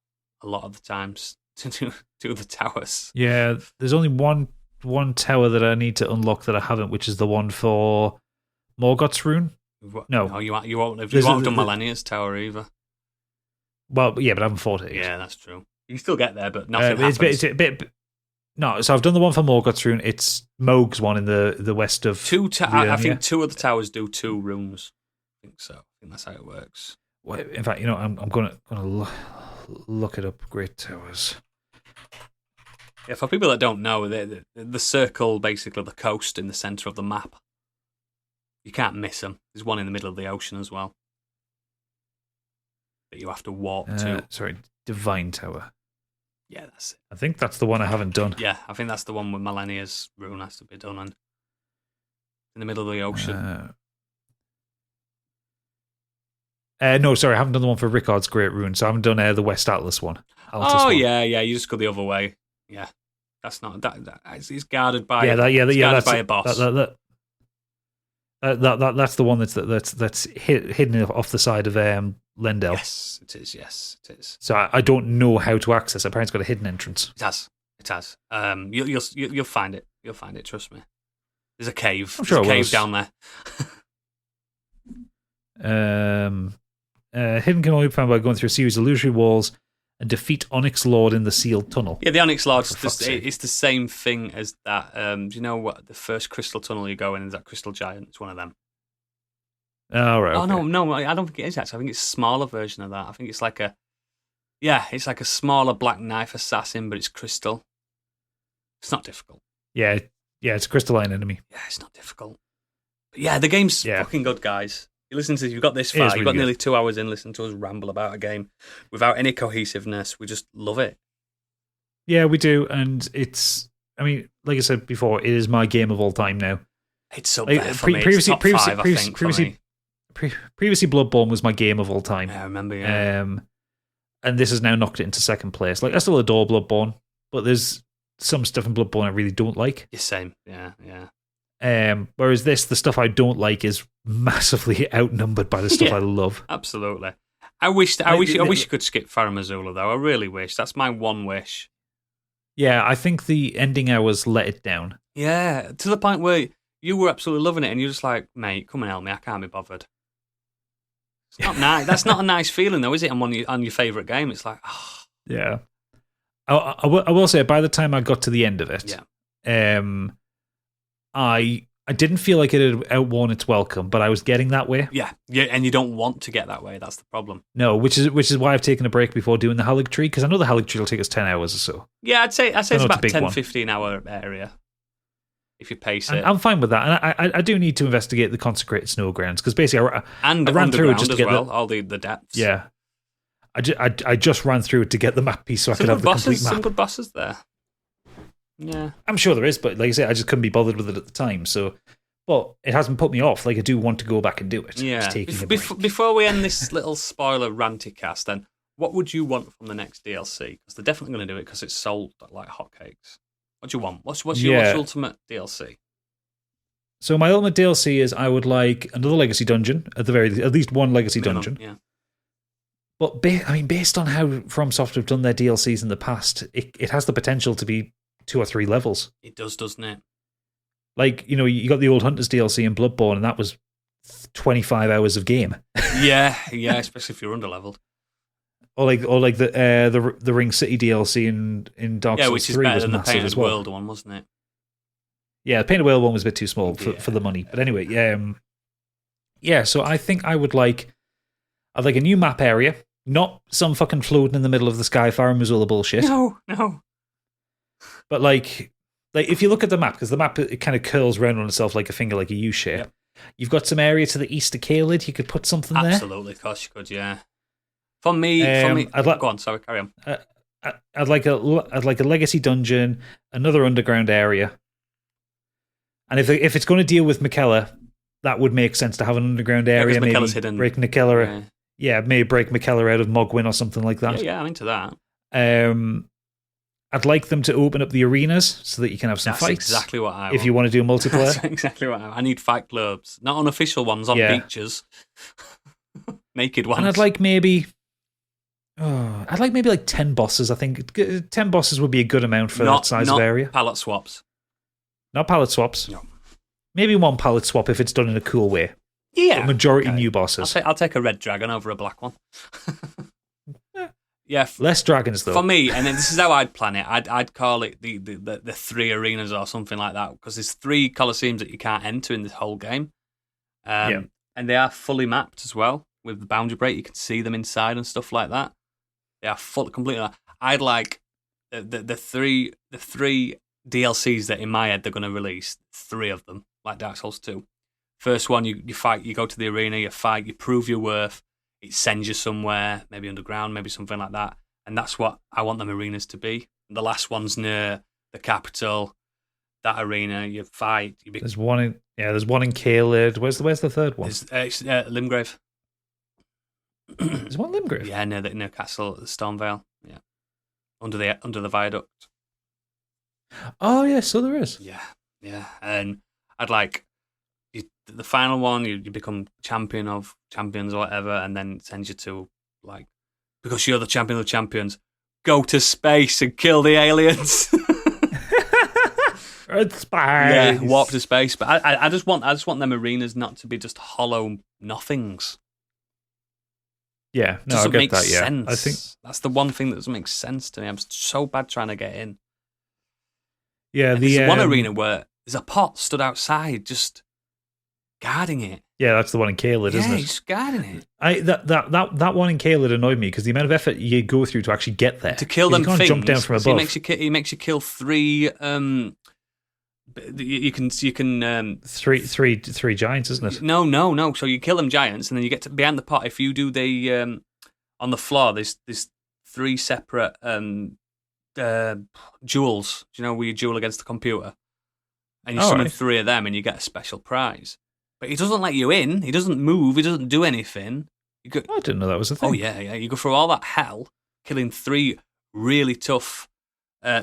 a lot of the times to do the towers. Yeah, there's only one tower that I need to unlock that I haven't, which is the one for Morgoth's rune. No, you won't have done Millennia's tower either. Well, yeah, but I haven't fought it yet. Yeah, that's true. You can still get there, but nothing happens. It's a bit. No, so I've done the one for Morgoth's rune. It's Mohg's one in the west of. I think 2 of the towers do 2 runes. I think so. I think that's how it works. Well, in fact, I'm gonna look it up. Great towers. Yeah, for people that don't know, the circle, basically the coast in the centre of the map. You can't miss them. There's one in the middle of the ocean as well that you have to walk to. Sorry, Divine Tower. Yeah, that's it. I think that's the one I haven't done. Yeah, I think that's the one with Millennia's rune has to be done in the middle of the ocean. No, sorry, I haven't done the one for Rickard's Great Rune, so I haven't done the West Atlas one. One. Yeah, you just go the other way. Yeah, that's not that. It's guarded by that's by a boss. That's the one that's hidden off the side of Lendel. Yes, it is. So I don't know how to access it. Apparently, it's got a hidden entrance. It has. You'll find it. You'll find it. Trust me. There's a cave. I'm sure There's a cave down there. Hidden can only be found by going through a series of illusory walls and defeat Onyx Lord in the sealed tunnel. Yeah, the Onyx Lord it's the same thing as that. Do you know what the first crystal tunnel you go in is? That Crystal Giant. It's one of them. Oh, right. Okay. No, I don't think it is actually. I think it's a smaller version of that. I think it's like it's like a smaller Black Knife assassin, but it's crystal. It's not difficult. Yeah, it's a crystalline enemy. Yeah, it's not difficult. But yeah, the game's fucking good, guys. You listen to, you've got this far, you've got nearly 2 hours in listening to us ramble about a game without any cohesiveness. We just love it. Yeah, we do, and it's, I mean, like I said before, it is my game of all time now. It's up there for me. It's top 5, I think, for me. Previously, Bloodborne was my game of all time. Yeah, I remember, yeah. And this has now knocked it into second place. Like, I still adore Bloodborne, but there's some stuff in Bloodborne I really don't like. Yeah, same, yeah. Whereas the stuff I don't like is massively outnumbered by the stuff I love. Absolutely. I wish you could skip Farum Azula, though. I really wish. That's my one wish. Yeah, I think the ending hours let it down. Yeah, to the point where you were absolutely loving it, and you're just like, mate, come and help me. I can't be bothered. It's not nice. That's not a nice feeling, though, is it? On your favourite game, it's like, oh. Yeah. I will say, by the time I got to the end of it, I didn't feel like it had outworn its welcome, but I was getting that way. Yeah, and you don't want to get that way. That's the problem. No, which is why I've taken a break before doing the Halig Tree, because I know the Halig Tree will take us 10 hours or so. Yeah, I'd say it's about 10-15 hour area if you pace it. I'm fine with that, and I do need to investigate the consecrated snow grounds, because basically I ran through it just to get all the depths. Yeah, I just ran through it to get the map piece so I could have the complete map. Some good bosses there. Yeah, I'm sure there is, but like I say, I just couldn't be bothered with it at the time. So, but it hasn't put me off. Like I do want to go back and do it. Yeah. Before we end this little spoiler ranty cast, then what would you want from the next DLC? Because they're definitely going to do it because it's sold like hotcakes. What do you want? What's your ultimate DLC? So my ultimate DLC is I would like another legacy dungeon at least one legacy dungeon. Yeah. But based on how FromSoft have done their DLCs in the past, it has the potential to be 2 or 3 levels. It does, doesn't it? Like, you got the Old Hunters DLC in Bloodborne, and that was 25 hours of game. yeah, especially if you're underleveled. Or like the Ring City DLC in Dark Souls 3 was massive as well. Yeah, which is better than the Painted World one, wasn't it? Yeah, the Painted World one was a bit too small for the money. But anyway, so I think I'd like a new map area, not some fucking floating in the middle of the sky Farum Azula bullshit. No. But like if you look at the map, because the map it kind of curls around on itself like a finger, like a U shape. Yep. You've got some area to the east of Caelid. You could put something there. Absolutely, of course you could. Yeah. For me, go on. Sorry, carry on. I'd like a legacy dungeon, another underground area, and if it's going to deal with Miquella, that would make sense to have an underground area. Maybe hidden. Break Mikella. Yeah, maybe break Mikella out of Mogwin or something like that. Yeah, I'm into that. I'd like them to open up the arenas so that you can have some fights. That's exactly what I want. If you want to do multiplayer. That's exactly what I need fight clubs. Not unofficial ones on beaches. Naked ones. And I'd like maybe like 10 bosses. I think 10 bosses would be a good amount for that size of area. Not palette swaps. Not palette swaps. No. Maybe one palette swap if it's done in a cool way. Yeah. But majority new bosses. I'll take a red dragon over a black one. Yeah, less dragons though. For me, and then this is how I'd plan it. I'd call it the 3 arenas or something like that, because there's 3 Colosseums that you can't enter in this whole game, and they are fully mapped as well with the boundary break. You can see them inside and stuff like that. They are completely. I'd like the three DLCs that in my head they're going to release. 3 of them, like Dark Souls 2. First one, you fight, you go to the arena, you fight, you prove your worth. It sends you somewhere, maybe underground, maybe something like that. And that's what I want them arenas to be. The last one's near the capital. That arena, you fight. There's one in Caelid. Where's the third one? It's Limgrave. There's one in Limgrave? Yeah, near Castle at the Stormvale. Yeah, under the viaduct. Oh yeah, so there is. Yeah, and I'd like. The final one, you become champion of champions or whatever, and then it sends you to, like, because you're the champion of champions, go to space and kill the aliens. Space. Yeah, warp to space. But I just want them arenas not to be just hollow nothings. Yeah, no, I get that. Yeah, sense. I think that's the one thing that doesn't make sense to me. I'm so bad trying to get in. Yeah, there's one arena where there's a pot stood outside, just guarding it. Yeah, that's the one in Caelid, isn't it? Yeah, he's guarding it. That one in Caelid annoyed me because the amount of effort you go through to actually get there. To kill them you can't things. Jump down from above. He makes you kill 3. You can three giants, isn't it? No. So you kill them giants, and then you get to behind the pot. If you do the on the floor, there's 3 separate duels. Do you know where you duel against the computer? And you summon 3 of them, and you get a special prize. But he doesn't let you in. He doesn't move. He doesn't do anything. I didn't know that was a thing. Oh, yeah. You go through all that hell, killing 3 really tough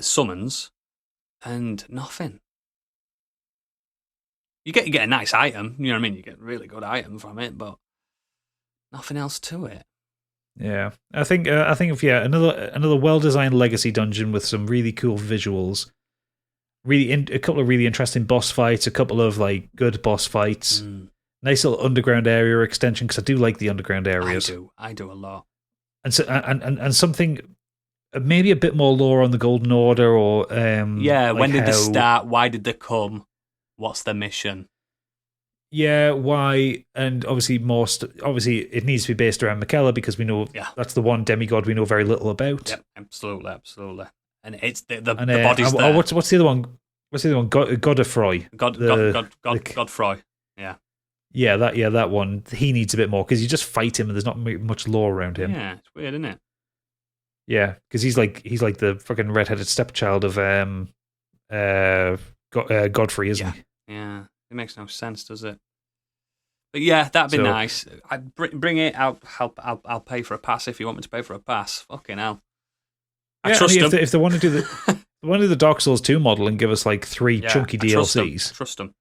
summons, and nothing. You get a nice item. You know what I mean? You get a really good item from it, but nothing else to it. Yeah, I think if another well-designed legacy dungeon with some really cool visuals. A couple of really interesting boss fights, a couple of like good boss fights, nice little underground area extension because I do like the underground areas. I do a lot, and so and something maybe a bit more lore on the Golden Order or when did they start? Why did they come? What's their mission? Yeah, why? And obviously obviously it needs to be based around Mikella because we know that's the one demigod we know very little about. Yep, absolutely. And it's the body's there. What's the other one? What's the other one? Godfroy. Godfroy. Yeah. Yeah, that one. He needs a bit more because you just fight him and there's not much lore around him. Yeah, it's weird, isn't it? Yeah, because he's like the fucking redheaded stepchild of Godfrey, isn't he? Yeah, it makes no sense, does it? But yeah, that'd be nice. Bring it out. I'll pay for a pass if you want me to pay for a pass. Fucking hell. I trust them. If they want to do the Dark Souls 2 model and give us like 3 chunky DLCs. Trust them.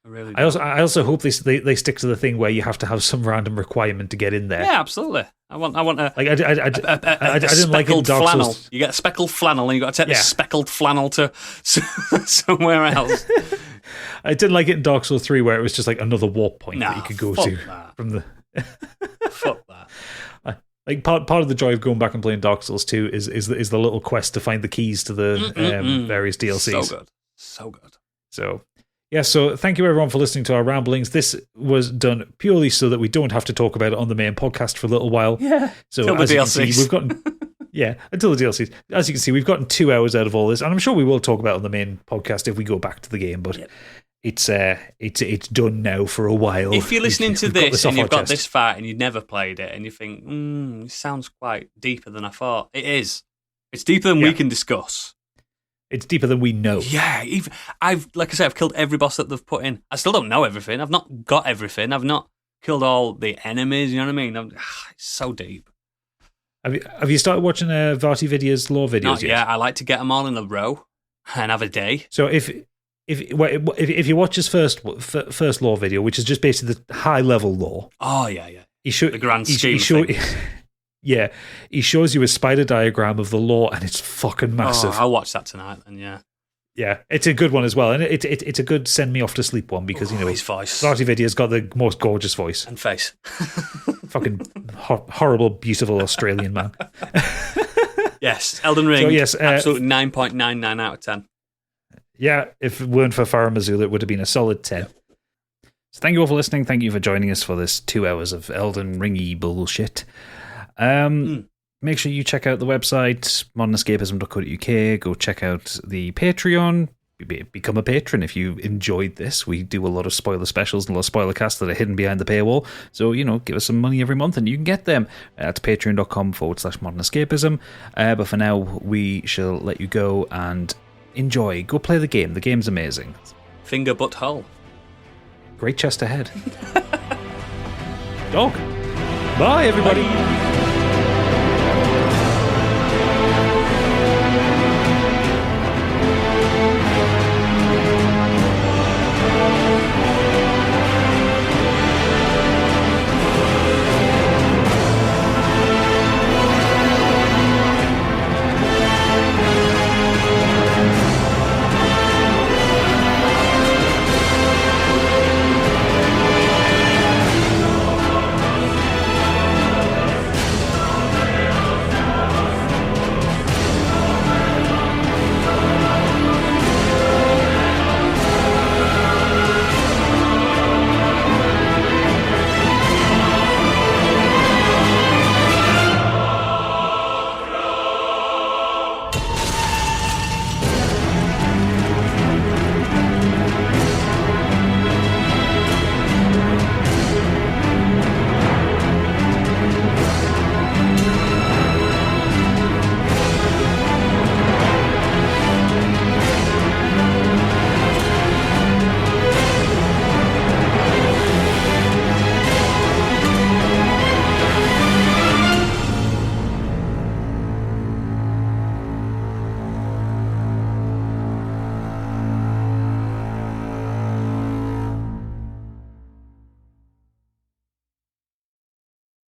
I really do. I also hope they stick to the thing where you have to have some random requirement to get in there. Yeah, absolutely. I want a I didn't like it in Dark flannel. Souls. You get a speckled flannel and you got to take the speckled flannel to somewhere else. I didn't like it in Dark Souls 3 where it was just like another warp point that you could go to from the. Fuck that. Like part of the joy of going back and playing Dark Souls 2 is the little quest to find the keys to the various DLCs. So good. So yeah, so thank you everyone for listening to our ramblings. This was done purely so that we don't have to talk about it on the main podcast for a little while. Yeah. So as you can see, we've gotten until the DLCs. As you can see, we've gotten 2 hours out of all this, and I'm sure we will talk about it on the main podcast if we go back to the game. But it's done now for a while. If you're listening to this and you've got this far and you've never played it and you think, this sounds quite deeper than I thought, it is. It's deeper than we can discuss. It's deeper than we know. Yeah, even I've killed every boss that they've put in. I still don't know everything. I've not got everything. I've not killed all the enemies. You know what I mean? It's so deep. Have you started watching Varty Vidya's lore videos Not yet? yet. I like to get them all in a row and have a day. So if you watch his first lore video, which is just basically the high level lore. Oh yeah. The grand scheme. Yeah, he shows you a spider diagram of the lore, and it's fucking massive. I'll watch that tonight then, yeah. Yeah, it's a good one as well, and it's a good send me off to sleep one because his voice. Varty Vidya's got the most gorgeous voice and face. Fucking horrible, beautiful Australian man. Yes, Elden Ring. So, yes, absolute 9.99 out of 10. Yeah, if it weren't for Farah Mazula, it would have been a solid 10. So thank you all for listening. Thank you for joining us for this 2 hours of Elden Ringy bullshit. Make sure you check out the website, modernescapism.co.uk. Go check out the Patreon. Become a patron if you enjoyed this. We do a lot of spoiler specials and a lot of spoilercasts that are hidden behind the paywall. So, give us some money every month and you can get them at patreon.com/modernescapism. But for now, we shall let you go and enjoy. Go play the game. The game's amazing. Finger butt hole. Great chest ahead. Dog. Bye, everybody. Bye.